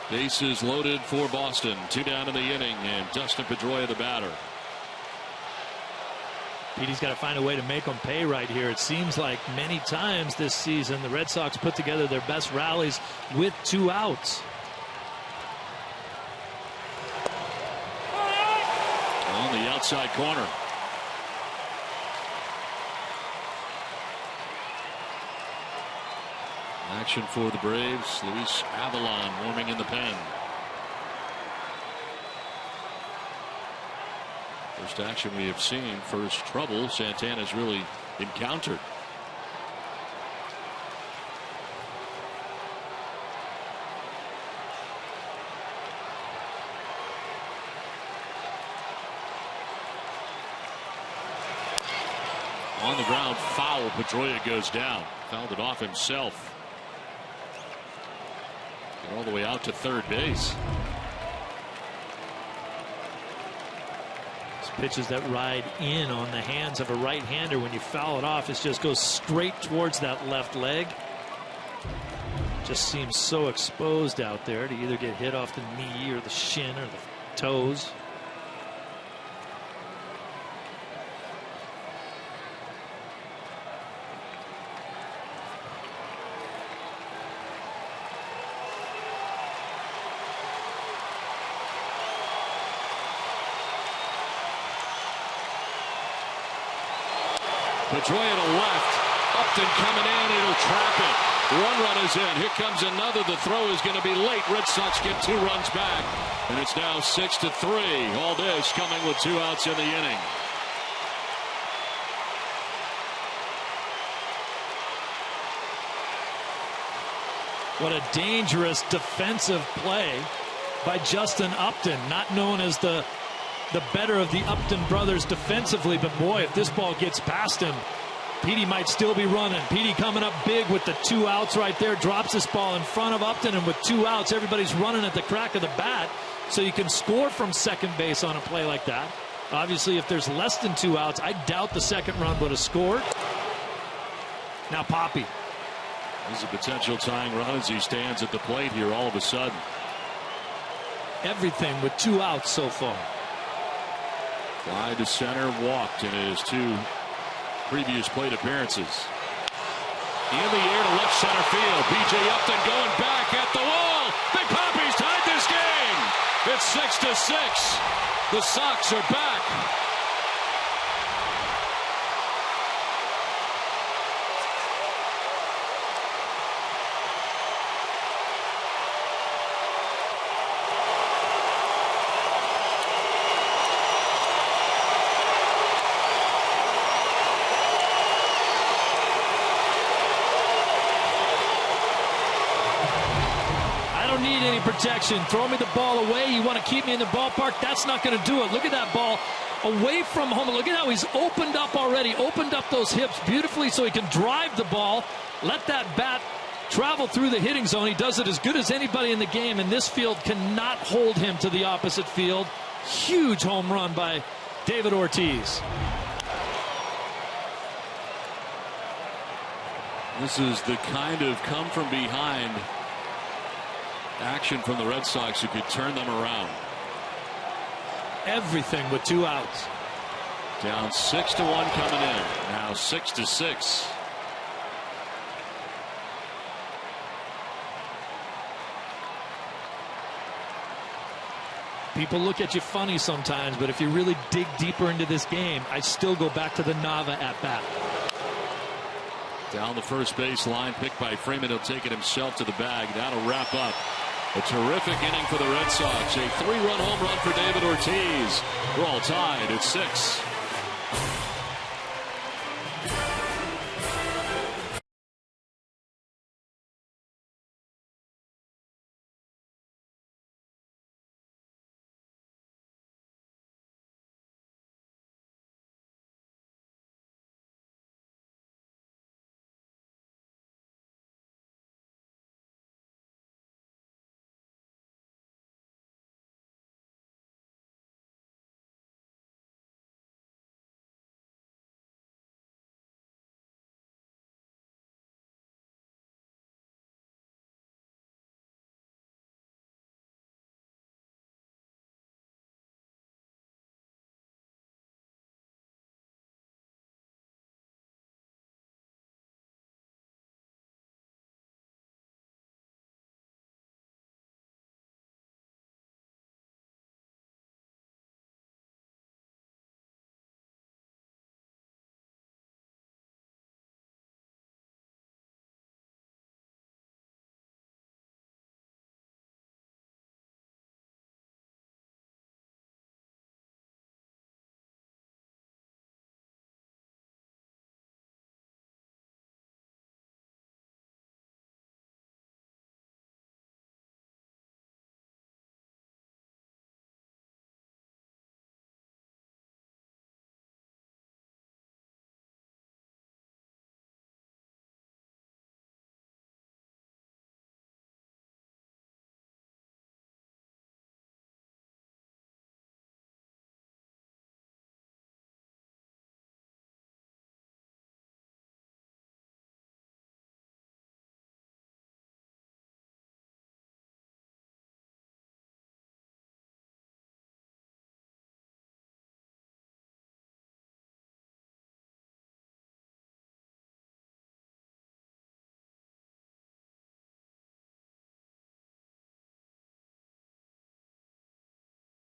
Bases loaded for Boston. 2 down in the inning, and Dustin Pedroia the batter. Petey's got to find a way to make them pay right here. It seems like many times this season the Red Sox put together their best rallies with 2 outs. On the outside corner. Action for the Braves. Luis Avalon warming in the pen. First action we have seen. First trouble Santana's really encountered. On the ground, foul. Pedroia goes down. Fouled it off himself. Get all the way out to third base. These pitches that ride in on the hands of a right-hander, when you foul it off, it just goes straight towards that left leg. Just seems so exposed out there to either get hit off the knee or the shin or the toes. Pedroia to left. Upton coming in. It'll trap it. 1 run is in. Here comes another. The throw is going to be late. Red Sox get 2 runs back. And it's now 6-3. All this coming with 2 outs in the inning. What a dangerous defensive play by Justin Upton, not known as the better of the Upton brothers defensively, but boy, if this ball gets past him, Petey might still be running. Petey coming up big with the 2 outs right there, drops this ball in front of Upton, and with 2 outs, everybody's running at the crack of the bat, so you can score from second base on a play like that. Obviously, if there's less than 2 outs, I doubt the second run would have scored. Now Poppy. There's a potential tying run as he stands at the plate here all of a sudden. Everything with 2 outs so far. Fly to center, walked, and it is to previous plate appearances. In the air to left center field. B.J. Upton going back at the wall. Big Papi's tied this game. It's 6-6. The Sox are back. Protection. Throw me the ball away. You want to keep me in the ballpark? That's not going to do it. Look at that ball away from home. Look at how he's opened up already. Opened up those hips beautifully so he can drive the ball. Let that bat travel through the hitting zone. He does it as good as anybody in the game, and this field cannot hold him to the opposite field. Huge home run by David Ortiz. This is the kind of come from behind action from the Red Sox who could turn them around. Everything with 2 outs. Down 6-1 coming in. Now 6-6. People look at you funny sometimes, but if you really dig deeper into this game, I still go back to the Nava at bat. Down the first base line, picked by Freeman. He'll take it himself to the bag. That'll wrap up a terrific inning for the Red Sox. A 3-run home run for David Ortiz. We're all tied at 6.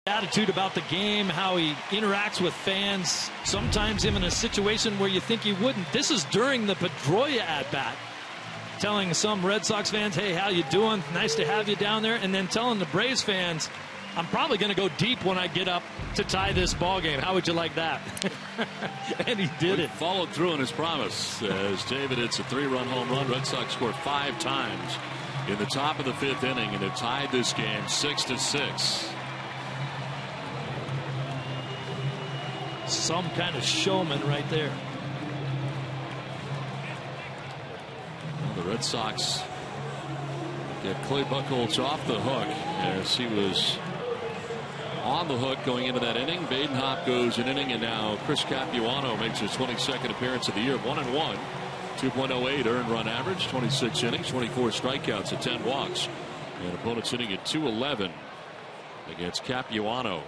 Attitude about the game, how he interacts with fans, sometimes even in a situation where you think he wouldn't. This is during the Pedroia at-bat, telling some Red Sox fans, hey, how you doing? Nice to have you down there. And then telling the Braves fans, I'm probably going to go deep when I get up to tie this ball game. How would you like that? And he did it. Followed through on his promise as David hits a 3-run home run. Red Sox scored 5 times in the top of the 5th inning, and have tied this game 6-6. Some kind of showman right there. Well, the Red Sox get Clay Buchholz off the hook as he was on the hook going into that inning. Badenhop goes an inning, and now Chris Capuano makes his 22nd appearance of the year. 1-1, 2.08 earned run average, 26 innings, 24 strikeouts at 10 walks, and opponents hitting at .211 against Capuano.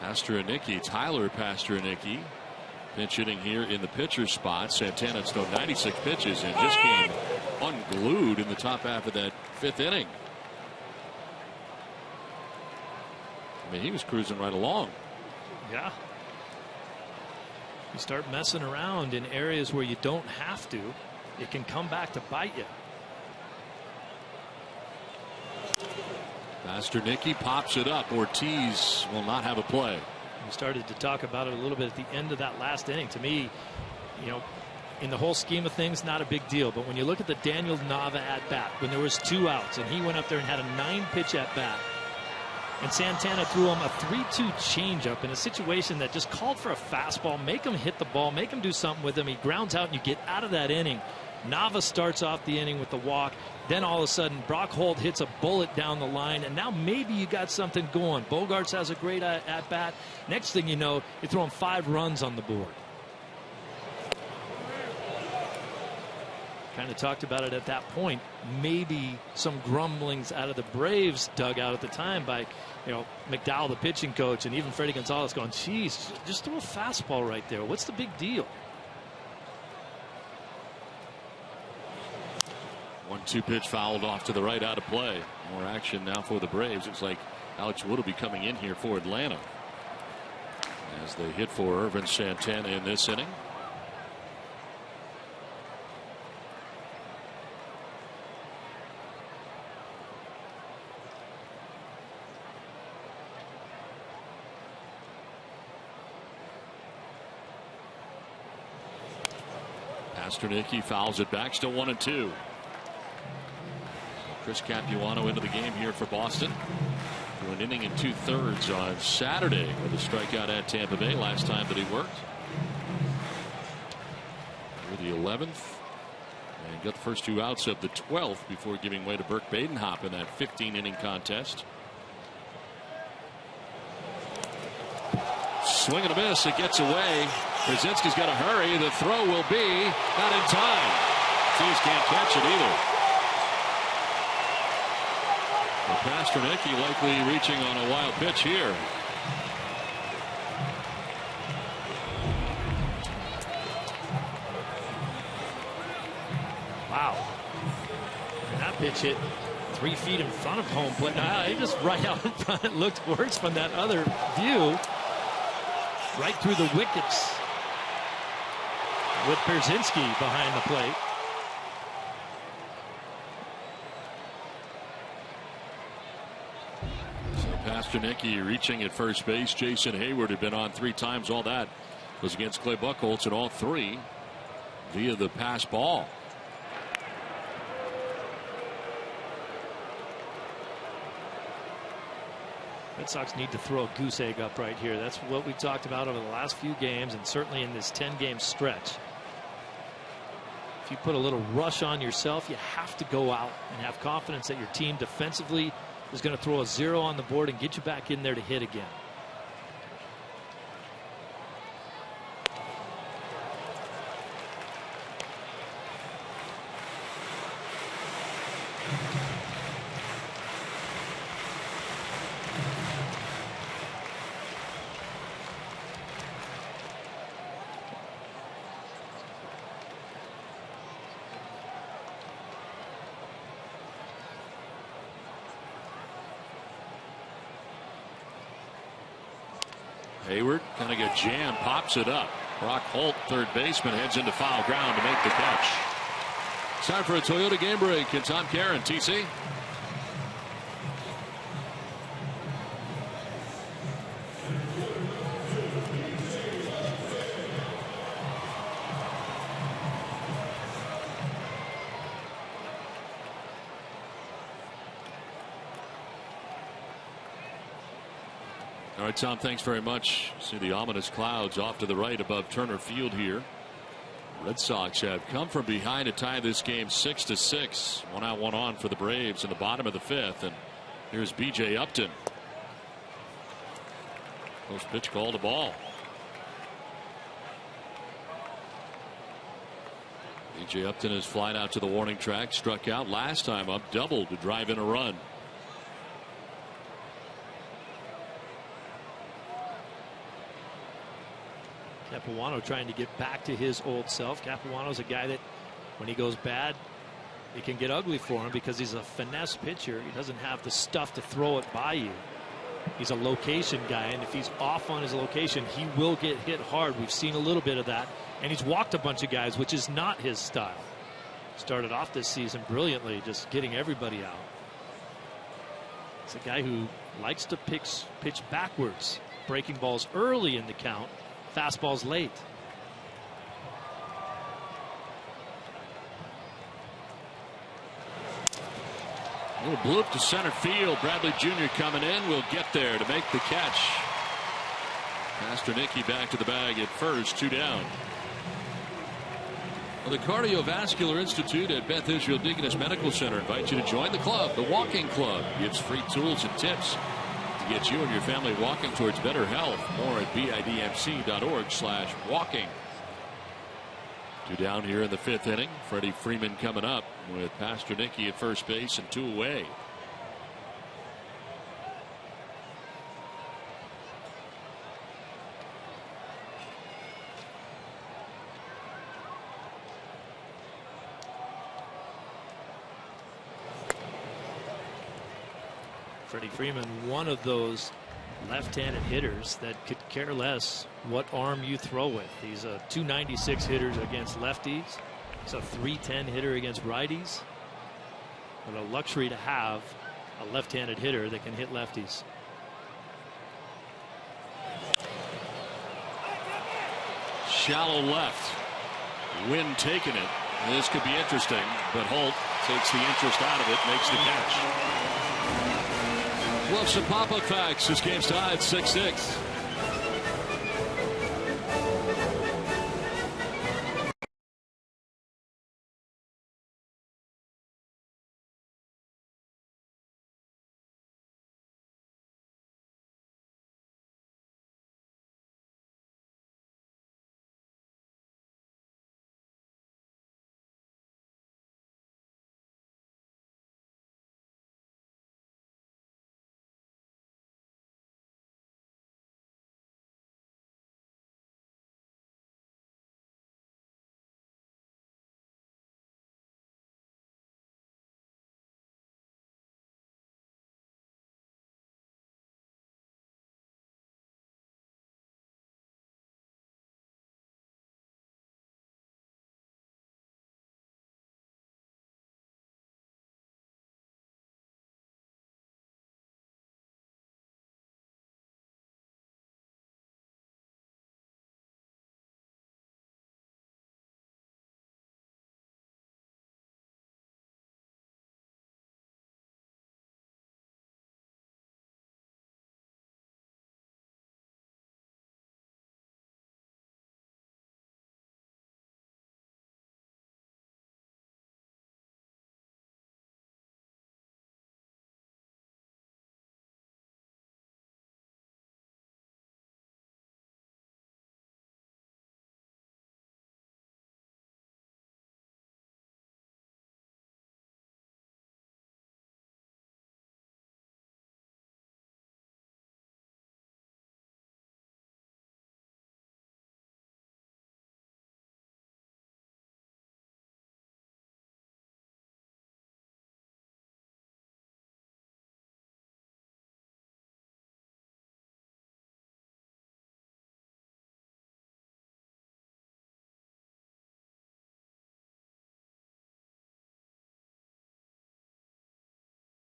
Tyler Pasternicki, pinch hitting here in the pitcher's spot. Santana's thrown 96 pitches and just came unglued in the top half of that 5th inning. I mean, he was cruising right along. Yeah. You start messing around in areas where you don't have to, it can come back to bite you. Pasternicki pops it up. Ortiz will not have a play. We started to talk about it a little bit at the end of that last inning. To me, you know, in the whole scheme of things, not a big deal. But when you look at the Daniel Nava at bat, when there was 2 outs and he went up there and had a 9-pitch at bat, and Santana threw him a 3-2 changeup in a situation that just called for a fastball, make him hit the ball, make him do something with him. He grounds out and you get out of that inning. Nava starts off the inning with the walk. Then all of a sudden, Brock Holt hits a bullet down the line, and now maybe you got something going. Bogarts has a great at-bat. Next thing you know, you're throwing 5 runs on the board. Kind of talked about it at that point. Maybe some grumblings out of the Braves dugout at the time by, you know, McDowell, the pitching coach, and even Freddie Gonzalez going, geez, just throw a fastball right there. What's the big deal? 1-2 pitch fouled off to the right, out of play. More action now for the Braves. Looks like Alex Wood will be coming in here for Atlanta as they hit for Irvin Santana in this inning. Pasternicki fouls it back, still 1-2. Chris Capuano into the game here for Boston for an inning and 2/3 on Saturday with a strikeout at Tampa Bay last time that he worked. For the 11th and got the first 2 outs of the 12th before giving way to Burke Badenhop in that 15-inning contest. Swing and a miss. It gets away. Brzezinski's got to hurry. The throw will be not in time. Teams can't catch it either. Pasternicki likely reaching on a wild pitch here. Wow. And that pitch hit 3 feet in front of home plate. It just right out in front. It looked worse from that other view. Right through the wickets with Brzezinski behind the plate. Pasternicki reaching at first base. Jason Hayward had been on 3 times. All that was against Clay Buchholz, and all 3 via the pass ball. Red Sox need to throw a goose egg up right here. That's what we talked about over the last few games, and certainly in this 10-game stretch. If you put a little rush on yourself, you have to go out and have confidence that your team defensively is going to throw a 0 on the board and get you back in there to hit again. Hayward kind of got jammed, pops it up. Brock Holt, third baseman, heads into foul ground to make the catch. It's time for a Toyota game break. And Tom Caron, TC. All right, Tom, thanks very much. See the ominous clouds off to the right above Turner Field here. Red Sox have come from behind to tie this game 6-6. 1 out, 1 on for the Braves in the bottom of the 5th. And here's B.J. Upton. Post pitch called a ball. B.J. Upton has flied out to the warning track, struck out last time up, doubled to drive in a run. Capuano trying to get back to his old self. Capuano's a guy that when he goes bad, it can get ugly for him because he's a finesse pitcher. He doesn't have the stuff to throw it by you. He's a location guy, and if he's off on his location, he will get hit hard. We've seen a little bit of that, and he's walked a bunch of guys, which is not his style. Started off this season brilliantly, just getting everybody out. It's a guy who likes to pitch backwards, breaking balls early in the count, fastballs late. A little bloop to center field. Bradley Jr. coming in. Will get there to make the catch. Pasternicki back to the bag at first. 2 down. Well, the Cardiovascular Institute at Beth Israel Deaconess Medical Center invites you to join the club. The Walking Club gives free tools and tips to get you and your family walking towards better health. More at bidmc.org/walking. 2 down here in the 5th inning. Freddie Freeman coming up with Pasternicki at first base and 2 away. Freddie Freeman, one of those left-handed hitters that could care less what arm you throw with. He's a .296 hitter against lefties. He's a .310 hitter against righties. What a luxury to have a left-handed hitter that can hit lefties. Shallow left. Wind taking it. This could be interesting, but Holt takes the interest out of it, makes the catch. We'll have some pop-up facts. This game's tied 6-6.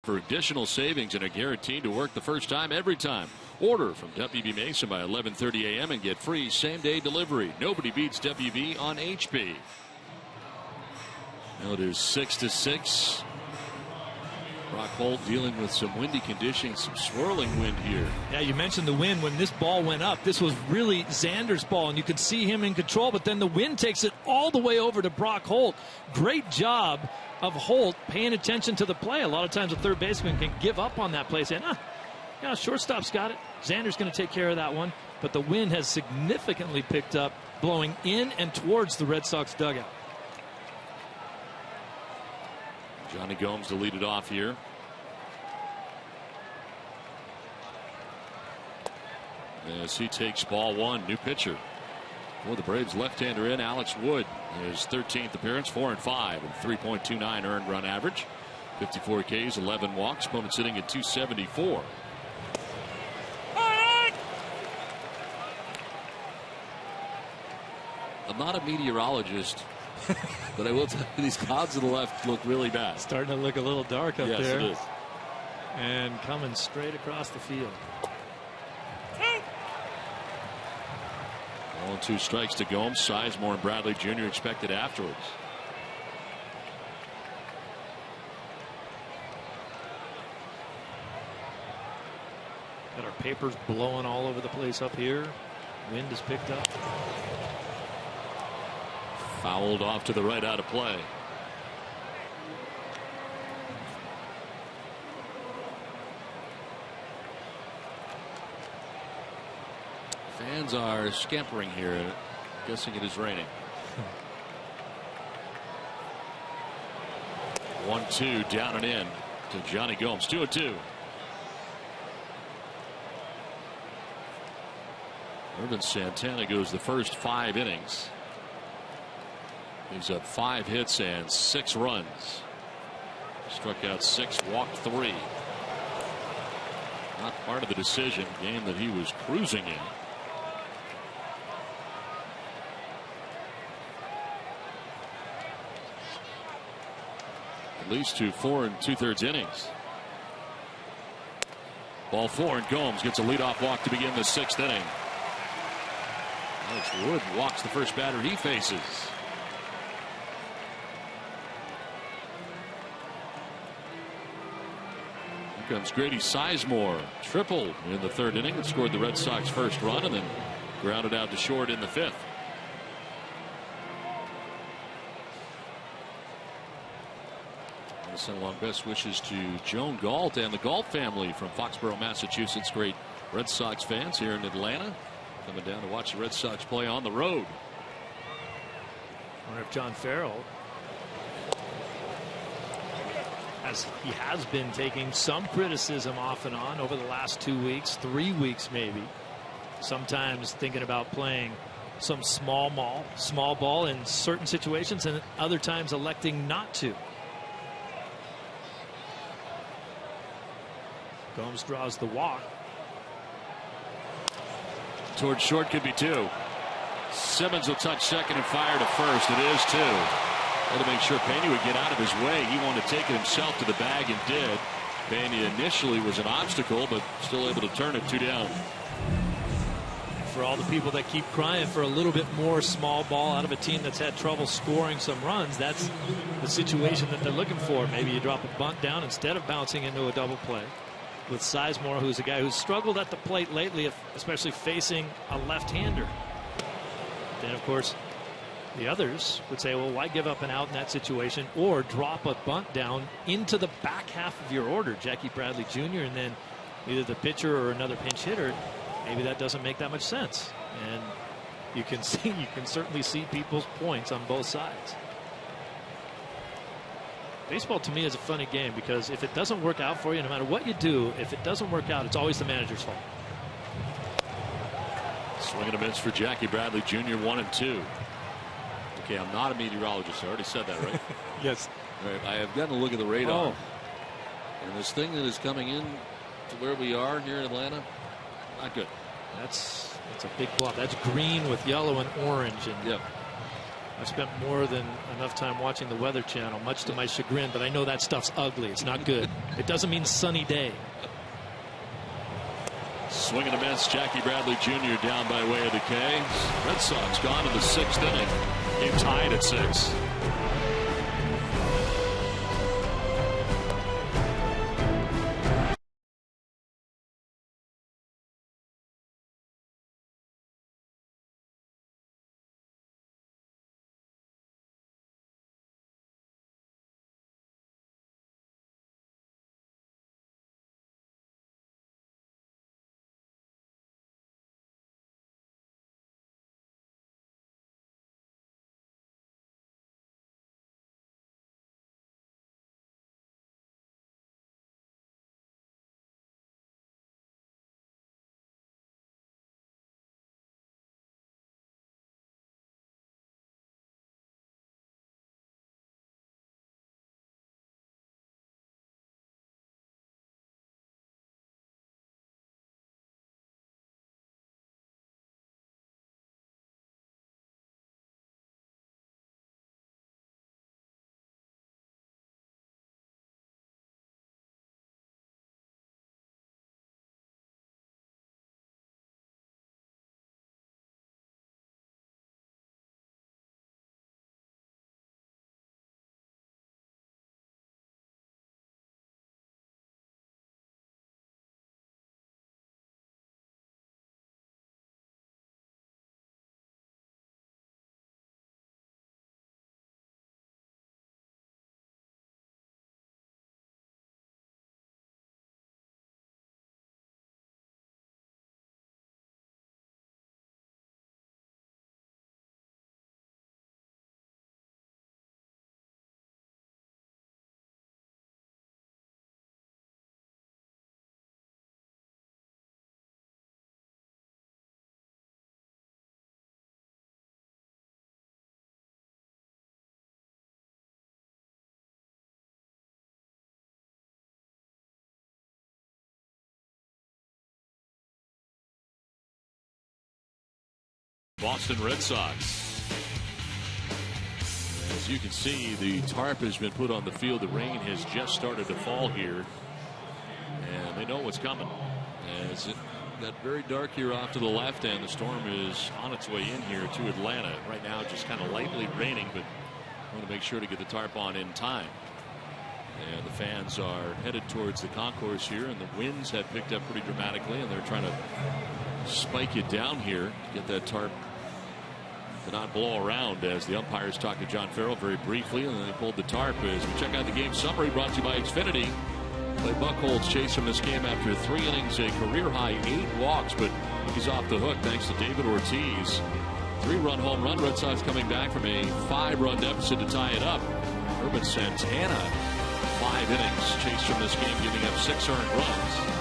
For additional savings and are guaranteed to work the first time every time. Order from WB Mason by 11:30 a.m. and get free same-day delivery. Nobody beats WB on HP. Now it is 6-6. Brock Holt dealing with some windy conditions, some swirling wind here. Yeah, you mentioned the wind. When this ball went up, this was really Xander's ball, and you could see him in control, but then the wind takes it all the way over to Brock Holt. Great job of Holt paying attention to the play. A lot of times a third baseman can give up on that play, saying, shortstop's got it. Xander's going to take care of that one. But the wind has significantly picked up, blowing in and towards the Red Sox dugout. Johnny Gomes to lead it off here. As he takes ball 1, new pitcher. Well, the Braves left-hander in Alex Wood, his 13th appearance, 4-5 and 3.29 earned run average, 54 Ks, 11 walks. Opponent sitting at 274. I'm not a meteorologist, but I will tell you these clouds to the left look really bad. Starting to look a little dark up there. Yes, it is. And coming straight across the field. 1-2 strikes to Gomes. Sizemore and Bradley Jr. expected afterwards. Got our papers blowing all over the place up here. Wind is picked up. Fouled off to the right, out of play. Fans are scampering here. Guessing it is raining. 1-2 down and in to Johnny Gomes. 2-2. Irvin Santana goes the first 5 innings. Gives up 5 hits and 6 runs. Struck out 6, walked 3. Not part of the decision. Game that he was cruising in. At least to 4 2/3 innings. Ball 4, and Gomes gets a leadoff walk to begin the 6th inning. Alex Wood walks the first batter he faces. Here comes Grady Sizemore. Tripled in the 3rd inning and scored the Red Sox first run, and then grounded out to short in the 5th. Send along best wishes to Joan Galt and the Galt family from Foxborough, Massachusetts. Great Red Sox fans here in Atlanta, coming down to watch the Red Sox play on the road. I wonder if John Farrell, as he has been taking some criticism off and on over the last 2 weeks, 3 weeks maybe, sometimes thinking about playing some small ball in certain situations, and other times electing not to. Gomes draws the walk. Towards short, could be 2. Simmons will touch second and fire to first. It is 2. Had to make sure Pena would get out of his way. He wanted to take it himself to the bag and did. Pena initially was an obstacle, but still able to turn it 2 down. For all the people that keep crying for a little bit more small ball out of a team that's had trouble scoring some runs, that's the situation that they're looking for. Maybe you drop a bunt down instead of bouncing into a double play. With Sizemore, who's a guy who's struggled at the plate lately, especially facing a left-hander. Then, of course, the others would say, well, why give up an out in that situation, or drop a bunt down into the back half of your order? Jackie Bradley Jr. and then either the pitcher or another pinch hitter. Maybe that doesn't make that much sense. And you can certainly see people's points on both sides. Baseball to me is a funny game, because if it doesn't work out for you, no matter what you do, if it doesn't work out, it's always the manager's fault. Swing and a miss for Jackie Bradley Jr. 1-2. Okay, I'm not a meteorologist. I already said that, right? Yes. Right, I have gotten a look at the radar. And this thing that is coming in to where we are here in Atlanta, not good. That's a big block. That's green with yellow and orange. And yep. I've spent more than enough time watching the Weather Channel, much to my chagrin, but I know that stuff's ugly. It's not good. It doesn't mean sunny day. Swing and a miss. Jackie Bradley Jr. down by way of the K. Red Sox gone to the 6th inning. Game tied at 6. Boston Red Sox. As you can see, the tarp has been put on the field. The rain has just started to fall here, and they know what's coming. As it got very dark here off to the left, and the storm is on its way in here to Atlanta. Right now, just kind of lightly raining, but I want to make sure to get the tarp on in time. And the fans are headed towards the concourse here, and the winds have picked up pretty dramatically, and they're trying to spike it down here, get that tarp to not blow around, as the umpires talked to John Farrell very briefly, and then they pulled the tarp. As we check out the game summary brought to you by Xfinity. Clay Buchholz chasing this game after 3 innings, a career high 8 walks, but he's off the hook thanks to David Ortiz. 3-run home run. Red Sox coming back from a 5-run deficit to tie it up. Urban Santana, 5 innings chased from this game, giving up 6 earned runs.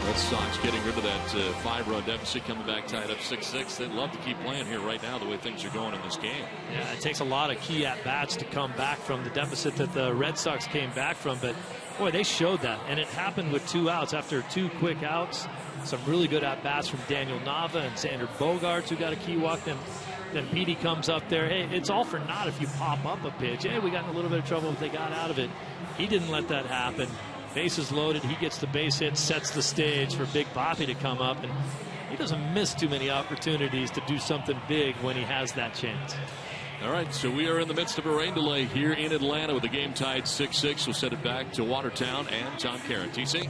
Red Sox getting rid of that 5-run deficit, coming back tied up 6-6. They'd love to keep playing here right now the way things are going in this game. Yeah, it takes a lot of key at-bats to come back from the deficit that the Red Sox came back from. But, boy, they showed that. And it happened with 2 outs after 2 quick outs. Some really good at-bats from Daniel Nava and Xander Bogaerts, who got a key walk. Then Petey comes up there. Hey, it's all for naught if you pop up a pitch. Hey, we got in a little bit of trouble if they got out of it. He didn't let that happen. Bases loaded, he gets the base hit, sets the stage for Big Papi to come up, and he doesn't miss too many opportunities to do something big when he has that chance. All right, so we are in the midst of a rain delay here in Atlanta with the game tied 6-6. We'll send it back to Watertown and Tom Caron. TC?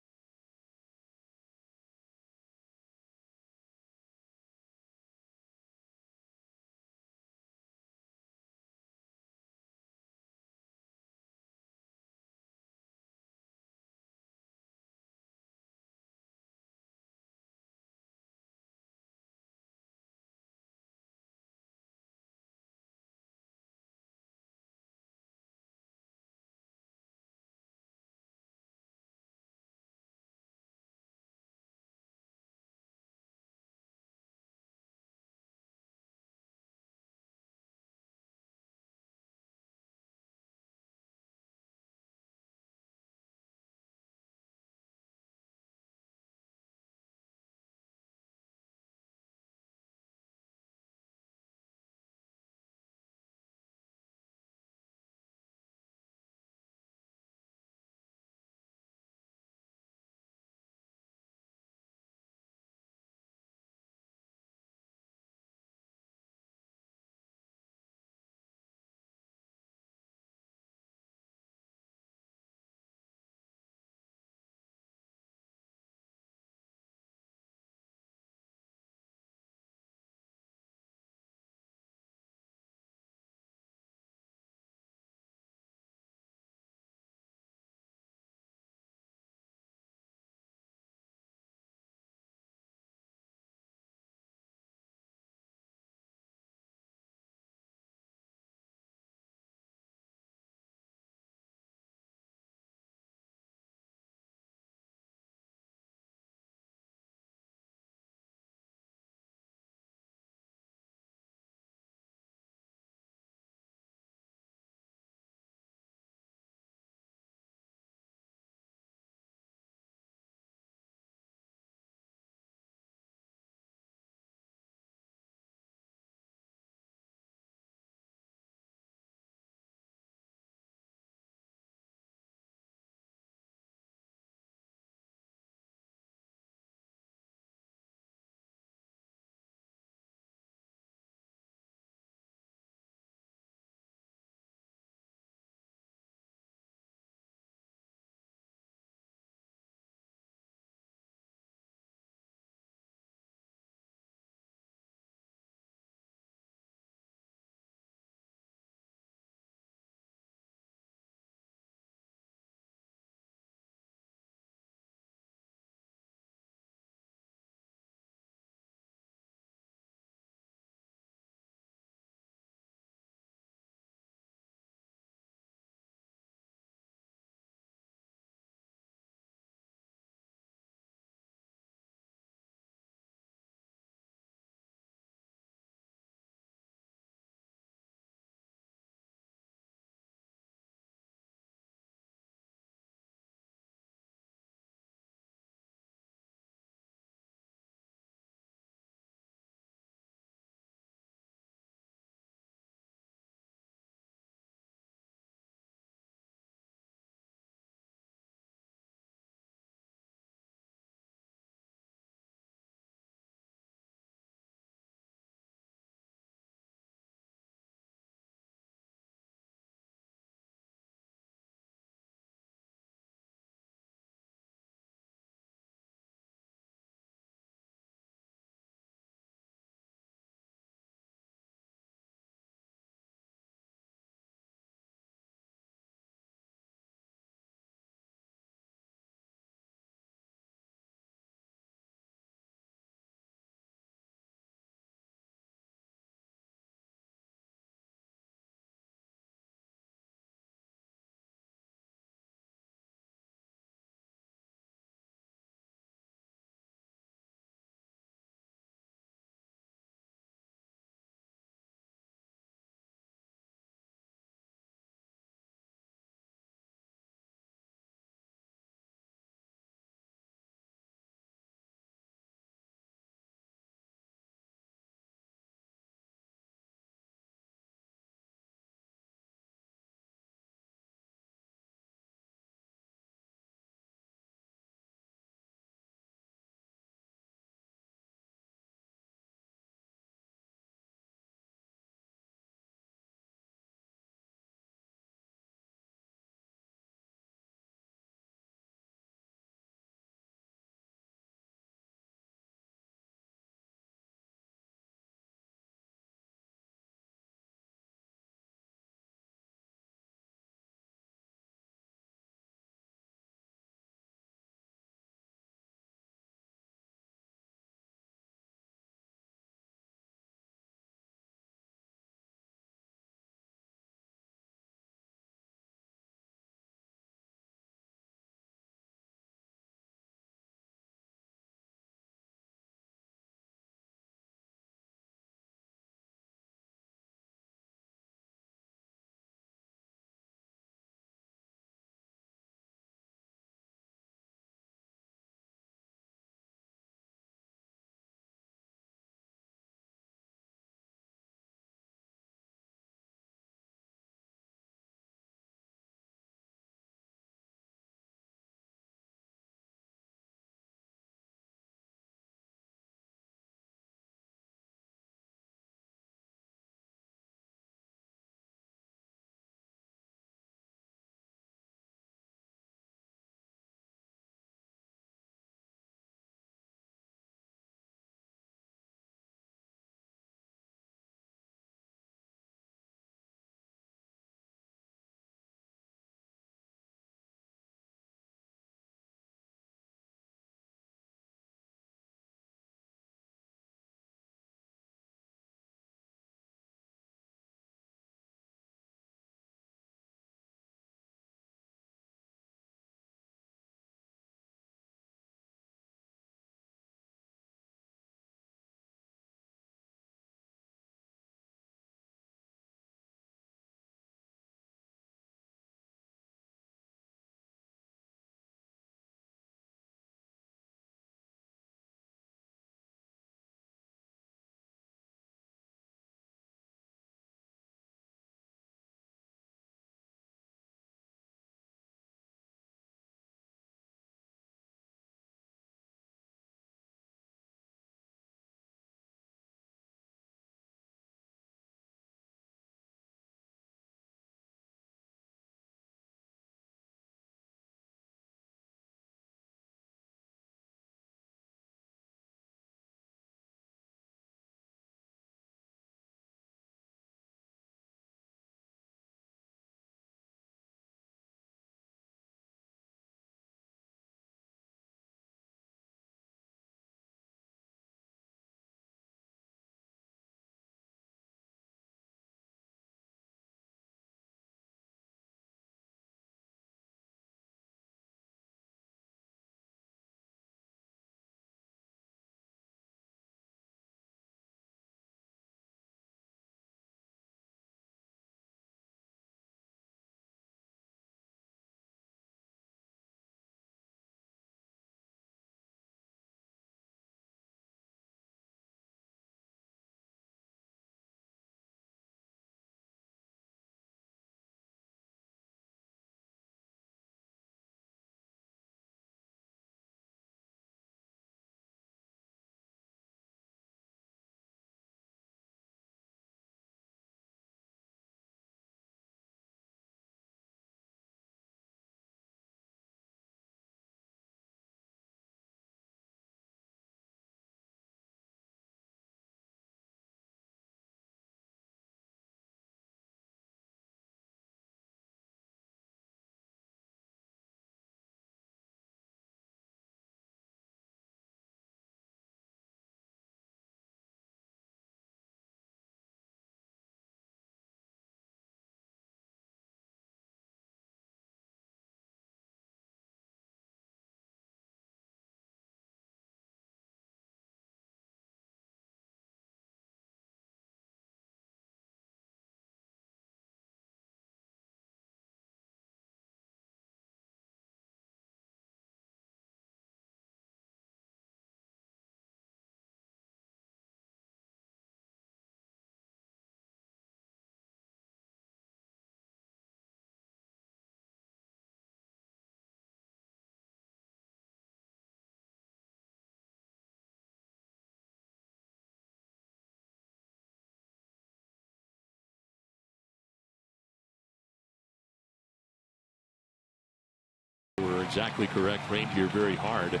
exactly correct. Rained here very hard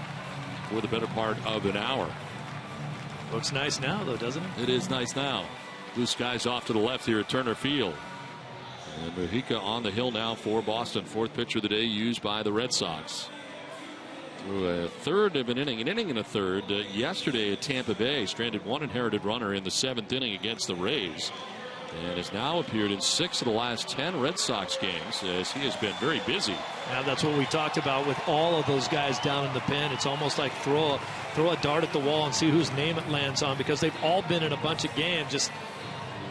for the better part of an hour. Looks nice now, though, doesn't it? It is nice now. Blue skies off to the left here at Turner Field. And Mujica on the hill now for Boston. Fourth pitcher of the day used by the Red Sox. Through a third of an inning and a third yesterday at Tampa Bay. Stranded one inherited runner in the seventh inning against the Rays. And has now appeared in 6 of the last 10 Red Sox games as he has been very busy. Now that's what we talked about with all of those guys down in the pen. It's almost like throw a dart at the wall and see whose name it lands on, because they've all been in a bunch of games. Just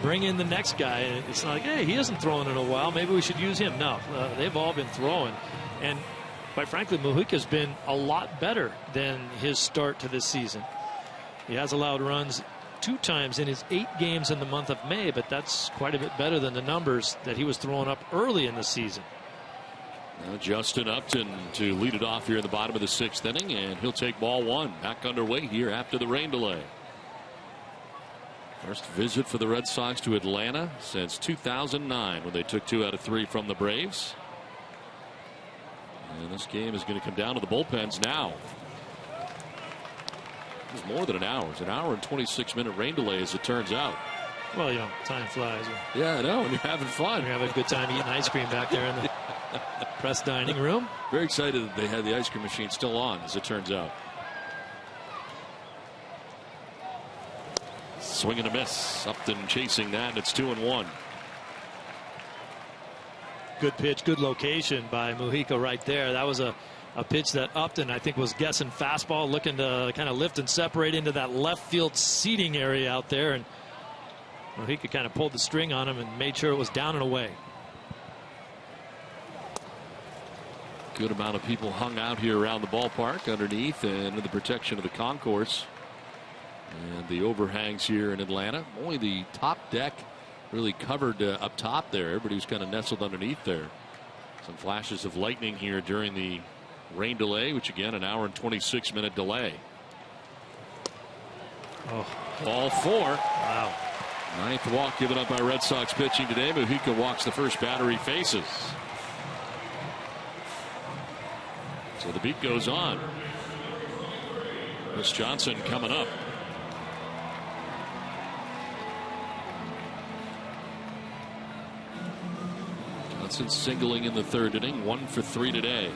bring in the next guy. It's not like, hey, he hasn't thrown in a while, maybe we should use him. No, they've all been throwing. And quite frankly, Mujica's been a lot better than his start to this season. He has allowed runs 2 times in his 8 games in the month of May, but that's quite a bit better than the numbers that he was throwing up early in the season. Now Justin Upton to lead it off here in the bottom of the 6th inning, and he'll take ball 1. Back underway here after the rain delay. First visit for the Red Sox to Atlanta since 2009, when they took 2 out of 3 from the Braves. And this game is going to come down to the bullpens now. It was more than an hour. It's an hour and 26-minute rain delay, as it turns out. Well, you know, time flies. Yeah, I know. And you're having fun. You're having a good time eating ice cream back there in the press dining room. Very excited that they had the ice cream machine still on, as it turns out. Swing and a miss. Upton chasing that, and it's 2-1. Good pitch, good location by Mujica right there. That was a pitch that Upton, I think, was guessing fastball, looking to kind of lift and separate into that left field seating area out there. And Mujica kind of pulled the string on him and made sure it was down and away. Good amount of people hung out here around the ballpark underneath and in the protection of the concourse and the overhangs here in Atlanta. Only the top deck really covered up top there. Everybody was kind of nestled underneath there. Some flashes of lightning here during the rain delay, which again, an hour and 26-minute delay. Oh, ball 4. Wow. 9th walk given up by Red Sox pitching today. Mujica walks the first batter he faces. So the beat goes on. Chris Johnson coming up. Johnson singling in the 3rd inning, 1 for 3 today.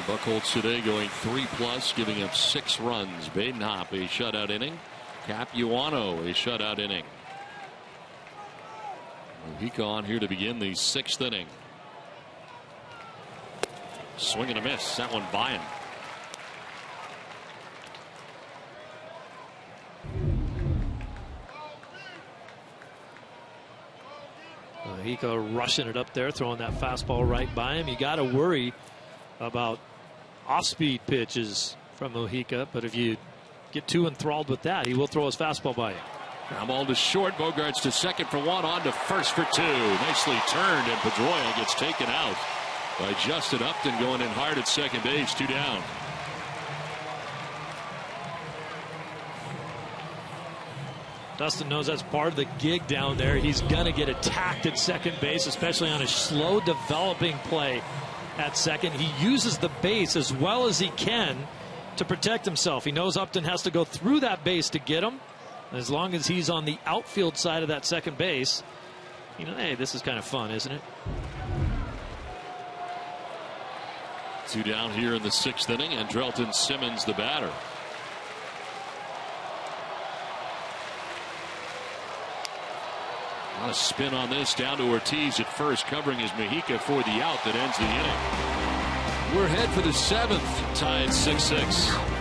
Buchholz today going 3+, giving up 6 runs. Badenhop a shutout inning. Capuano a shutout inning. Mujica on here to begin the 6th inning. Swing and a miss. That one by him. Mujica rushing it up there, throwing that fastball right by him. You got to worry about off-speed pitches from Mujica, but if you get too enthralled with that, he will throw his fastball by you. Ground ball to short. Bogarts to second for 1, on to first for 2. Nicely turned, and Pedroia gets taken out by Justin Upton, going in hard at second base. 2 down. Dustin knows that's part of the gig down there. He's going to get attacked at second base, especially on a slow developing play at second. He uses the base as well as he can to protect himself. He knows Upton has to go through that base to get him. As long as he's on the outfield side of that second base, you know, hey, this is kind of fun, isn't it? 2 down here in the 6th inning, and Drelton Simmons the batter. A lot of spin on this, down to Ortiz at first, covering his Mujica for the out that ends the inning. We're ahead for the 7th, tied 6-6.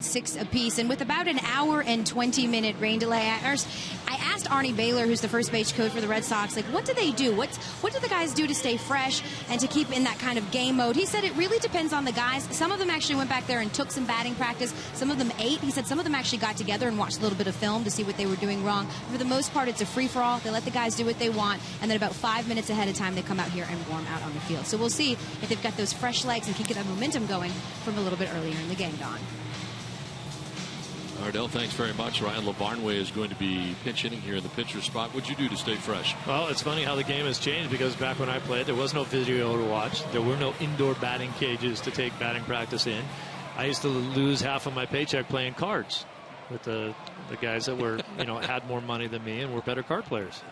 6 apiece. And with about an hour and 20-minute rain delay, I asked Arnie Baylor, who's the first base coach for the Red Sox, like, what do they do? What do the guys do to stay fresh and to keep in that kind of game mode? He said it really depends on the guys. Some of them actually went back there and took some batting practice. Some of them ate. He said some of them actually got together and watched a little bit of film to see what they were doing wrong. For the most part, it's a free-for-all. They let the guys do what they want, and then about 5 minutes ahead of time, they come out here and warm out on the field. So we'll see if they've got those fresh legs and can get that momentum going from a little bit earlier in the game, Don. Ardell, thanks very much. Ryan LaVarnway is going to be pinch hitting here in the pitcher spot. What'd you do to stay fresh? Well, it's funny how the game has changed, because back when I played, there was no video to watch. There were no indoor batting cages to take batting practice in. I used to lose half of my paycheck playing cards with the guys that were, had more money than me and were better card players.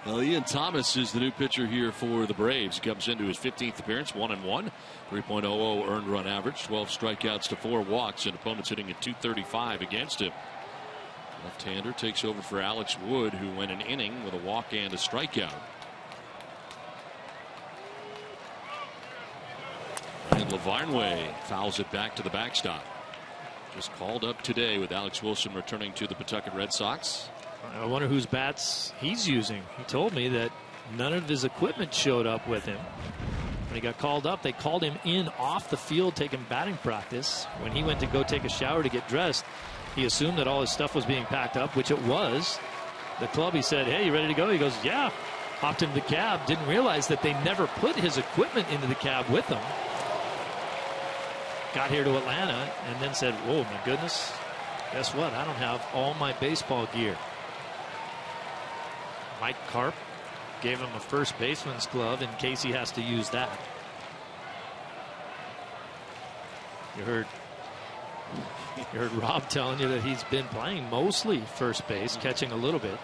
Well, Ian Thomas is the new pitcher here for the Braves. He comes into his 15th appearance, 1-1, 3.00 earned run average, 12 strikeouts to 4 walks, and opponents hitting at .235 against him. Left-hander takes over for Alex Wood, who went an inning with a walk and a strikeout. And LaVarnway fouls it back to the backstop. Just called up today with Alex Wilson returning to the Pawtucket Red Sox. I wonder whose bats he's using. He told me that none of his equipment showed up with him. When he got called up, they called him in off the field taking batting practice. When he went to go take a shower to get dressed, he assumed that all his stuff was being packed up, which it was. The club, he said, "Hey, you ready to go?" He goes, "Yeah." Hopped into the cab, didn't realize that they never put his equipment into the cab with him. Got here to Atlanta and then said, "Whoa, my goodness, guess what? I don't have all my baseball gear." Mike Karp gave him a first baseman's glove in case he has to use that. You heard Rob telling you that he's been playing mostly first base, catching a little bit.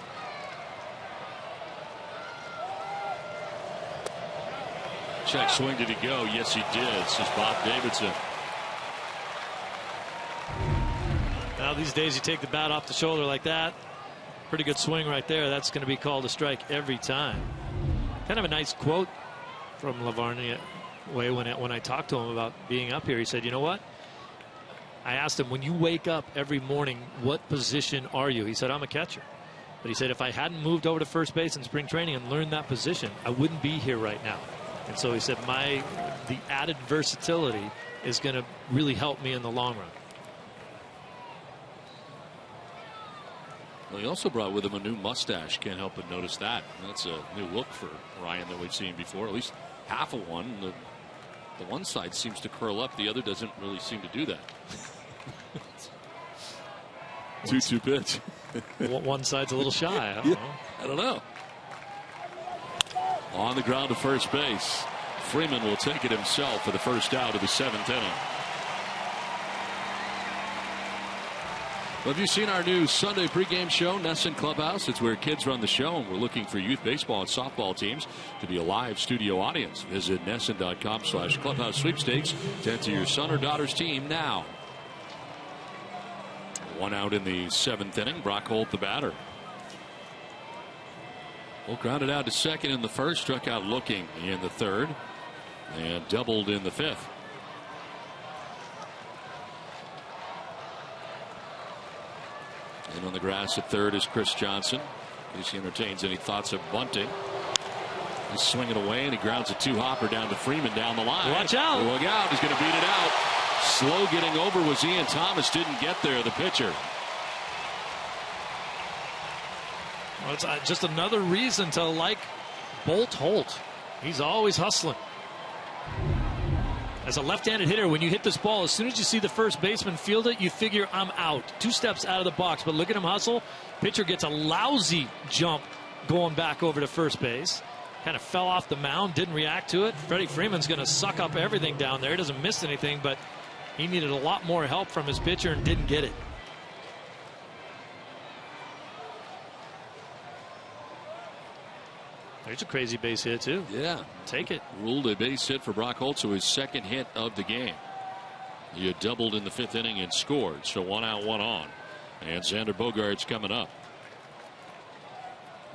Check swing, did he go? Yes, he did, says Bob Davidson. Now these days you take the bat off the shoulder like that, pretty good swing right there. That's going to be called a strike every time. Kind of a nice quote from LaVarnway when I talked to him about being up here. He said, "You know what? I asked him, when you wake up every morning, what position are you?" He said, "I'm a catcher." But he said, if I hadn't moved over to first base in spring training and learned that position, I wouldn't be here right now. And so he said, the added versatility is going to really help me in the long run. Well, he also brought with him a new mustache. Can't help but notice that. That's a new look for Ryan that we've seen before. At least half of one. The one side seems to curl up. The other doesn't really seem to do that. 2-2 pitch. One side's a little shy. I don't know. On the ground to first base. Freeman will take it himself for the first out of the 7th inning. Well, have you seen our new Sunday pregame show, NESN Clubhouse? It's where kids run the show, and we're looking for youth baseball and softball teams to be a live studio audience. Visit NESN.com/clubhouse sweepstakes to enter your son or daughter's team now. One out in the 7th inning. Brock Holt, the batter. Well, grounded out to second in the first, struck out looking in the 3rd, and doubled in the 5th. And on the grass at 3rd is Chris Johnson. In case he entertains any thoughts of bunting. He's swinging away, and he grounds a 2-hopper down to Freeman down the line. Watch out. Look out. He's going to beat it out. Slow getting over was Ian Thomas. Didn't get there, the pitcher. Well, it's just another reason to like Bolt Holt. He's always hustling. As a left-handed hitter, when you hit this ball, as soon as you see the first baseman field it, you figure, I'm out. 2 steps out of the box. But look at him hustle. Pitcher gets a lousy jump going back over to first base. Kind of fell off the mound, didn't react to it. Freddie Freeman's going to suck up everything down there. He doesn't miss anything, but he needed a lot more help from his pitcher and didn't get it. There's a crazy base hit, too. Yeah. Take it. Ruled a base hit for Brock Holt, so his 2nd hit of the game. He had doubled in the 5th inning and scored, so 1 out, 1 on. And Xander Bogaerts coming up.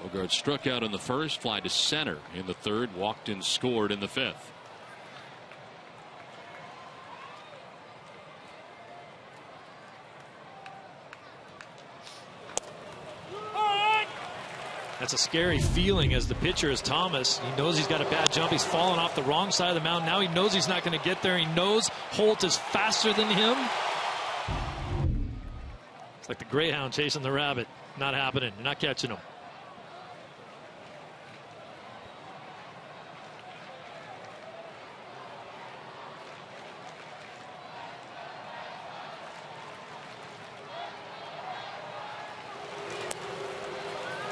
Bogaerts struck out in the 1st, fly to center in the 3rd, walked and scored in the 5th. That's a scary feeling as the pitcher is Thomas. He knows he's got a bad jump. He's fallen off the wrong side of the mound. Now he knows he's not going to get there. He knows Holt is faster than him. It's like the greyhound chasing the rabbit. Not happening. You're not catching him.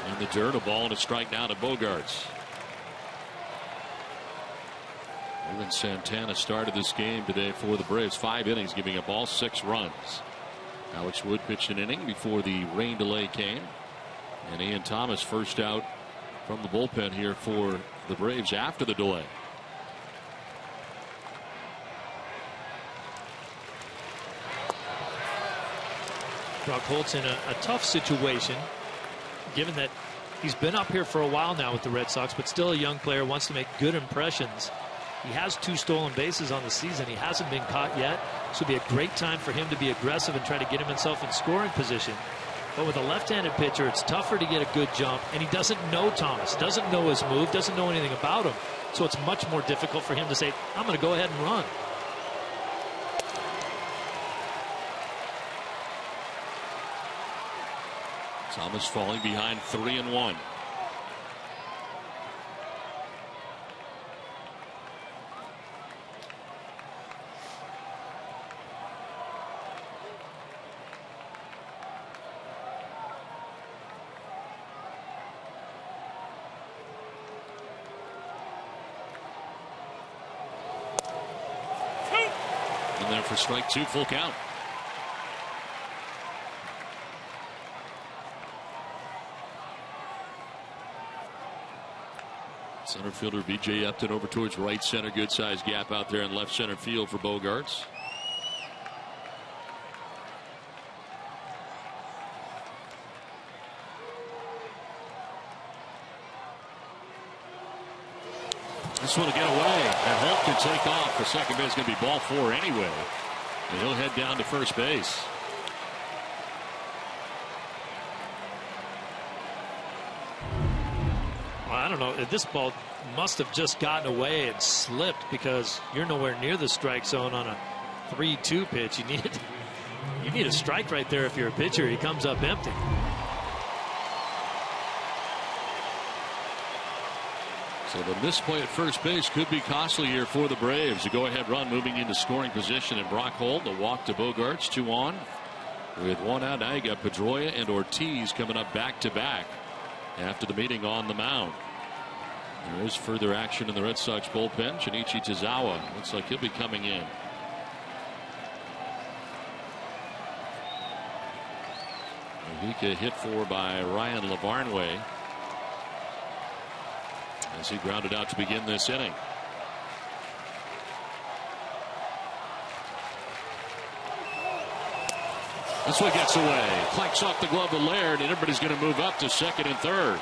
In the dirt, a ball and a strike now to Bogaerts. Even Santana started this game today for the Braves. 5 innings, giving up all 6 runs. Alex Wood pitched an inning before the rain delay came. And Ian Thomas first out from the bullpen here for the Braves after the delay. Brock Holt's in a tough situation, given that he's been up here for a while now with the Red Sox, but still a young player, wants to make good impressions. He has 2 stolen bases on the season. He hasn't been caught yet. This would be a great time for him to be aggressive and try to get himself in scoring position. But with a left-handed pitcher, it's tougher to get a good jump, and he doesn't know Thomas, doesn't know his move, doesn't know anything about him. So it's much more difficult for him to say, I'm going to go ahead and run. Thomas falling behind 3-1. And there for strike 2, full count. Center fielder B.J. Upton over towards right center. Good sized gap out there in left center field for Bogaerts. This one will get away, and Holt can take off. The second base is going to be ball 4 anyway, and he'll head down to first base. I don't know. This ball must have just gotten away and slipped, because you're nowhere near the strike zone on a 3-2 pitch. You need a strike right there if you're a pitcher. He comes up empty. So the misplay at first base could be costly here for the Braves. A go-ahead run moving into scoring position, and Brock Holt, the walk to Bogaerts, 2 on. With 1 out, now you got Pedroia and Ortiz coming up back-to-back after the meeting on the mound. There is further action in the Red Sox bullpen. Shinichi Tozawa looks like he'll be coming in. Mahika hit for by Ryan Lavarnway as he grounded out to begin this inning. This one gets away. Clanks off the glove of Laird, and everybody's going to move up to second and third.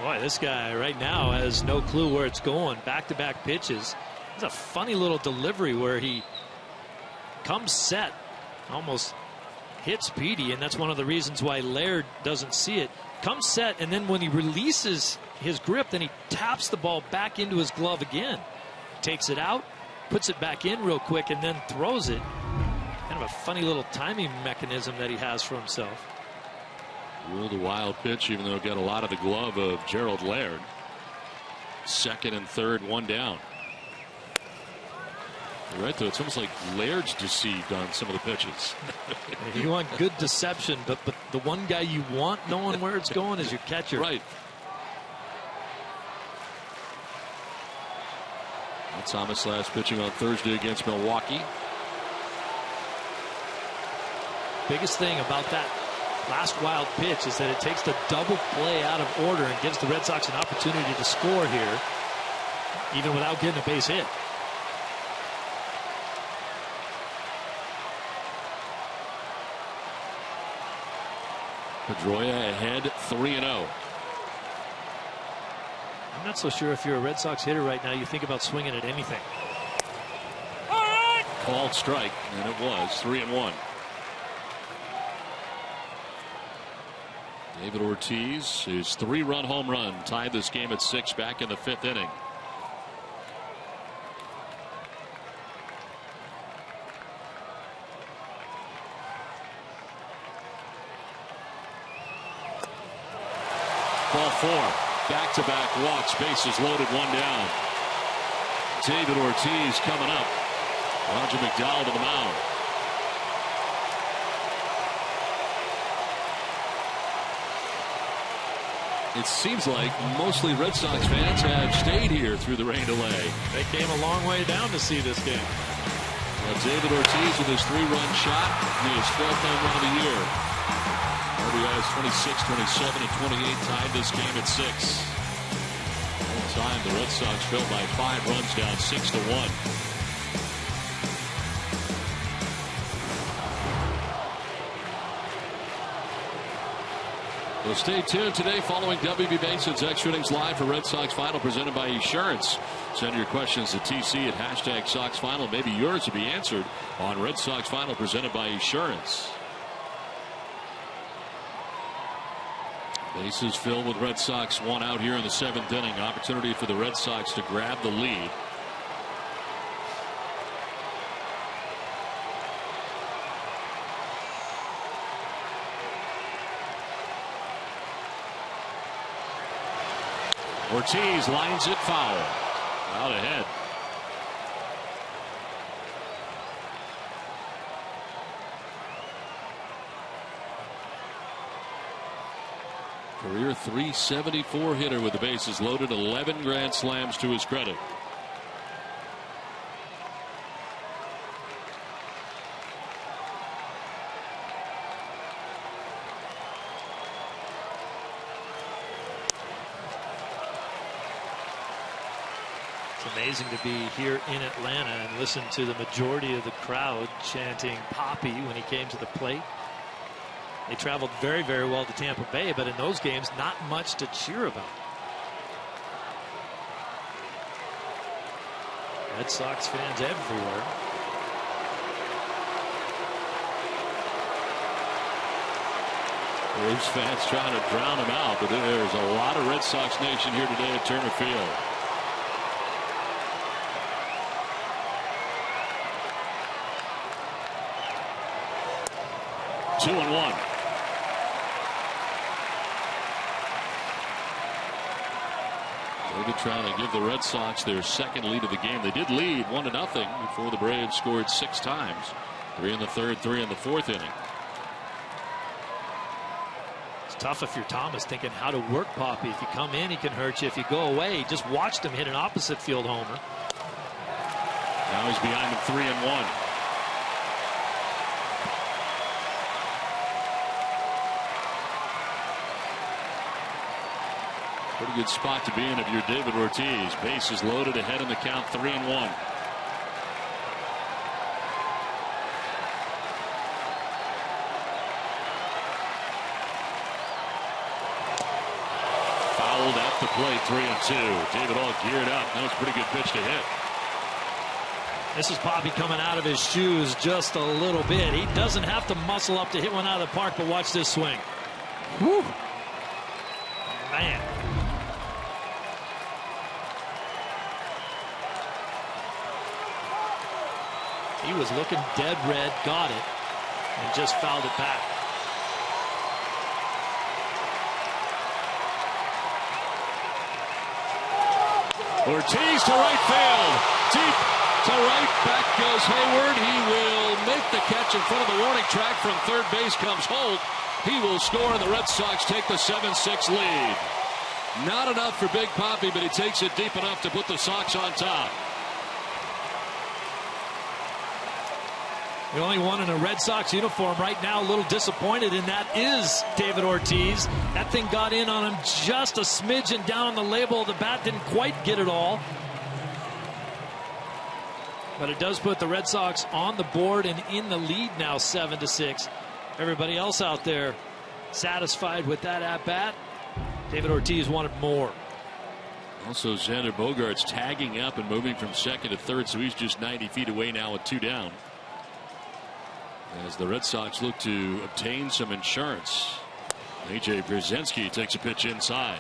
Boy, this guy right now has no clue where it's going. Back-to-back pitches. It's a funny little delivery where he comes set, almost hits Petey, and that's one of the reasons why Laird doesn't see it. Comes set, and then when he releases his grip, then he taps the ball back into his glove again. Takes it out, puts it back in real quick, and then throws it. Kind of a funny little timing mechanism that he has for himself. Ruled a wild pitch, even though it got a lot of the glove of Gerald Laird. Second and third, 1 down. You're right, though. It's almost like Laird's deceived on some of the pitches. You want good deception, but the one guy you want knowing where it's going is your catcher. Right. Thomas last pitching on Thursday against Milwaukee. Biggest thing about that last wild pitch is that it takes the double play out of order and gives the Red Sox an opportunity to score here, even without getting a base hit. Pedroia ahead 3-0. I'm not so sure if you're a Red Sox hitter right now, you think about swinging at anything. Called strike, and it was 3-1. David Ortiz, his 3-run home run, tied this game at 6 back in the 5th inning. Ball 4. Back-to-back walks, bases loaded, 1 down. David Ortiz coming up. Roger McDowell to the mound. It seems like mostly Red Sox fans have stayed here through the rain delay. They came a long way down to see this game. Well, David Ortiz with his 3-run shot, his 12th home run of the year. RBIs 26, 27, and 28 tied this game at 6. All time, the Red Sox fell by 5 runs down 6-1. Well, stay tuned today following WB Mason's Extra Innings Live for Red Sox Final presented by Esurance. Send your questions to TC at #SoxFinal. Maybe yours will be answered on Red Sox Final presented by Esurance. Bases filled with Red Sox, 1 out here in the 7th inning. Opportunity for the Red Sox to grab the lead. Ortiz lines it foul. Out ahead. Career .374 hitter with the bases loaded, 11 grand slams to his credit. Amazing to be here in Atlanta and listen to the majority of the crowd chanting Poppy when he came to the plate. They traveled very, very well to Tampa Bay, but in those games, not much to cheer about. Red Sox fans everywhere. Braves fans trying to drown him out, but there's a lot of Red Sox Nation here today at Turner Field. Two and one. David trying to give the Red Sox their second lead of the game. They did lead 1-0 before the Braves scored 6 times. 3 in the 3rd, 3 in the 4th inning. It's tough if you're Thomas, thinking how to work Poppy. If you come in, he can hurt you. If you go away, just watched him hit an opposite field homer. Now he's behind him 3-1. Pretty good spot to be in if you're David Ortiz. Bases loaded, ahead in the count, 3-1. Fouled at the plate, 3-2. David all geared up. That was a pretty good pitch to hit. This is Poppy coming out of his shoes just a little bit. He doesn't have to muscle up to hit one out of the park, but watch this swing. Whew. Man. He was looking dead red, got it, and just fouled it back. Ortiz to right field. Deep to right. Back goes Hayward. He will make the catch in front of the warning track. From third base comes Holt. He will score, and the Red Sox take the 7-6 lead. Not enough for Big Poppy, but he takes it deep enough to put the Sox on top. The only one in a Red Sox uniform right now, a little disappointed, and that is David Ortiz. That thing got in on him just a smidgen down on the label. The bat didn't quite get it all. But it does put the Red Sox on the board and in the lead now, 7-6. Everybody else out there satisfied with that at-bat. David Ortiz wanted more. Also, Xander Bogaerts tagging up and moving from second to third, so he's just 90 feet away now with 2 down. As the Red Sox look to obtain some insurance. A.J. Brzezinski takes a pitch inside.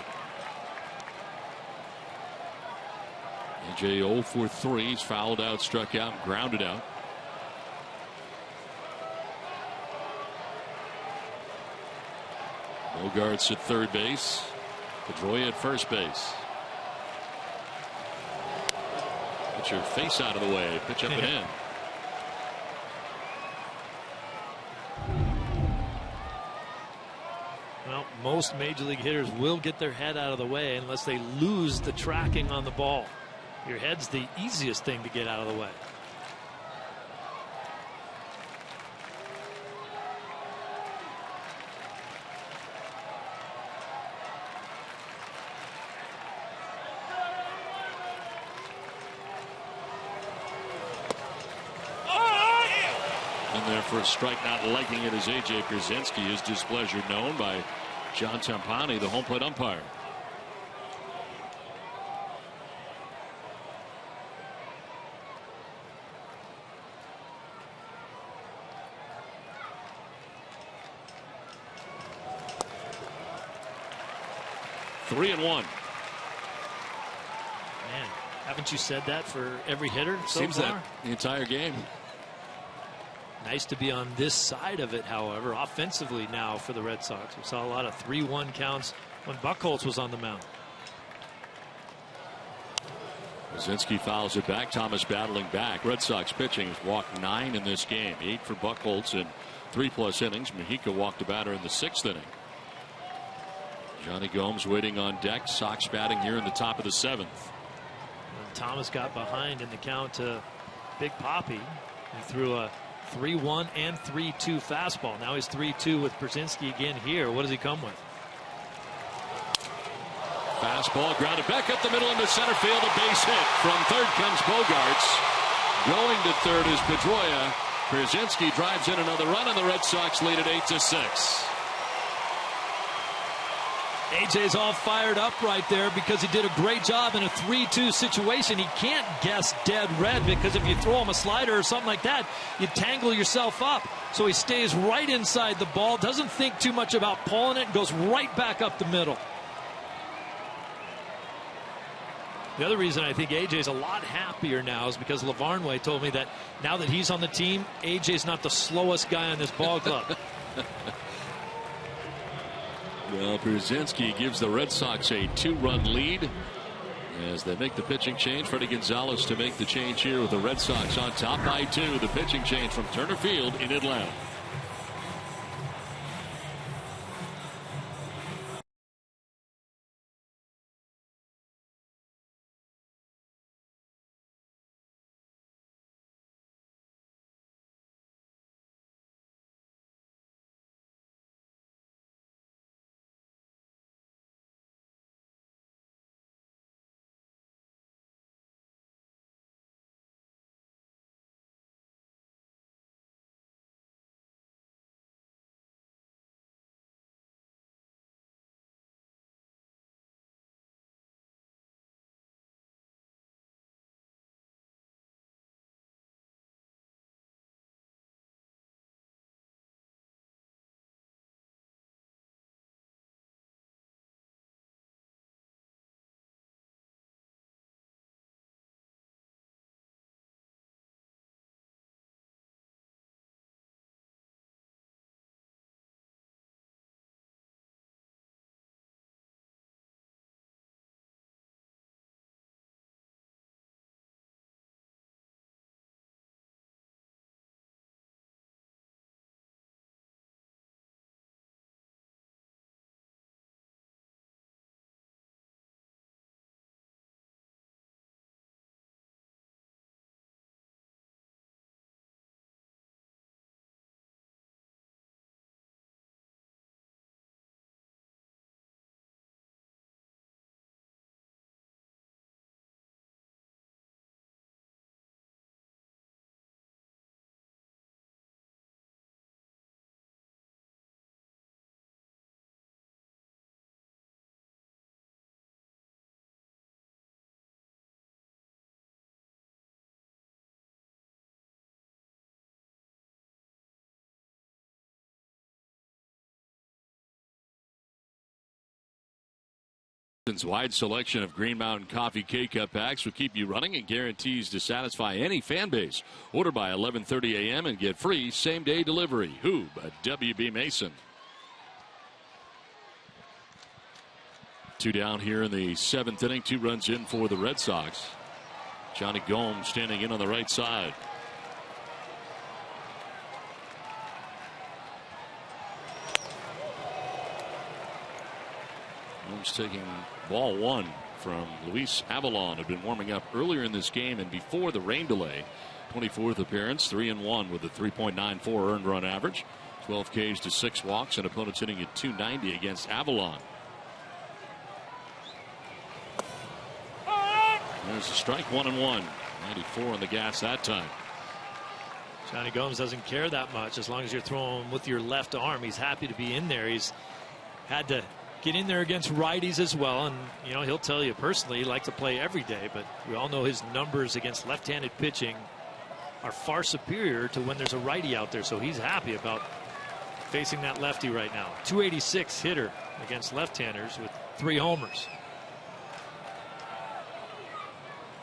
A.J. 0 for 3. He's fouled out, struck out, and grounded out. Bogarts at third base. Pedroia at first base. Get your face out of the way. Pitch up and in. Well, most major league hitters will get their head out of the way unless they lose the tracking on the ball. Your head's the easiest thing to get out of the way. There for a strike, not liking it as A.J. Brzezinski. His displeasure known by John Tampani, the home plate umpire. Three and one. Man, haven't you said that for every hitter so Seems far? that the entire game. Nice to be on this side of it, however, offensively now for the Red Sox. We saw a lot of 3-1 counts when Buchholz was on the mound. Brzezinski fouls it back. Thomas battling back. Red Sox pitching has walked 9 in this game. 8 for Buchholz in 3+ innings. Mejica walked a batter in the 6th inning. Johnny Gomes waiting on deck. Sox batting here in the top of the 7th. When Thomas got behind in the count to Big Papi, he threw a 3-1 and 3-2 fastball. Now he's 3-2 with Brzezinski again here. What does he come with? Fastball grounded back up the middle into center field. A base hit. From third comes Bogarts. Going to third is Pedroia. Brzezinski drives in another run, and the Red Sox lead at 8-6. AJ's all fired up right there because he did a great job in a 3-2 situation. He can't guess dead red because if you throw him a slider or something like that, you tangle yourself up. So he stays right inside the ball, doesn't think too much about pulling it, and goes right back up the middle. The other reason I think AJ's a lot happier now is because Lavarnway told me that now that he's on the team, AJ's not the slowest guy on this ball club. Well, Brzezinski gives the Red Sox a 2-run lead as they make the pitching change. Freddie Gonzalez to make the change here with the Red Sox on top by 2. The pitching change from Turner Field in Atlanta. Wide selection of Green Mountain Coffee K-Cup packs will keep you running and guarantees to satisfy any fan base. Order by 11:30 a.m. and get free same-day delivery. Hoob at WB Mason. 2 down here in the 7th inning. 2 runs in for the Red Sox. Johnny Gomes standing in on the right side. Gomes taking ball 1 from Luis Avalon. Had been warming up earlier in this game and before the rain delay. 24th appearance, 3-1 with a 3.94 earned run average. 12 Ks to 6 walks, and opponents hitting at .290 against Avalon. There's a strike, 1-1. 94 on the gas that time. Johnny Gomes doesn't care that much as long as you're throwing with your left arm. He's happy to be in there. He's had to get in there against righties as well, and you know he'll tell you personally he likes to play every day, but we all know his numbers against left-handed pitching are far superior to when there's a righty out there, so he's happy about facing that lefty right now. 286 hitter against left-handers with 3 homers.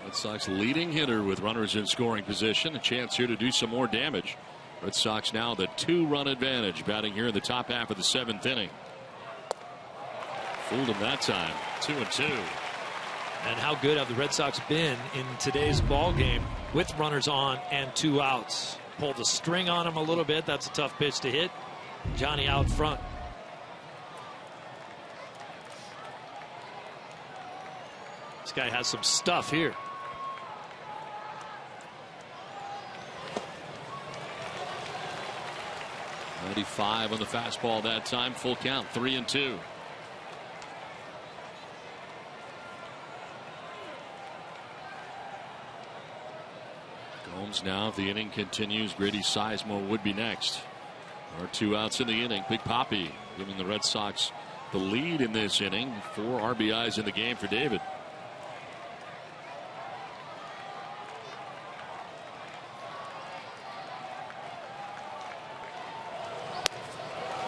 Red Sox leading hitter with runners in scoring position. A chance here to do some more damage. Red Sox now the 2-run advantage, batting here in the top half of the 7th inning. Fooled him that time. 2-2. And how good have the Red Sox been in today's ball game with runners on and 2 outs. Pulled the string on him a little bit. That's a tough pitch to hit. Johnny out front. This guy has some stuff here. .95 on the fastball that time. Full count. 3-2. Gomes now, if the inning continues, Grady Sizemore would be next. There are 2 outs in the inning. Big Papi giving the Red Sox the lead in this inning. 4 RBIs in the game for David.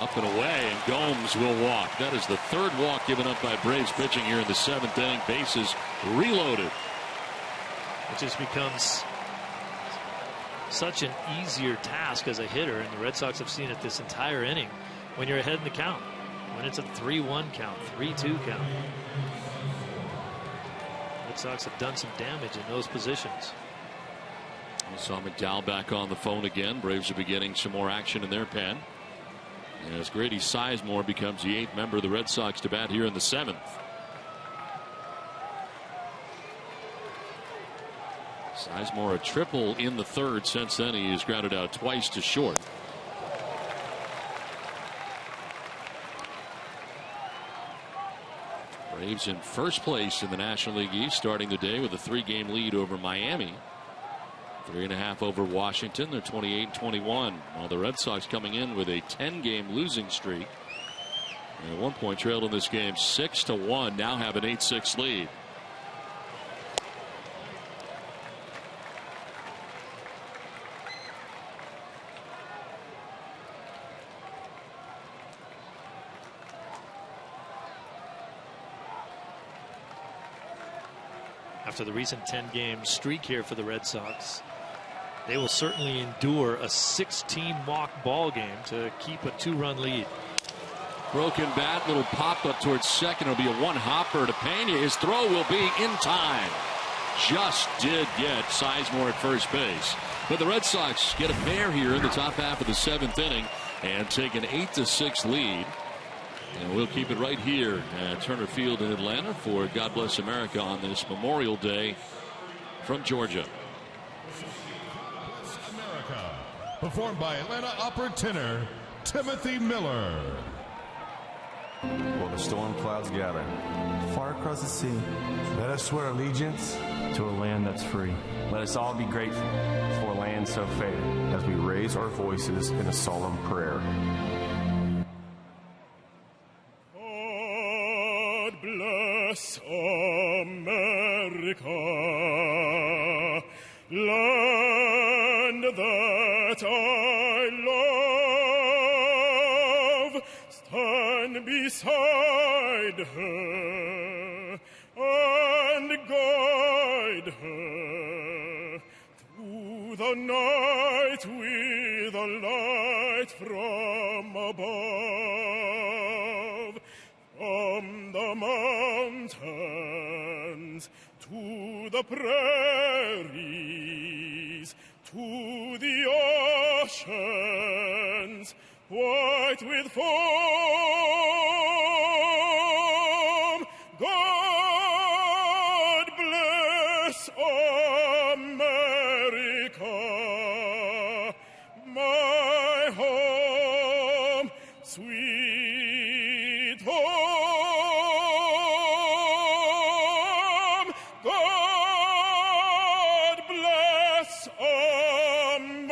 Up and away, and Gomes will walk. That is the 3rd walk given up by Braves pitching here in the 7th inning. Bases reloaded. It just becomes such an easier task as a hitter, and the Red Sox have seen it this entire inning when you're ahead in the count. When it's a 3-1 count, 3-2 count. Red Sox have done some damage in those positions. We saw McDowell back on the phone again. Braves are beginning some more action in their pen. As Grady Sizemore becomes the 8th member of the Red Sox to bat here in the 7th. Sizemore a triple in the 3rd. Since then he has grounded out twice to short. Braves in first place in the National League East, starting the day with a 3-game lead over Miami. 3.5 over Washington. They're 28-21. While the Red Sox coming in with a 10-game losing streak. And at one point trailed in this game 6-1. Now have an 8-6 lead. After the recent 10-game streak here for the Red Sox, they will certainly endure a 16 walk ball game to keep a 2-run lead. Broken bat, little pop up towards second. It'll be a 1-hopper to Pena. His throw will be in time. Just did get Sizemore at first base. But the Red Sox get a pair here in the top half of the 7th inning and take an 8-6 lead. And we'll keep it right here at Turner Field in Atlanta for God Bless America on this Memorial Day from Georgia. America, performed by Atlanta opera tenor Timothy Miller. While the storm clouds gather, far across the sea, let us swear allegiance to a land that's free. Let us all be grateful for a land so fair. As we raise our voices in a solemn prayer. God bless America, land that I love. Stand beside her guide her through the night with a light from above, from the mountains to the prairies, to the oceans, white with foam. God bless America, my home, sweet home. God bless America,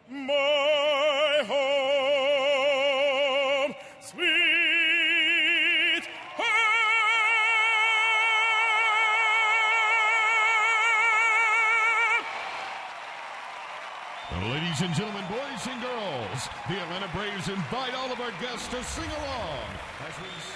my home, sweet home. Ladies and gentlemen, boys and girls, the Atlanta Braves invite all of our guests to sing along as we celebrate.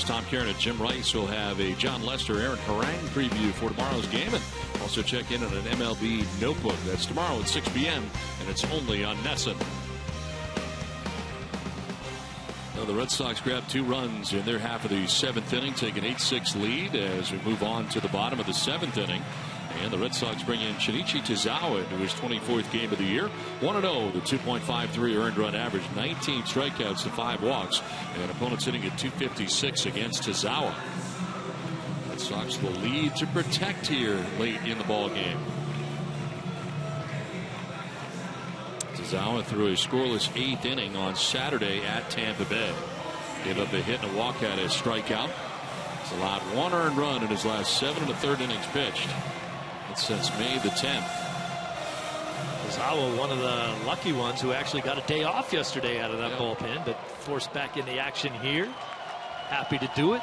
Tom Karen and Jim Rice will have a John Lester, Aaron Harang preview for tomorrow's game, and also check in on an MLB notebook. That's tomorrow at 6 p.m., and it's only on NESN. Now the Red Sox grabbed 2 runs in their half of the 7th inning, take an 8-6 lead as we move on to the bottom of the 7th inning. And the Red Sox bring in Shinichi Tozawa into his 24th game of the year. 1-0, the 2.53 earned run average, 19 strikeouts to 5 walks, and opponents hitting at 256 against Tozawa. Red Sox the lead to protect here late in the ball game. Tozawa threw a scoreless 8th inning on Saturday at Tampa Bay. Gave up a hit and a walkout as strikeout. He's allowed 1 earned run in his last 7 1/3 innings pitched. Since May the 10th. Tozawa, one of the lucky ones who actually got a day off yesterday out of that bullpen, but forced back into action here. Happy to do it.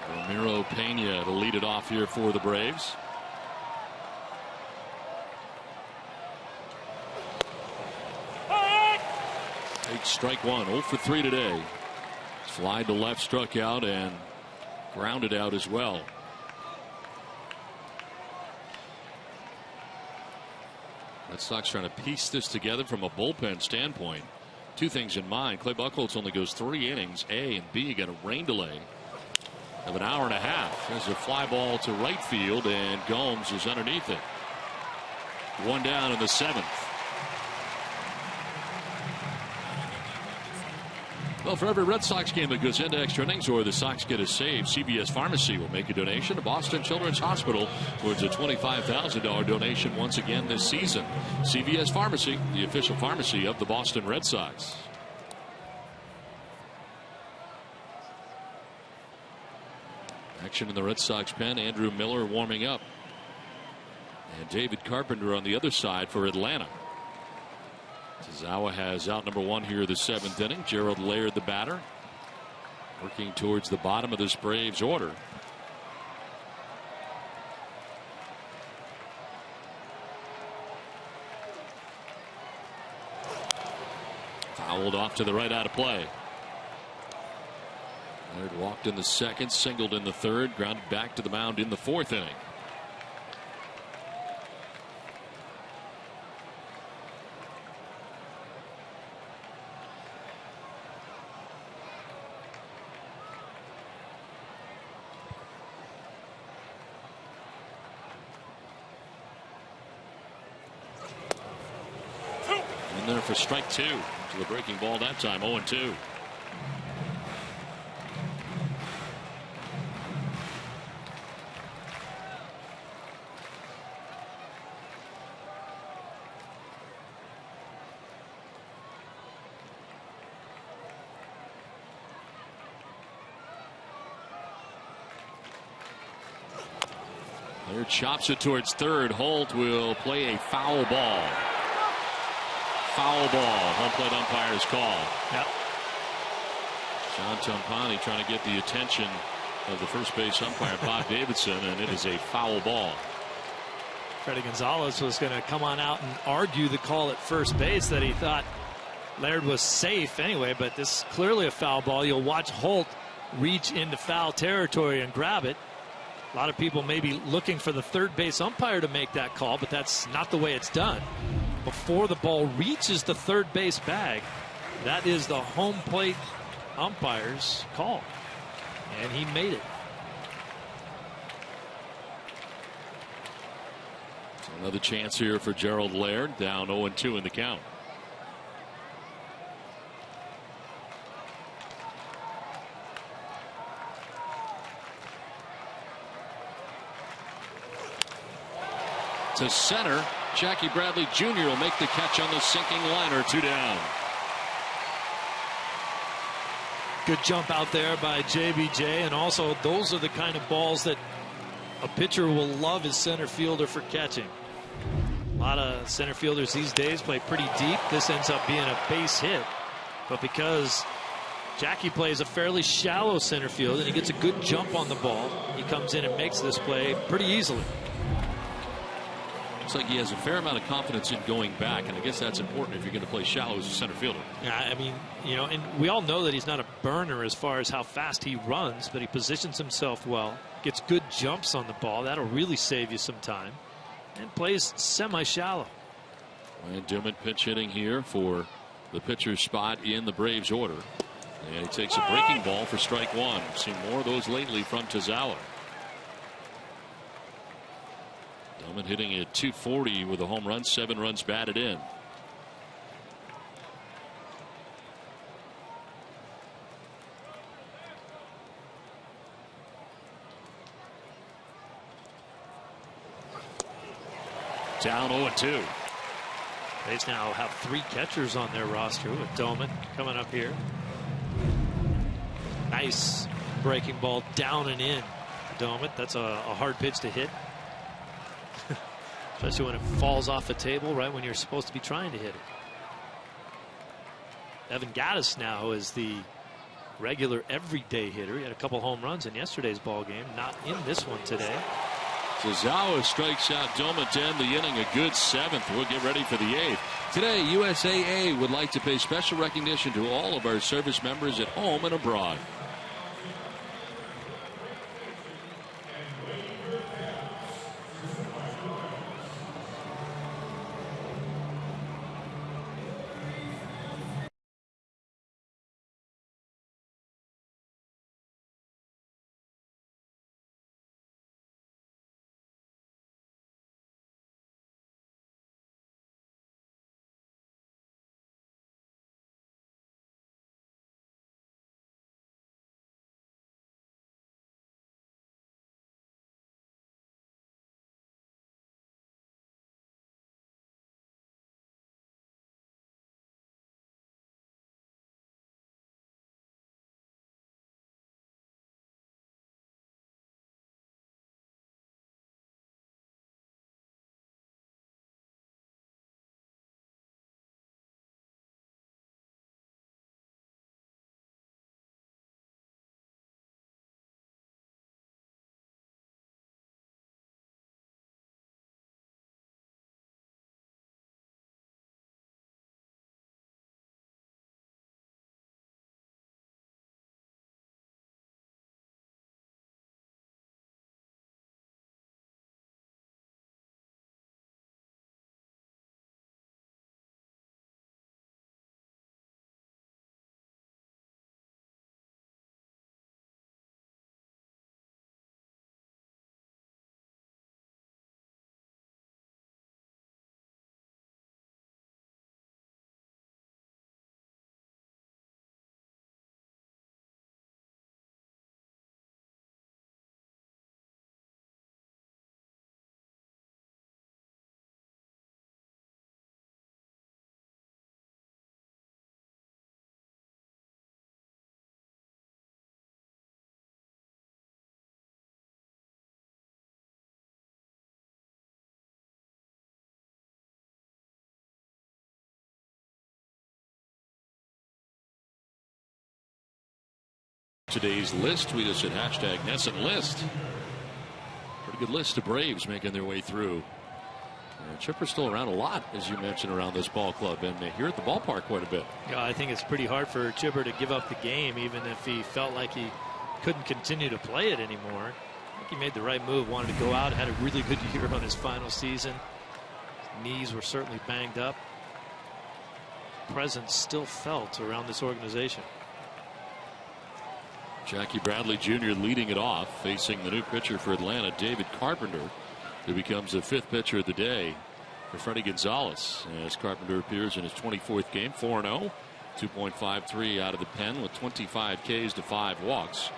Ramiro Pena to lead it off here for the Braves. Takes strike 1, 0 for 3 today. Fly to left, struck out, and grounded out as well. Red Sox trying to piece this together from a bullpen standpoint. 2 things in mind. Clay Buchholz only goes 3 innings. A and B got a rain delay of an hour and a half. There's a fly ball to right field, and Gomes is underneath it. 1 down in the 7th. Well, for every Red Sox game that goes into extra innings or the Sox get a save, CVS Pharmacy will make a donation to Boston Children's Hospital towards a $25,000 donation once again this season. CVS Pharmacy, the official pharmacy of the Boston Red Sox. Action in the Red Sox pen. Andrew Miller warming up. And David Carpenter on the other side for Atlanta. Tazawa has out number 1 here the 7th inning. Gerald Laird, the batter, working towards the bottom of this Braves order. Fouled off to the right, out of play. Laird walked in the 2nd, singled in the 3rd, grounded back to the mound in the 4th inning. In there for strike 2. To the breaking ball that time, 0-2. Laird chops it towards 3rd. Holt will play a foul ball. Foul ball. Home plate umpire's call. Yep. John Tompani trying to get the attention of the first base umpire, Bob Davidson, and it is a foul ball. Freddie Gonzalez was going to come on out and argue the call at first base that he thought Laird was safe anyway, but this is clearly a foul ball. You'll watch Holt reach into foul territory and grab it. A lot of people may be looking for the third base umpire to make that call, but that's not the way it's done. Before the ball reaches the third base bag, that is the home plate umpire's call, and he made it. So another chance here for Gerald Laird, down 0-2 in the count. To center, Jackie Bradley Jr. will make the catch on the sinking liner. 2 down. Good jump out there by JBJ, and also those are the kind of balls that a pitcher will love his center fielder for catching. A lot of center fielders these days play pretty deep. This ends up being a base hit, but because Jackie plays a fairly shallow center field and he gets a good jump on the ball, he comes in and makes this play pretty easily. Looks like he has a fair amount of confidence in going back, and I guess that's important if you're going to play shallow as a center fielder. Yeah, I mean, you know, and we all know that he's not a burner as far as how fast he runs, but he positions himself well, gets good jumps on the ball. That'll really save you some time, and plays semi-shallow. And Dillman pinch hitting here for the pitcher's spot in the Braves order. And he takes a breaking ball for strike 1. We've seen more of those lately from Tazawa. Dillman hitting at .240 with a home run, 7 runs batted in. Down 0-2. They now have 3 catchers on their roster with Doman coming up here. Nice breaking ball down and in. Doman, that's a hard pitch to hit. Especially when it falls off the table right when you're supposed to be trying to hit it. Evan Gattis now is the regular everyday hitter. He had a couple home runs in yesterday's ball game, not in this one today. Tazawa strikes out Dillman to end the inning, a good 7th. We'll get ready for the 8th. Today, USAA would like to pay special recognition to all of our service members at home and abroad. today's list. Tweet us at #NESSONList. Pretty good list of Braves making their way through. Chipper's still around a lot, as you mentioned, around this ball club, and here at the ballpark quite a bit. Yeah, I think it's pretty hard for Chipper to give up the game, even if he felt like he couldn't continue to play it anymore. I think he made the right move, wanted to go out, had a really good year on his final season. His knees were certainly banged up. Presence still felt around this organization. Jackie Bradley Jr. leading it off, facing the new pitcher for Atlanta, David Carpenter, who becomes the 5th pitcher of the day for Freddie Gonzalez, as Carpenter appears in his 24th game, 4-0, 2.53 out of the pen with 25 Ks to 5 walks.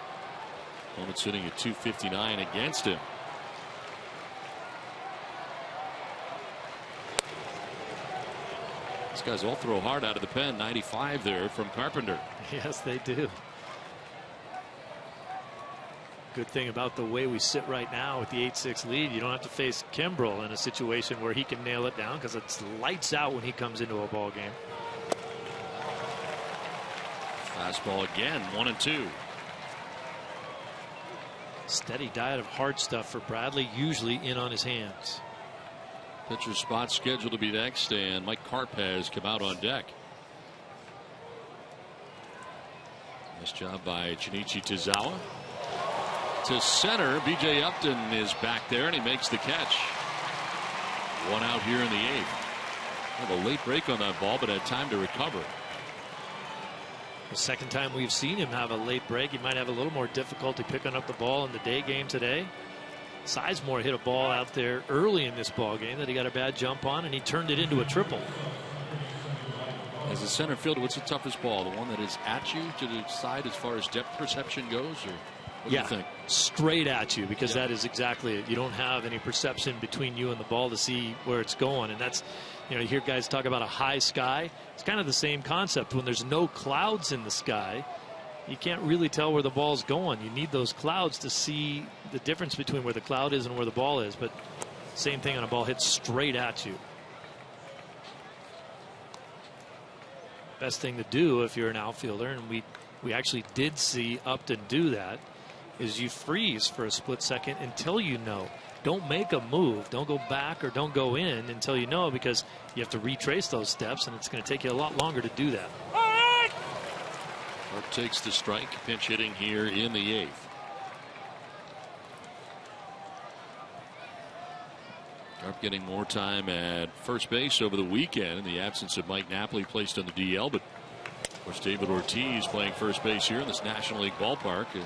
Opponent sitting at 259 against him. These guys all throw hard out of the pen. 95 there from Carpenter. Yes, they do. Good thing about the way we sit right now with the 8-6 lead, you don't have to face Kimbrel in a situation where he can nail it down, because it's lights out when he comes into a ball game. Fastball again, 1-2. Steady diet of hard stuff for Bradley, usually in on his hands. Pitcher spot scheduled to be next, and Mike Karp has come out on deck. Nice job by Junichi Tozawa. To center, B.J. Upton is back there, and he makes the catch. One out here in the 8th. Had a late break on that ball, but had time to recover. The second time we've seen him have a late break. He might have a little more difficulty picking up the ball in the day game today. Sizemore hit a ball out there early in this ball game that he got a bad jump on, and he turned it into a triple. As a center fielder, what's the toughest ball? The one that is at you to the side as far as depth perception goes, or what do you think? Straight at you, because that is exactly it. You don't have any perception between you and the ball to see where it's going, and that's, you hear guys talk about a high sky. It's kind of the same concept. When there's no clouds in the sky, you can't really tell where the ball's going. You need those clouds to see the difference between where the cloud is and where the ball is. But same thing on a ball hit straight at you. Best thing to do if you're an outfielder, and we actually did see Upton do that, is you freeze for a split second until you know. Don't make a move. Don't go back or don't go in until you know, because you have to retrace those steps, and it's going to take you a lot longer to do that. Karp takes the strike. Pinch hitting here in the 8th. Karp getting more time at first base over the weekend in the absence of Mike Napoli, placed on the DL. But of course, David Ortiz playing first base here in this National League ballpark, and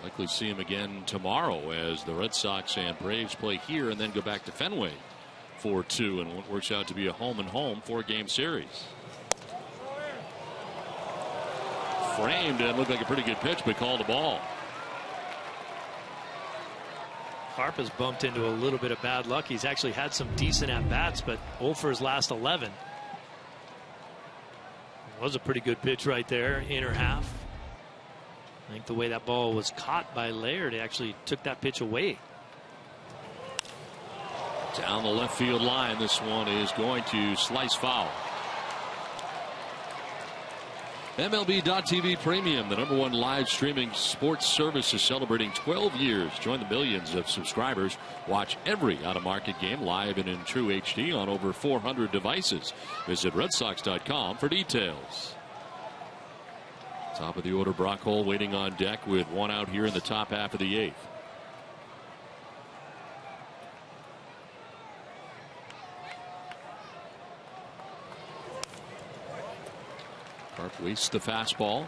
likely see him again tomorrow as the Red Sox and Braves play here and then go back to Fenway for 2 in what works out to be a home and home 4-game series. Framed and looked like a pretty good pitch, but called a ball. Karp has bumped into a little bit of bad luck. He's actually had some decent at-bats, but 0 for his last 11. It was a pretty good pitch right there, inner half. I think the way that ball was caught by Laird, actually took that pitch away. Down the left field line, this one is going to slice foul. MLB.TV Premium, the #1 live streaming sports service, is celebrating 12 years. Join the millions of subscribers. Watch every out-of-market game live and in true HD on over 400 devices. Visit RedSox.com for details. Top of the order, Brock Hole waiting on deck with 1 out here in the top half of the 8th. Karp wastes the fastball.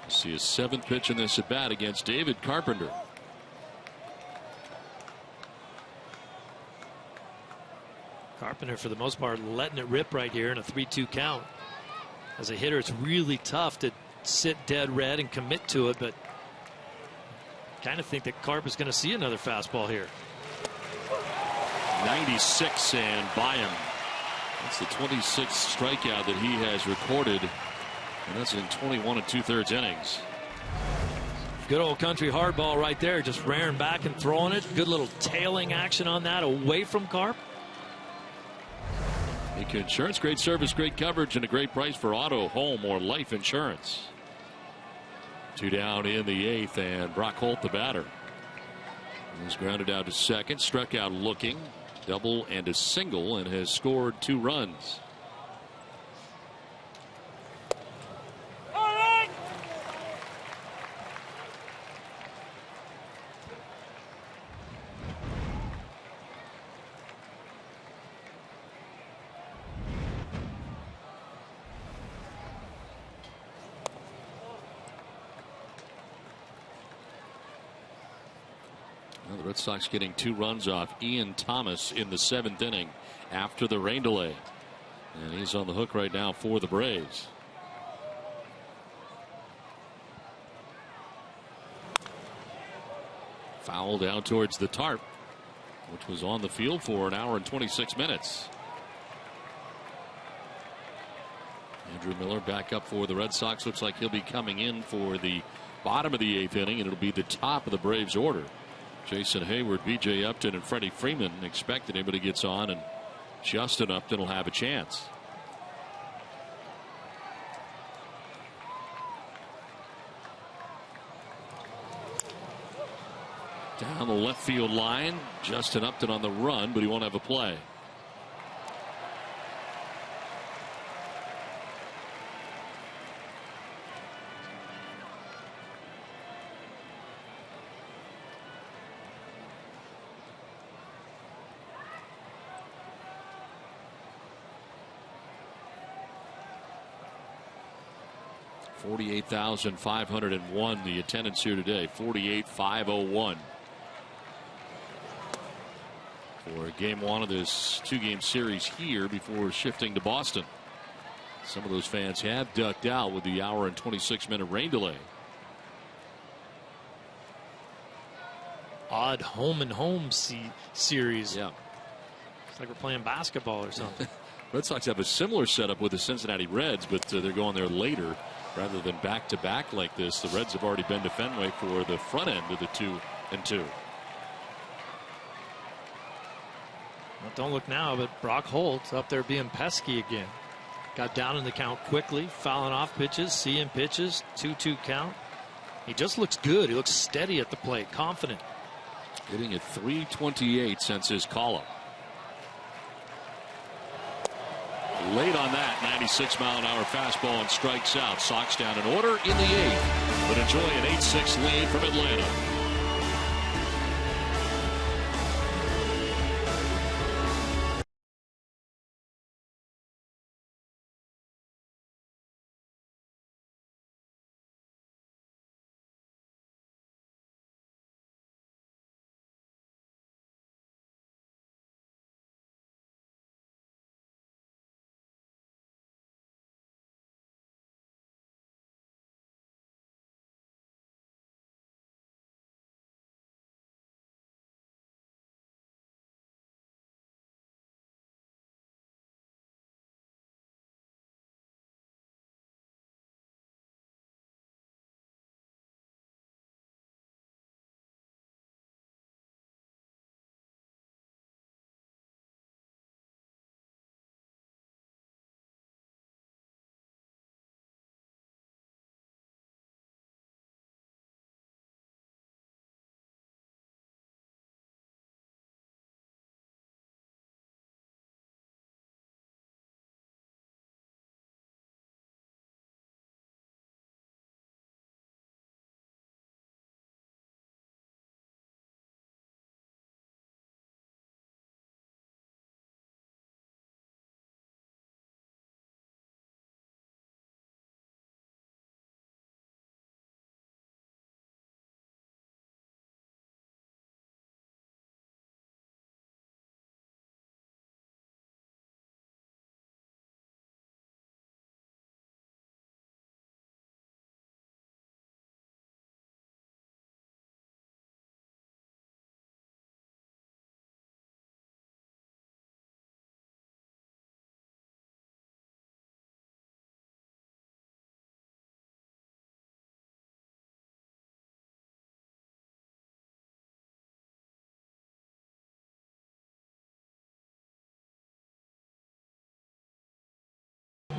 See his 7th pitch in this at bat against David Carpenter. Carpenter, for the most part, letting it rip right here in a 3-2 count. As a hitter, it's really tough to sit dead red and commit to it, but kind of think that Karp is going to see another fastball here. 96 and by him. That's the 26th strikeout that he has recorded, and that's in 21 2/3 innings. Good old country hardball right there, just rearing back and throwing it. Good little tailing action on that away from Karp. Nika Insurance, great service, great coverage, and a great price for auto, home, or life insurance. 2 down in the 8th, and Brock Holt, the batter. He's grounded out to second, struck out looking, double and a single, and has scored 2 runs. The Red Sox getting 2 runs off Ian Thomas in the 7th inning after the rain delay. And he's on the hook right now for the Braves. Foul down towards the tarp, which was on the field for an hour and 26 minutes. Andrew Miller back up for the Red Sox. Looks like he'll be coming in for the bottom of the 8th inning, and it'll be the top of the Braves order. Jason Hayward, B.J. Upton, and Freddie Freeman expect that anybody gets on, and Justin Upton will have a chance. Down the left field line, Justin Upton on the run, but he won't have a play. $48,501 the attendance here today. 48,501 for game 1 of this 2-game series here before shifting to Boston. Some of those fans have ducked out with the hour and 26-minute rain delay. Odd home and home series. Yeah, it's like we're playing basketball or something. Red Sox have a similar setup with the Cincinnati Reds, but they're going there later rather than back to back like this. The Reds have already been to Fenway for the front end of the 2-2. Well, don't look now, but Brock Holt up there being pesky again. Got down in the count quickly, fouling off pitches, seeing pitches, 2-2 count. He just looks good. He looks steady at the plate, confident. Hitting at .328 since his call-up. Late on that, 96-mile-an-hour fastball and strikes out. Sox down in order in the 8th, but enjoy an 8-6 lead from Atlanta.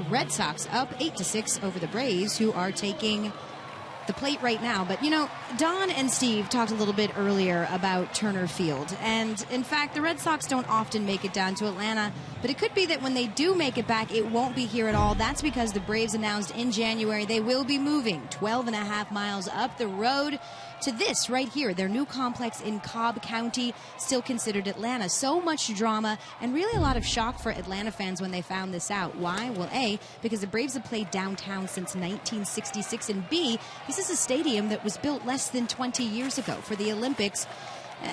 Red Sox up 8-6 over the Braves, who are taking the plate right now. But, you know, Don and Steve talked a little bit earlier about Turner Field. And, in fact, the Red Sox don't often make it down to Atlanta. But it could be that when they do make it back, it won't be here at all. That's because the Braves announced in January they will be moving 12.5 miles up the road to this right here, their new complex in Cobb County, still considered Atlanta. So much drama and really a lot of shock for Atlanta fans when they found this out. Why? Well, A, because the Braves have played downtown since 1966, and B, this is a stadium that was built less than 20 years ago for the Olympics.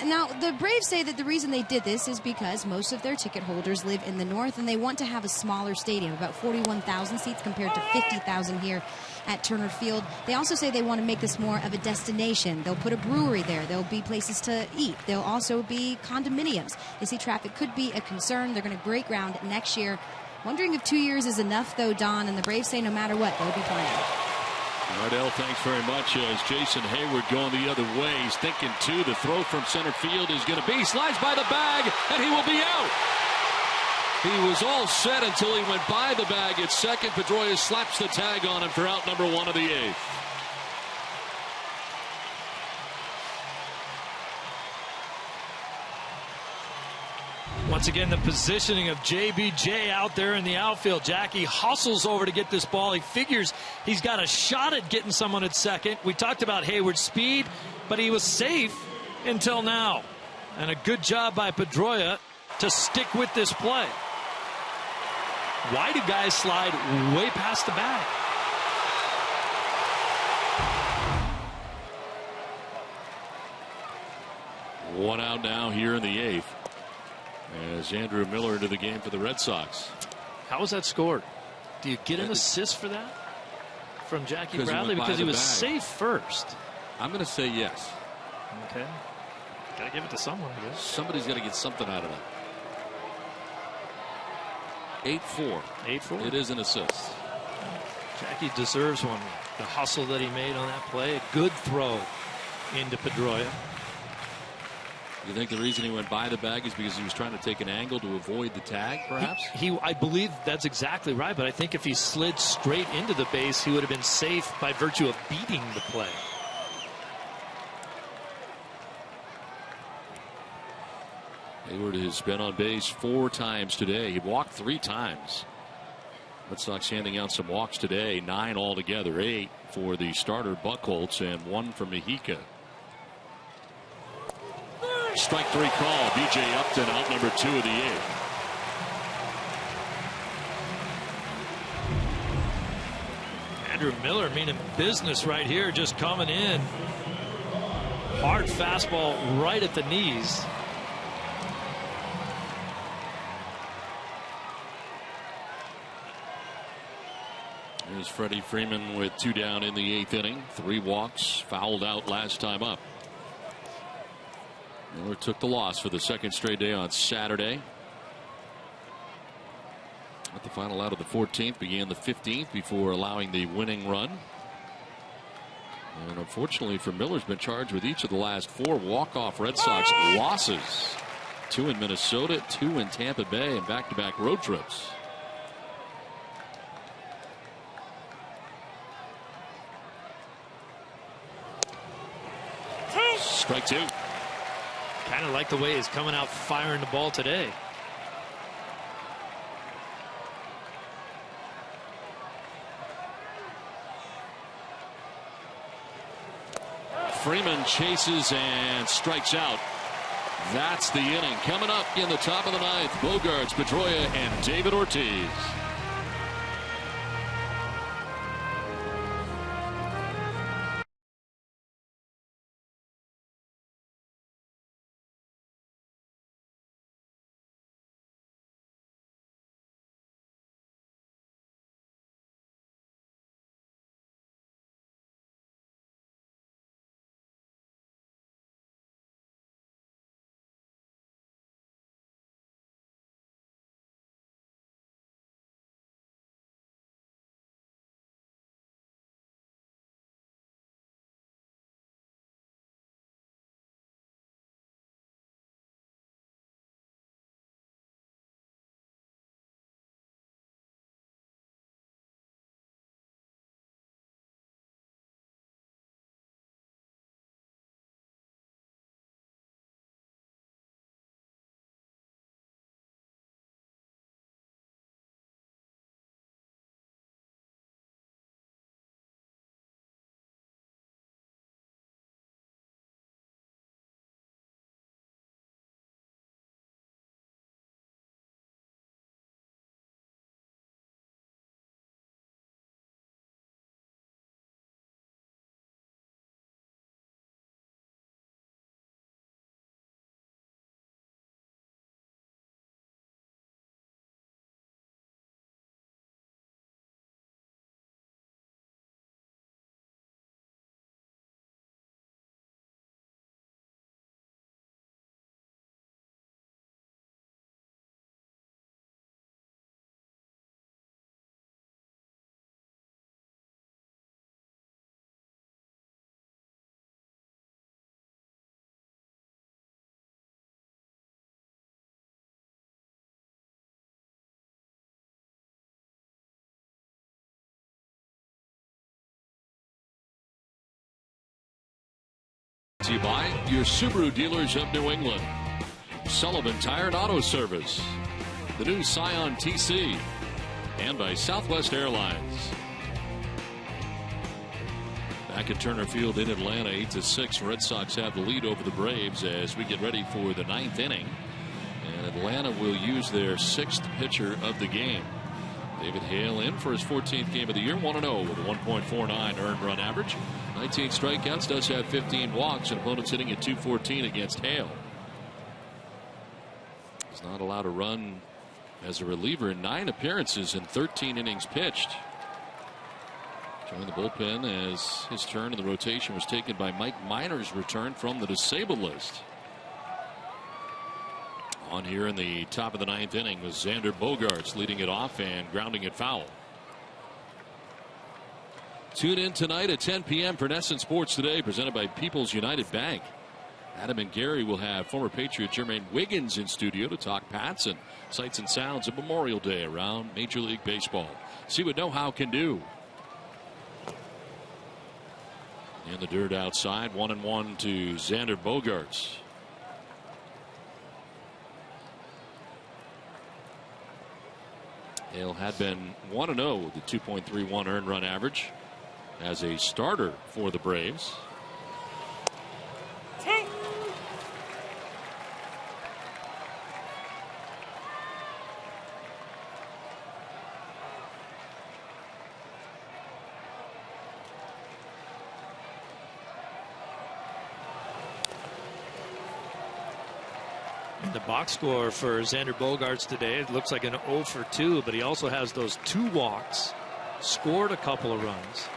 Now, the Braves say that the reason they did this is because most of their ticket holders live in the north and they want to have a smaller stadium, about 41,000 seats compared to 50,000 here at Turner Field. They also say they want to make this more of a destination. They'll put a brewery there. There'll be places to eat. There'll also be condominiums. They say traffic could be a concern. They're going to break ground next year. Wondering if 2 years is enough, though, Don, and the Braves say no matter what, they'll be playing. Ardell, thanks very much. As Jason Hayward going the other way, he's thinking two. The throw from center field is going to be, slides by the bag, and he will be out. He was all set until he went by the bag at second. Pedroia slaps the tag on him for out number 1 of the 8th. Once again, the positioning of JBJ out there in the outfield. Jackie hustles over to get this ball. He figures he's got a shot at getting someone at second. We talked about Hayward's speed, but he was safe until now. And a good job by Pedroia to stick with this play. Why do guys slide way past the bag? One out now here in the 8th. As Andrew Miller into the game for the Red Sox. How was that scored? Do you get an assist for that from Jackie Bradley? Because he was safe first. I'm going to say yes. Okay. Got to give it to someone, I guess. Somebody's got to get something out of that. 8-4. 8-4. It is an assist. Jackie deserves one. The hustle that he made on that play. A good throw into Pedroia. You think the reason he went by the bag is because he was trying to take an angle to avoid the tag, perhaps? I believe that's exactly right, but I think if he slid straight into the base, he would have been safe by virtue of beating the play. Hayward has been on base 4 times today. He walked 3 times. Red Sox handing out some walks today, 9 altogether, 8 for the starter Buchholz and 1 for Mejica. Strike 3 call. B.J. Upton out number 2 of the 8th. Andrew Miller meaning business right here, just coming in. Hard fastball right at the knees. Here's Freddie Freeman with 2 down in the 8th inning. 3 walks, fouled out last time up. Miller took the loss for the 2nd straight day on Saturday. At the final out of the 14th, began the 15th before allowing the winning run. And unfortunately for Miller's been charged with each of the last 4 walk-off Red Sox losses. 2 in Minnesota, 2 in Tampa Bay, and back-to-back road trips. Strike 2. Kind of like the way he's coming out firing the ball today. Freeman chases and strikes out. That's the inning. Coming up in the top of the 9th, Bogaerts, Pedroia, and David Ortiz. To you by your Subaru dealers of New England, Sullivan Tire and Auto Service, the new Scion TC, and by Southwest Airlines. Back at Turner Field in Atlanta, 8-6. Red Sox have the lead over the Braves as we get ready for the 9th inning. And Atlanta will use their 6th pitcher of the game. David Hale in for his 14th game of the year, 1-0 with a 1.49 earned run average. 19 strikeouts, does have 15 walks, and opponents hitting at .214 against Hale. He's not allowed to run as a reliever in 9 appearances in 13 innings pitched. Joined the bullpen as his turn in the rotation was taken by Mike Minor's return from the disabled list. On here in the top of the 9th inning was Xander Bogaerts leading it off and grounding it foul. Tune in tonight at 10 p.m. for NESN Sports Today, presented by People's United Bank. Adam and Gary will have former Patriot Jermaine Wiggins in studio to talk Pats and sights and sounds of Memorial Day around Major League Baseball. See what know-how can do. In the dirt outside, 1-1 to Xander Bogaerts. Hale had been 1-0 with a 2.31 earned run average as a starter for the Braves. The box score for Xander Bogaerts today, it looks like an 0 for 2, but he also has those 2 walks, scored a couple of runs.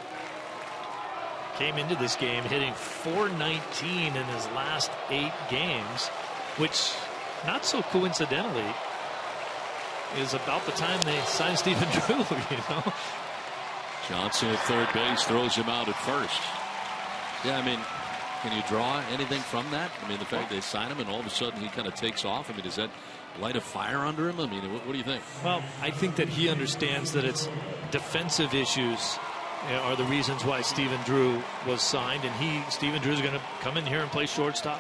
Came into this game hitting .419 in his last 8 games, which, not so coincidentally, is about the time they signed Stephen Drew, you know. Johnson at third base throws him out at first. Yeah, I mean, can you draw anything from that? I mean, the fact they sign him and all of a sudden he kind of takes off. I mean, does that light a fire under him? I mean, what do you think? Well, I think that he understands that it's defensive issues are the reasons why Stephen Drew was signed, and Stephen Drew is going to come in here and play shortstop.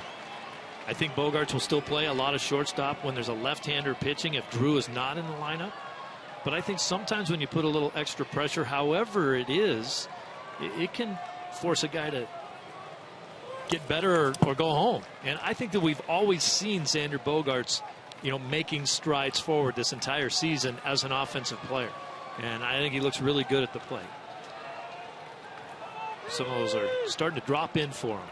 I think Bogaerts will still play a lot of shortstop when there's a left-hander pitching if Drew is not in the lineup. But I think sometimes when you put a little extra pressure, however it is, it can force a guy to get better or go home. And I think that we've always seen Xander Bogaerts, making strides forward this entire season as an offensive player. And I think he looks really good at the plate. Some of those are starting to drop in for him.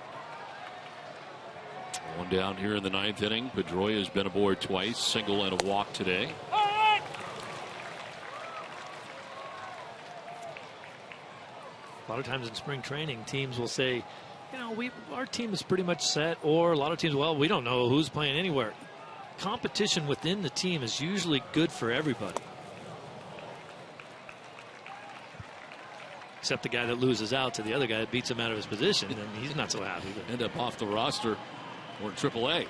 One down here in the 9th inning. Pedroia has been aboard twice, single and a walk today. A lot of times in spring training, teams will say, our team is pretty much set, or a lot of teams, well, we don't know who's playing anywhere. Competition within the team is usually good for everybody. Except the guy that loses out to the other guy that beats him out of his position, and he's not so happy. End up off the roster or in AAA.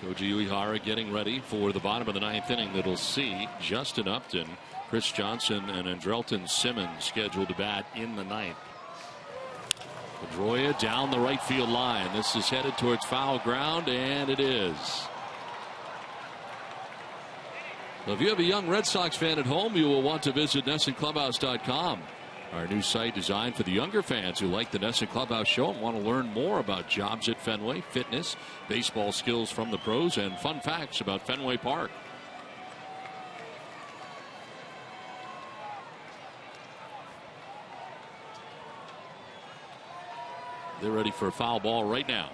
Koji Uehara getting ready for the bottom of the 9th inning that'll see Justin Upton, Chris Johnson, and Andrelton Simmons scheduled to bat in the 9th. Pedroia down the right field line. This is headed towards foul ground, and it is. Well, if you have a young Red Sox fan at home, you will want to visit NESNClubhouse.com. Our new site designed for the younger fans who like the NESN Clubhouse show and want to learn more about jobs at Fenway, fitness, baseball skills from the pros, and fun facts about Fenway Park. They're ready for a foul ball right now.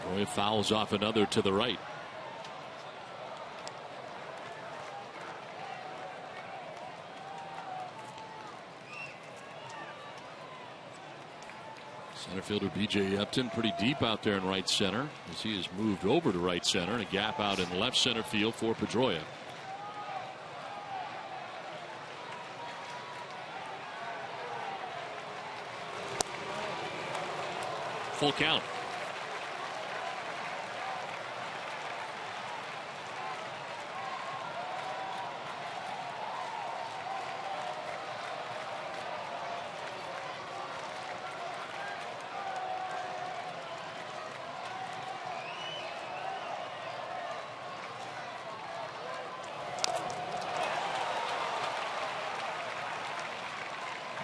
Pedroia fouls off another to the right. Center fielder B.J. Upton pretty deep out there in right center as he has moved over to right center, and a gap out in left center field for Pedroia. Full count.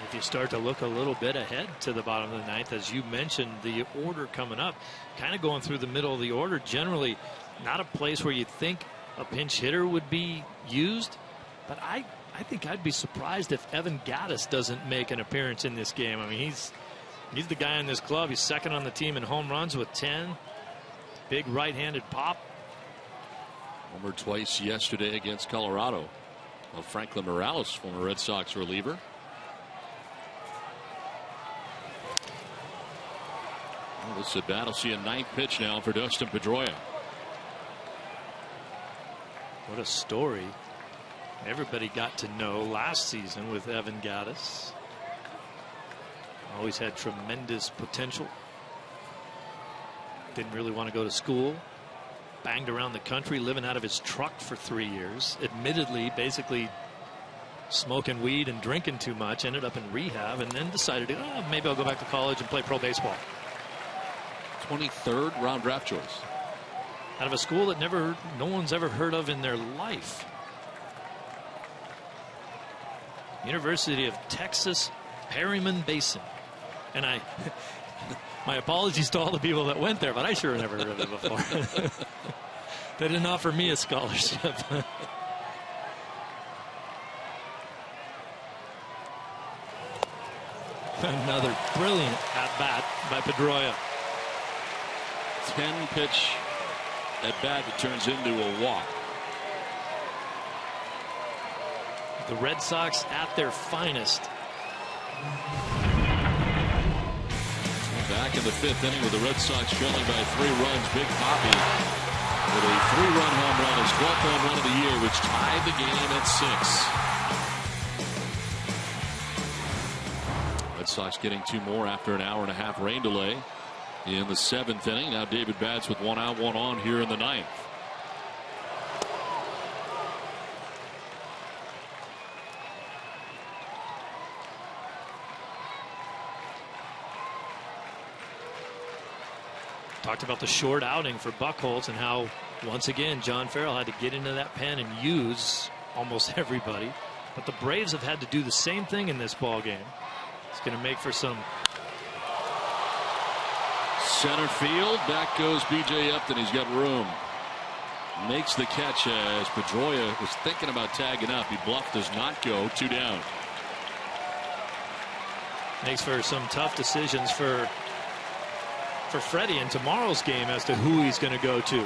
If you start to look a little bit ahead to the bottom of the ninth, as you mentioned, the order coming up, kind of going through the middle of the order, generally not a place where you'd think a pinch hitter would be used. But I think I'd be surprised if Evan Gattis doesn't make an appearance in this game. I mean, he's the guy in this club. He's second on the team in home runs with 10. Big right-handed pop. Homered twice yesterday against Colorado. Well, Franklin Morales, former Red Sox reliever. Well, this at bat will see a ninth pitch now for Dustin Pedroia. What a story. Everybody got to know last season with Evan Gattis. Always had tremendous potential. Didn't really want to go to school. Banged around the country living out of his truck for 3 years. Admittedly, basically smoking weed and drinking too much. Ended up in rehab and then decided, maybe I'll go back to college and play pro baseball. 23rd round draft choice. Out of a school that no one's ever heard of in their life. University of Texas, Perryman Basin. And my apologies to all the people that went there, but I sure never heard of it before. They didn't offer me a scholarship. Another brilliant at-bat by Pedroia. 10-pitch at-bat that turns into a walk. The Red Sox at their finest. Back in the fifth inning with the Red Sox trailing by 3 runs. Big Poppy with a 3-run home run, his 12th home run of the year, which tied the game at 6. Red Sox getting 2 more after an hour-and-a-half rain delay in the 7th inning. Now David Batts with 1 out, 1 on here in the 9th. Talked about the short outing for Buchholz and how once again John Farrell had to get into that pen and use almost everybody. But the Braves have had to do the same thing in this ball game. It's going to make for some center field. Back goes B.J. Upton. He's got room. Makes the catch as Pedroia was thinking about tagging up. He bluffed, does not go. 2 down. Makes for some tough decisions for Freddie in tomorrow's game as to who he's going to go to.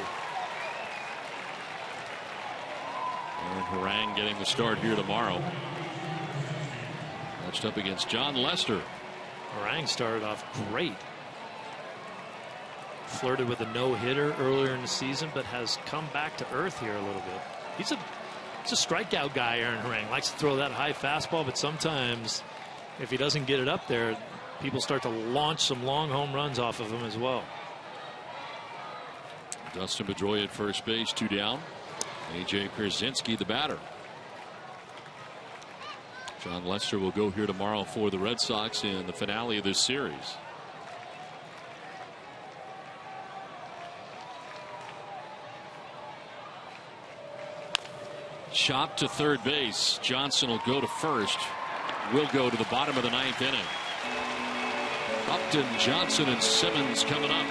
Aaron Harang getting the start here tomorrow. Matched up against John Lester. Harang started off great. Flirted with a no-hitter earlier in the season, but has come back to earth here a little bit. He's a strikeout guy, Aaron Harang. Likes to throw that high fastball, but sometimes if he doesn't get it up there, people start to launch some long home runs off of him as well. Dustin Pedroia at first base, 2 down. A.J. Pierzynski, the batter. John Lester will go here tomorrow for the Red Sox in the finale of this series. Chop to third base. Johnson will go to first. Will go to the bottom of the 9th inning. Upton, Johnson, and Simmons coming up.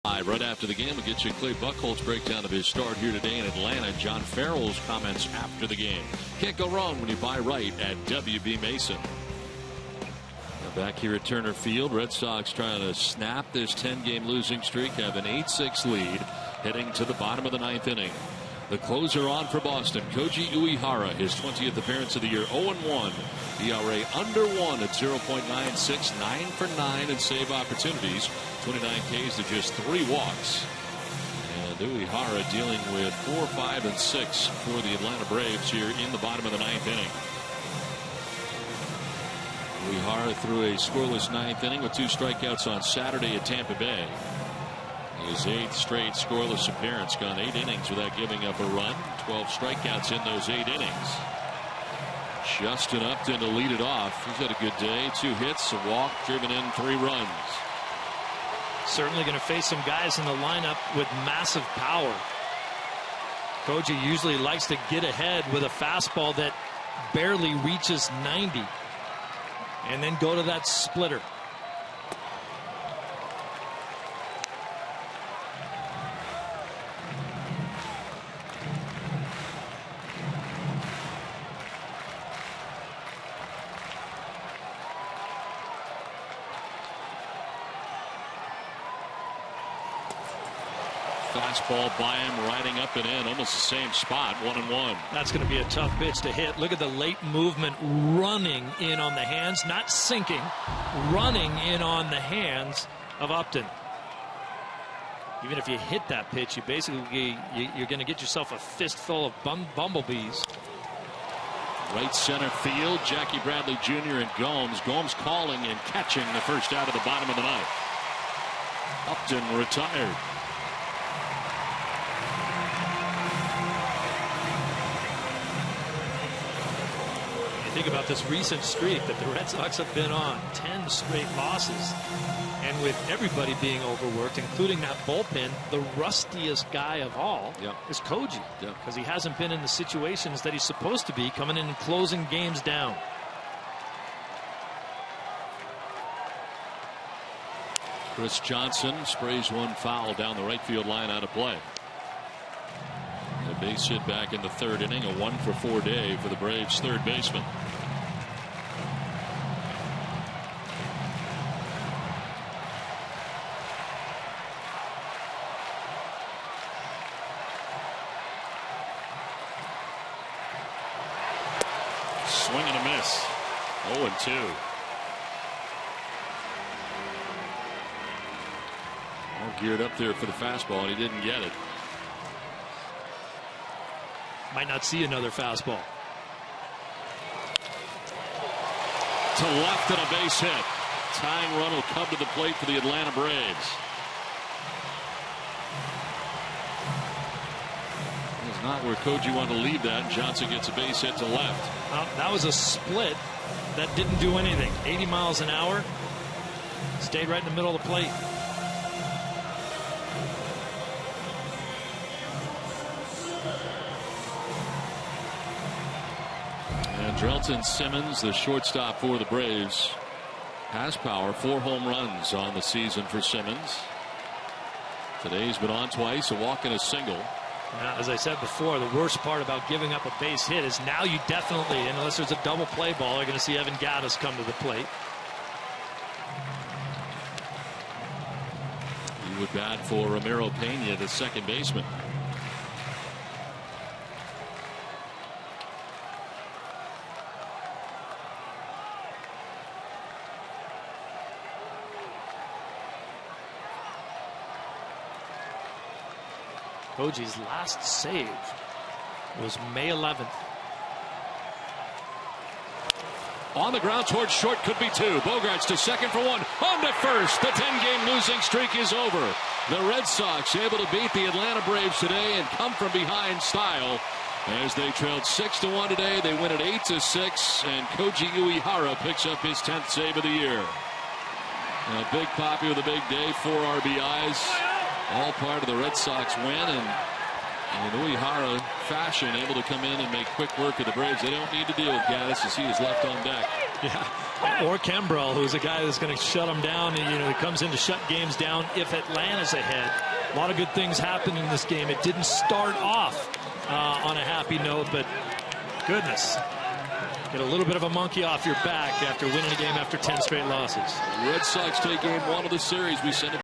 Right after the game, we'll get you Clay Buchholz's breakdown of his start here today in Atlanta. John Farrell's comments after the game. Can't go wrong when you buy right at WB Mason. Now back here at Turner Field, Red Sox trying to snap this 10-game losing streak, have an 8-6 lead heading to the bottom of the 9th inning. The closer on for Boston, Koji Uehara, his 20th appearance of the year, 0-1. ERA under 1 at 0.96, 9 for 9 in save opportunities, 29 Ks to just 3 walks. And Uehara dealing with 4, 5, and 6 for the Atlanta Braves here in the bottom of the 9th inning. Uehara threw a scoreless 9th inning with 2 strikeouts on Saturday at Tampa Bay. His 8th straight scoreless appearance, gone 8 innings without giving up a run, 12 strikeouts in those 8 innings. Justin Upton to lead it off. He's had a good day. 2 hits, a walk, driven in 3 runs. Certainly going to face some guys in the lineup with massive power. Koji usually likes to get ahead with a fastball that barely reaches 90 and then go to that splitter. Fastball by him, riding up and in, almost the same spot, 1-1. That's going to be a tough pitch to hit. Look at the late movement, running in on the hands, not sinking, running in on the hands of Upton. Even if you hit that pitch, you basically you're going to get yourself a fistful of bumblebees. Right center field, Jackie Bradley Jr. and Gomes. Gomes calling and catching the first out of the bottom of the 9th. Upton retired. Think about this recent streak that the Red Sox have been on, 10 straight losses, and with everybody being overworked, including that bullpen, the rustiest guy of all is Koji, because he hasn't been in the situations that he's supposed to be, coming in and closing games down. Chris Johnson sprays 1 foul down the right field line out of play. A base hit back in the 3rd inning, a 1-for-4 day for the Braves' 3rd baseman. Swing and a miss. 0-2. All geared up there for the fastball, and he didn't get it. Might not see another fastball. To left and a base hit. Tying run will come to the plate for the Atlanta Braves. It's not where Koji wanted to leave that. Johnson gets a base hit to left. That was a split that didn't do anything. 80 miles an hour. Stayed right in the middle of the plate. Drelton Simmons, the shortstop for the Braves, has power. 4 home runs on the season for Simmons. Today's been on twice, a walk and a single. Now, as I said before, the worst part about giving up a base hit is now you definitely, unless there's a double play ball, are going to see Evan Gattis come to the plate. He would bat for Ramiro Pena, the second baseman. Koji's last save was May 11th. On the ground towards short, could be 2. Bogarts to second for 1. On to first. The 10-game losing streak is over. The Red Sox able to beat the Atlanta Braves today and come from behind style. As they trailed 6-1 today, they win at 8-6, and Koji Uehara picks up his 10th save of the year. A big Papi with a big day, 4 RBIs. All part of the Red Sox win, and In Uehara fashion, able to come in and make quick work of the Braves. They don't need to deal with Gaddis as he is left on deck. Yeah, or Kimbrel, who's a guy that's going to shut them down. And, he comes in to shut games down if Atlanta's ahead. A lot of good things happened in this game. It didn't start off on a happy note, but goodness. Get a little bit of a monkey off your back after winning a game after 10 straight losses. Red Sox take game 1 of the series. We send it